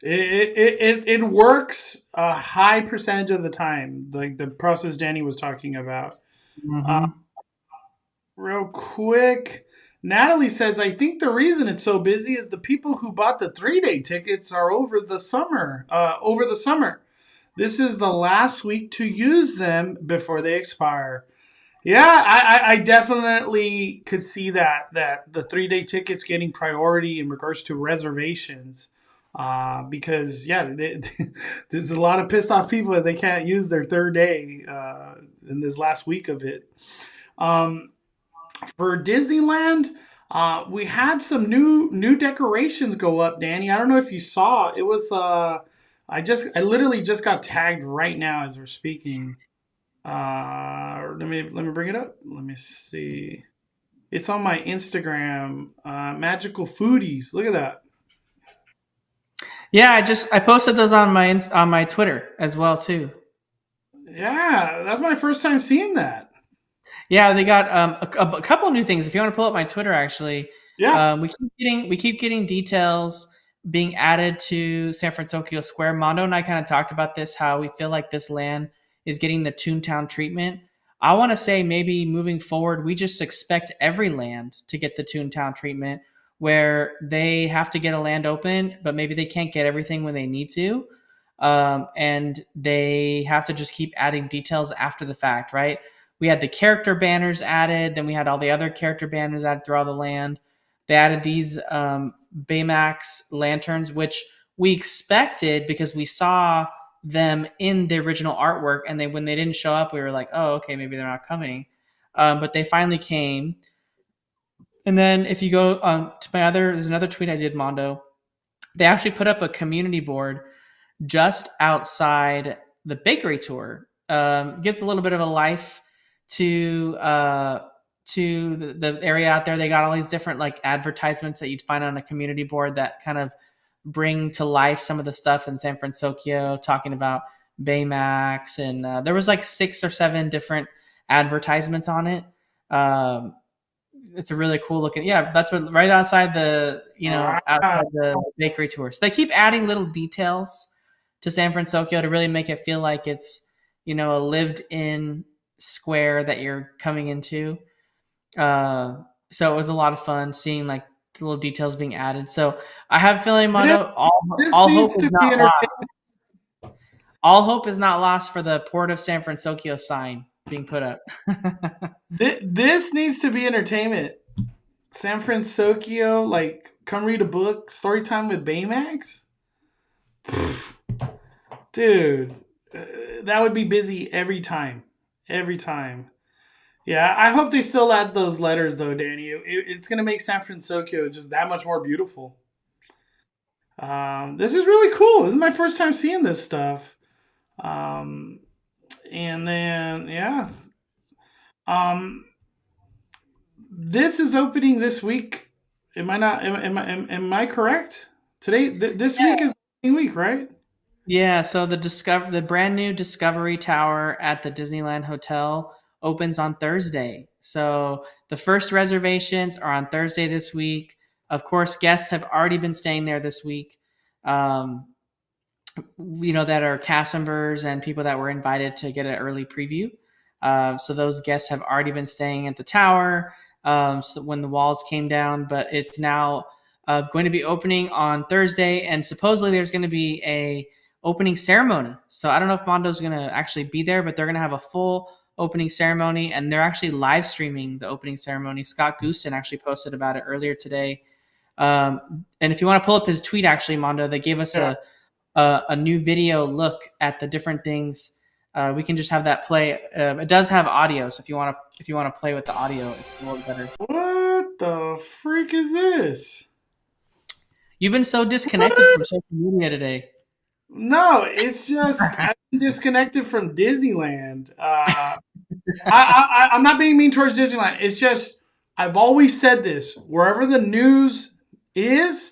it works a high percentage of the time, like the process Danny was talking about. Mm-hmm. Real quick, Natalie says, I think the reason it's so busy is the people who bought the 3-day tickets are over the summer. This is the last week to use them before they expire. Yeah, I definitely could see that the 3-day tickets getting priority in regards to reservations. because there's a lot of pissed off people that they can't use their third day in this last week of it. For Disneyland, we had some new decorations go up, Danny. I don't know if you saw. It was I literally just got tagged right now as we're speaking. Let me bring it up. Let me see. It's on my Instagram. Magical Foodies. Look at that. Yeah, I posted those on my Twitter as well too. Yeah, that's my first time seeing that. Yeah, they got a couple of new things. If you want to pull up my Twitter, actually, Yeah, we keep getting details being added to San Francisco Square. Mondo and I kind of talked about this, how we feel like this land is getting the Toontown treatment. I want to say maybe moving forward, we just expect every land to get the Toontown treatment, where they have to get a land open, but maybe they can't get everything when they need to. And they have to just keep adding details after the fact, right? We had the character banners added, then we had all the other character banners added throughout the land. They added these Baymax lanterns, which we expected because we saw them in the original artwork, and when they didn't show up, we were like, oh, okay, maybe they're not coming. But they finally came. And then if you go to there's another tweet I did, Mondo. They actually put up a community board just outside the bakery tour. Gives a little bit of a life to the area out there. They got all these different like advertisements that you'd find on a community board that kind of bring to life some of the stuff in San Francisco, talking about Baymax, and there was like 6 or 7 different advertisements on it. It's a really cool looking. Yeah, that's what right outside the outside the bakery tour. So they keep adding little details to San Francisco to really make it feel like it's a lived-in square that you're coming into. So it was a lot of fun seeing like the little details being added. So I have a feeling, Mondo, all hope is not lost. All hope is not lost for the Port of San Francisco sign being put up. This needs to be entertainment. San Francisco, like, come read a book, story time with Baymax? Dude, that would be busy every time. Every time. Yeah, I hope they still add those letters, though, Danny. It's going to make San Francisco just that much more beautiful. This is really cool. This is my first time seeing this stuff. And then, yeah. This is opening this week. Am I correct? Today, this week is the week, right? Yeah. So the brand new Discovery Tower at the Disneyland Hotel opens on Thursday. So the first reservations are on Thursday this week. Of course, guests have already been staying there this week. That are cast members and people that were invited to get an early preview. So those guests have already been staying at the tower so when the walls came down, but it's now going to be opening on Thursday, and supposedly there's going to be a opening ceremony. So I don't know if Mondo's going to actually be there, but they're going to have a full opening ceremony, and they're actually live streaming the opening ceremony. Scott Gooston actually posted about it earlier today. And if you want to pull up his tweet, actually, Mondo, they gave us a new video look at the different things. We can just have that play. It does have audio, so if you want to play with the audio, it's a little better. What the freak is this? You've been so disconnected from social media today. No, it's just I've been disconnected from Disneyland. I'm not being mean towards Disneyland. It's just I've always said this. Wherever the news is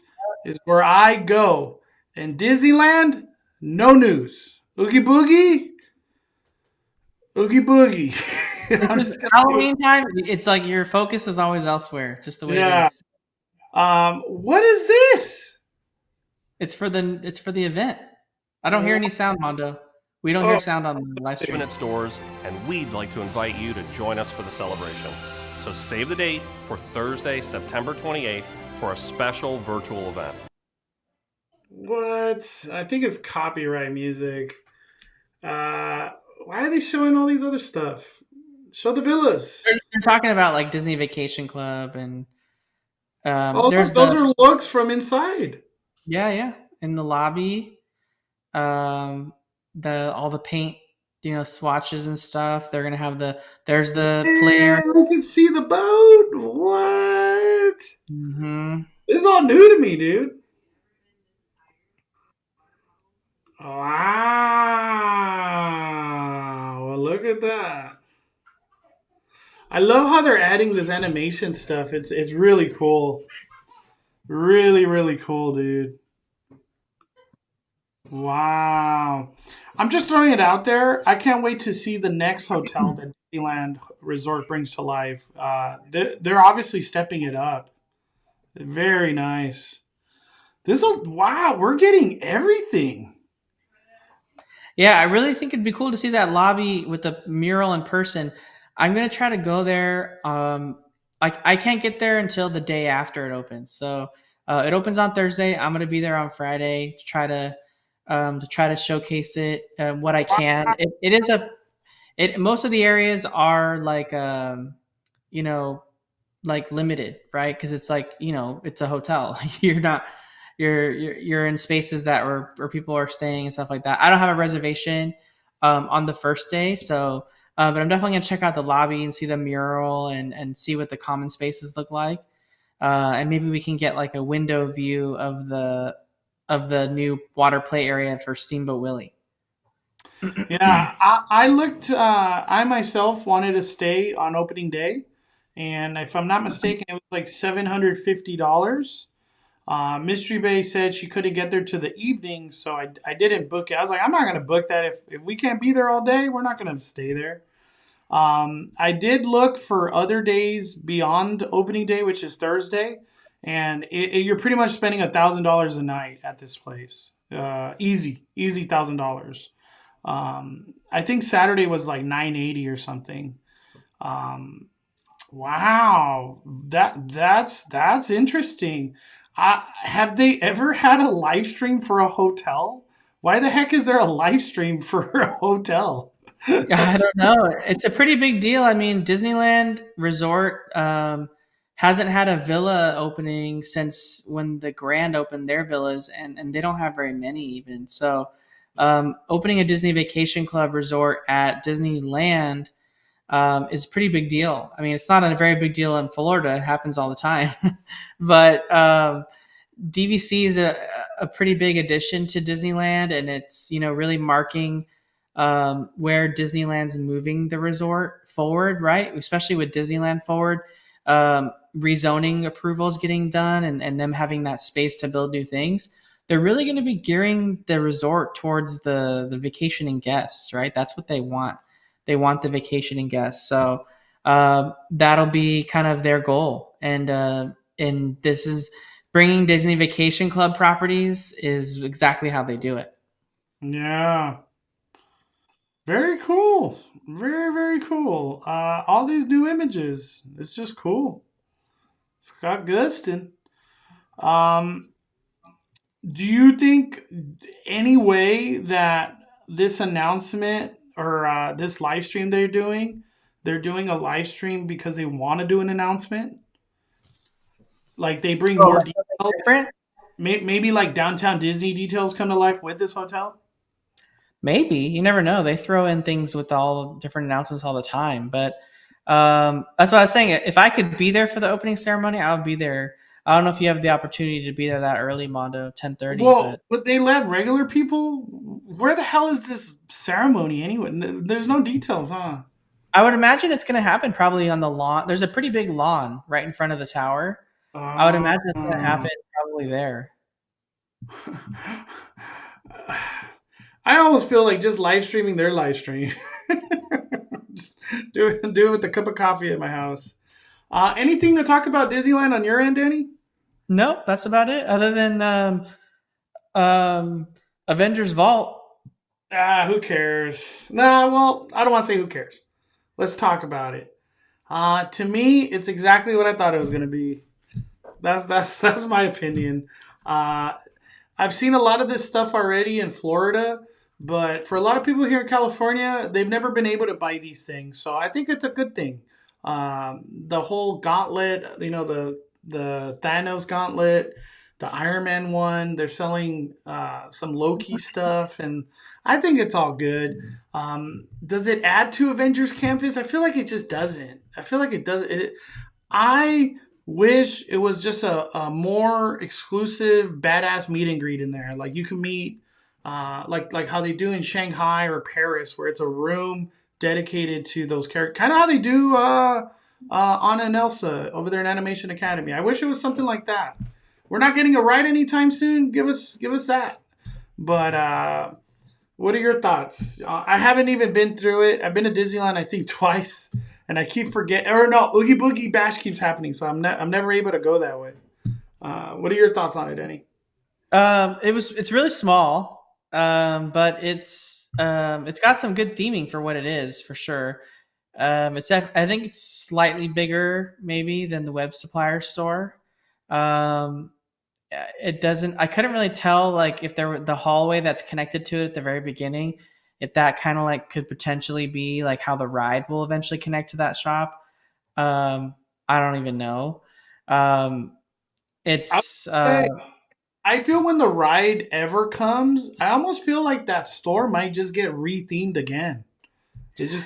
where I go. And Disneyland, no news. Oogie Boogie. It's Halloween time. It's like your focus is always elsewhere. It's just the way it is. What is this? It's for the event. I don't hear any sound, Mondo. We don't hear sound on the live stream. Its doors, and we'd like to invite you to join us for the celebration. So save the date for Thursday, September 28th for a special virtual event. What? I think it's copyright music. Why are they showing all these other stuff? Show the villas. They're talking about like Disney Vacation Club and those are looks from inside. Yeah. in the lobby. All the paint, swatches and stuff. They're gonna have there's the player. I can see the boat. What? Mm-hmm. This is all new to me, dude. Wow. Well, look at that. I love how they're adding this animation stuff. It's really cool. Really, really cool, dude. Wow. I'm just throwing it out there. I can't wait to see the next hotel that Disneyland Resort brings to life. They're obviously stepping it up. Very nice. Wow, we're getting everything. Yeah, I really think it'd be cool to see that lobby with the mural in person. I'm gonna try to go there. I can't get there until the day after it opens. So it opens on Thursday. I'm gonna be there on Friday to try to showcase it what I can. Most of the areas are like like limited, right? Because it's like it's a hotel. You're in spaces that where people are staying and stuff like that. I don't have a reservation on the first day, so but I'm definitely gonna check out the lobby and see the mural and see what the common spaces look like, and maybe we can get like a window view of the new water play area for Steamboat Willie. Yeah, I looked. I myself wanted to stay on opening day, and if I'm not mistaken, it was like $750. Mystery Bay said she couldn't get there to the evening, so I didn't book it. I was like, I'm not going to book that. If we can't be there all day, we're not going to stay there. I did look for other days beyond opening day, which is Thursday, and you're pretty much spending $1,000 a night at this place. Easy $1,000. I think Saturday was like $980 or something. Wow, that's interesting. Have they ever had a live stream for a hotel? Why the heck is there a live stream for a hotel? I don't know. It's a pretty big deal. I mean, Disneyland Resort hasn't had a villa opening since when the Grand opened their villas, and they don't have very many even. So opening a Disney Vacation Club resort at Disneyland is a pretty big deal. I mean, it's not a very big deal in Florida. It happens all the time. But DVC is a pretty big addition to Disneyland, and it's, really marking where Disneyland's moving the resort forward, right? Especially with Disneyland Forward, rezoning approvals getting done and them having that space to build new things. They're really going to be gearing the resort towards the vacationing guests, right? That's what they want. They want the vacationing guests. So that'll be kind of their goal. And this is bringing Disney Vacation Club properties is exactly how they do it. Yeah. Very cool. Very, very cool. All these new images. It's just cool. Scott Gustin. Do you think any way that this announcement or this live stream they're doing a live stream because they want to do an announcement? Like they bring more details? Different? Maybe like Downtown Disney details come to life with this hotel? Maybe. You never know. They throw in things with all different announcements all the time. But that's what I was saying. If I could be there for the opening ceremony, I would be there. I don't know if you have the opportunity to be there that early, Mondo, 10:30. Well, but they let regular people? Where the hell is this ceremony anyway? There's no details, huh? I would imagine it's going to happen probably on the lawn. There's a pretty big lawn right in front of the tower. I would imagine it's going to happen probably there. I almost feel like just live streaming their live stream. Just do it with a cup of coffee at my house. Anything to talk about Disneyland on your end, Danny? Nope, that's about it. Other than Avengers Vault. Who cares? Nah, well, I don't want to say who cares. Let's talk about it. To me, it's exactly what I thought it was going to be. That's my opinion. I've seen a lot of this stuff already in Florida, but for a lot of people here in California, they've never been able to buy these things. So I think it's a good thing. The whole Gauntlet, the Thanos Gauntlet, the Iron Man one. They're selling some Loki stuff, and I think it's all good. Does it add to Avengers Campus? I feel like it just doesn't. I feel like it does. I wish it was just a more exclusive, badass meet and greet in there. Like you can meet, like how they do in Shanghai or Paris, where it's a room dedicated to those characters. Kind of how they do Anna and Elsa over there in Animation Academy. I wish it was something like that. We're not getting a ride anytime soon. Give us that. But what are your thoughts? I haven't even been through it. I've been to Disneyland, I think, twice, and I keep forgetting. Or no, Oogie Boogie Bash keeps happening, so I'm never able to go that way. What are your thoughts on it, Denny? It's really small, but it's got some good theming for what it is, for sure. I think it's slightly bigger maybe than the Web Supplier store. I couldn't really tell like if there were the hallway that's connected to it at the very beginning, if that kind of like could potentially be like how the ride will eventually connect to that shop. I don't even know. It's I feel when the ride ever comes, I almost feel like that store might just get re-themed again.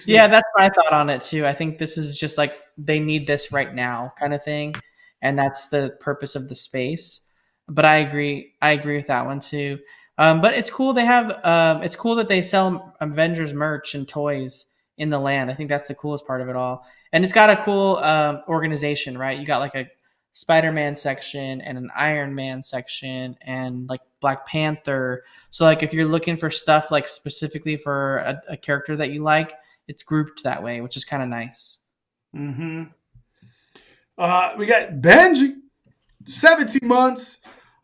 Yeah, that's what I thought on it too. I think this is just like they need this right now kind of thing, and that's the purpose of the space. But I agree with that one too. But it's cool they have. It's cool that they sell Avengers merch and toys in the land. I think that's the coolest part of it all. And it's got a cool organization, right? You got like a Spider-Man section and an Iron Man section and like Black Panther. So like if you're looking for stuff like specifically for a character that you like, it's grouped that way, which is kind of nice. Mm-hmm. We got Benji, 17 months.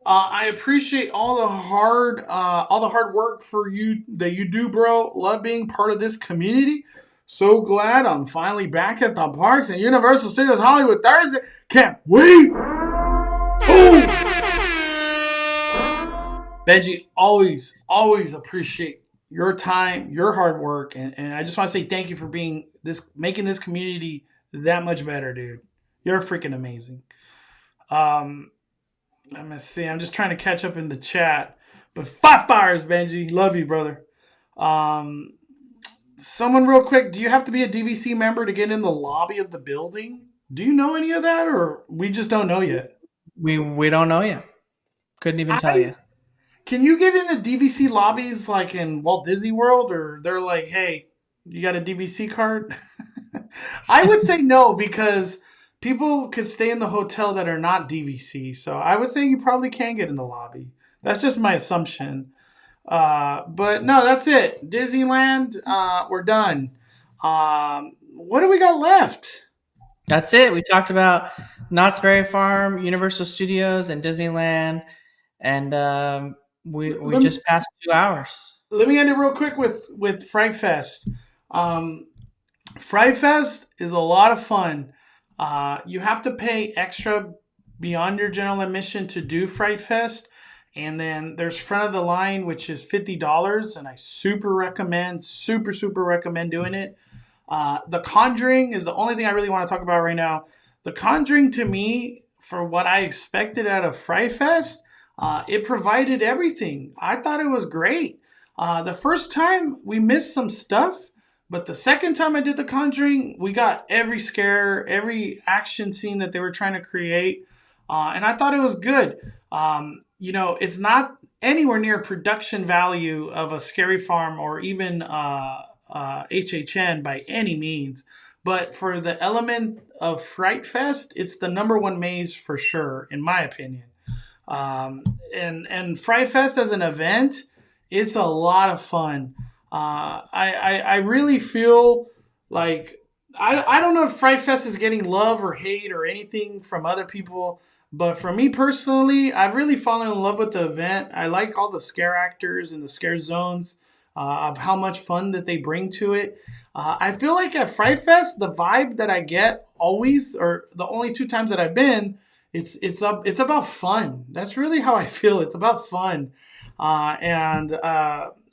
I appreciate all the hard work for you that you do, bro. Love being part of this community. So glad I'm finally back at the parks and Universal Studios Hollywood Thursday. Can't wait. Boom. Benji, always appreciate your time, your hard work, and I just want to say thank you for making this community that much better, dude. You're freaking amazing. Let me see. I'm just trying to catch up in the chat. But 5 fires, Benji. Love you, brother. Someone real quick, do you have to be a DVC member to get in the lobby of the building? Do you know any of that, or we just don't know yet? We don't know yet. Couldn't even tell you. Can you get into DVC lobbies like in Walt Disney World, or they're like, hey, you got a DVC card? I would say no, because people could stay in the hotel that are not DVC. So I would say you probably can get in the lobby. That's just my assumption. But no, that's it. Disneyland, we're done. What do we got left? That's it. We talked about Knott's Berry Farm, Universal Studios, and Disneyland. And we just passed 2 hours. Let me end it real quick with Fright Fest. Fright Fest is a lot of fun. You have to pay extra beyond your general admission to do Fright Fest. And then there's front of the line, which is $50. And I super recommend doing it. The Conjuring is the only thing I really want to talk about right now. The Conjuring, to me, for what I expected out of Fright Fest, it provided everything. I thought it was great. The first time we missed some stuff. But the second time I did The Conjuring, we got every scare, every action scene that they were trying to create. And I thought it was good. It's not anywhere near production value of a Scary Farm or even HHN by any means. But for the element of Fright Fest, it's the #1 maze for sure, in my opinion. And Fright Fest as an event, it's a lot of fun. I really feel like I don't know if Fright Fest is getting love or hate or anything from other people, but for me personally, I've really fallen in love with the event. I like all the scare actors and the scare zones, of how much fun that they bring to it. I feel like at Fright Fest, the vibe that I get always, or the only 2 times that I've been, it's about fun. That's really how I feel. It's about fun, and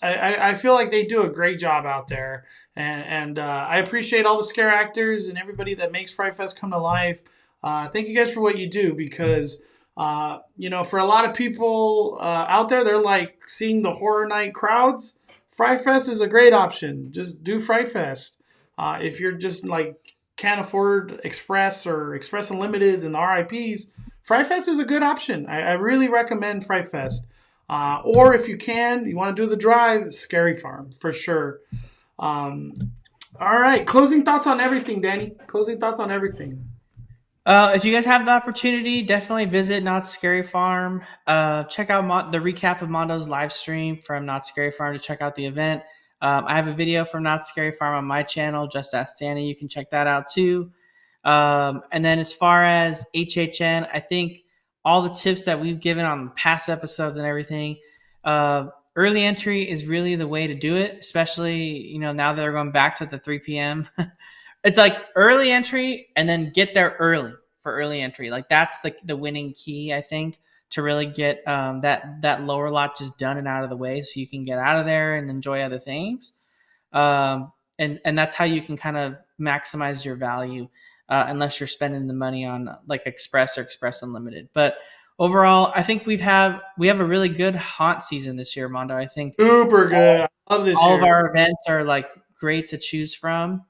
I feel like they do a great job out there, and I appreciate all the scare actors and everybody that makes Fright Fest come to life. Thank you guys for what you do, because For a lot of people out there, they're like seeing the horror night crowds. Fright Fest is a great option. Just do Fright Fest. If you're just like can't afford Express or Express Unlimiteds and the RIPs, Fright Fest is a good option. I really recommend Fright Fest. Or if you want to do the drive, Scary Farm for sure. All right, closing thoughts on everything, Danny. Closing thoughts on everything. If you guys have the opportunity, definitely visit Knott's Scary Farm. Check out the recap of Mondo's live stream from Knott's Scary Farm to check out the event. I have a video from Knott's Scary Farm on my channel, Just Ask Danny. You can check that out too. And then as far as HHN, I think all the tips that we've given on past episodes and everything, early entry is really the way to do it, especially, now that they're going back to the 3 p.m. It's like early entry and then get there early for early entry. Like that's the winning key, I think, to really get that lower lot just done and out of the way so you can get out of there and enjoy other things. And that's how you can kind of maximize your value unless you're spending the money on like Express or Express Unlimited. But overall, I think we have a really good haunt season this year, Mondo. I think super good. I love this all year. of our events are like great to choose from.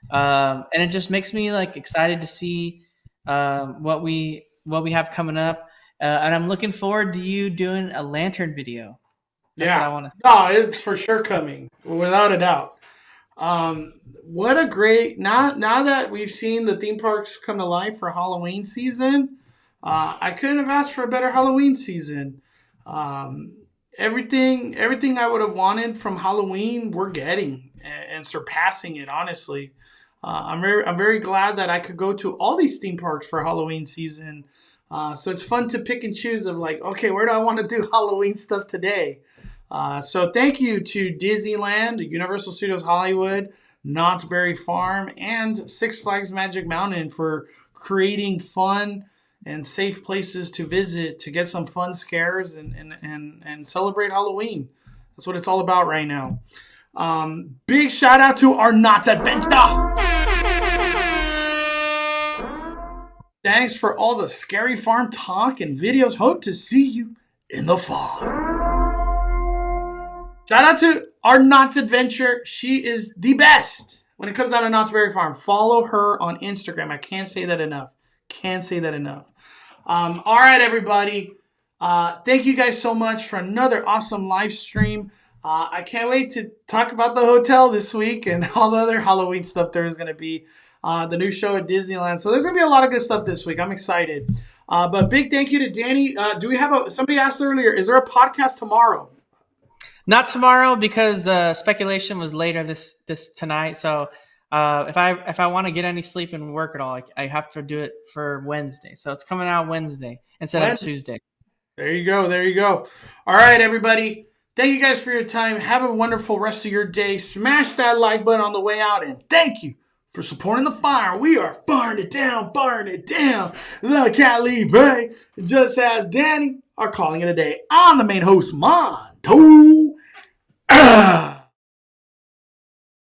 And it just makes me like excited to see what we have coming up. And I'm looking forward to you doing a lantern video. That's what I want to see. No, it's for sure coming, without a doubt. What a great now that we've seen the theme parks come to life for Halloween season. I couldn't have asked for a better Halloween season. Everything I would have wanted from Halloween, we're getting and surpassing it. Honestly, I'm very glad that I could go to all these theme parks for Halloween season. So it's fun to pick and choose of like, okay, where do I want to do Halloween stuff today? So thank you to Disneyland, Universal Studios Hollywood, Knott's Berry Farm, and Six Flags Magic Mountain for creating fun and safe places to visit to get some fun scares and celebrate Halloween. That's what it's all about right now. Big shout out to our Knott's Adventure. Thanks for all the Scary Farm talk and videos. Hope to see you in the fall. Shout out to our Knott's Adventure. She is the best when it comes down to Knott's Berry Farm. Follow her on Instagram. I can't say that enough. All right, everybody. Thank you guys so much for another awesome live stream. I can't wait to talk about the hotel this week and all the other Halloween stuff there is going to be. The new show at Disneyland. So there's going to be a lot of good stuff this week. I'm excited. But big thank you to Danny. Do we have somebody asked earlier, is there a podcast tomorrow? Not tomorrow because the speculation was later this tonight. So if I want to get any sleep and work at all, I have to do it for Wednesday. So it's coming out Wednesday instead of Tuesday. There you go. All right, everybody. Thank you guys for your time. Have a wonderful rest of your day. Smash that like button on the way out. And thank you for supporting the fire. We are firing it down. The Cali Bay, Just Ask Danny, are calling it a day. I'm the main host, Mondo.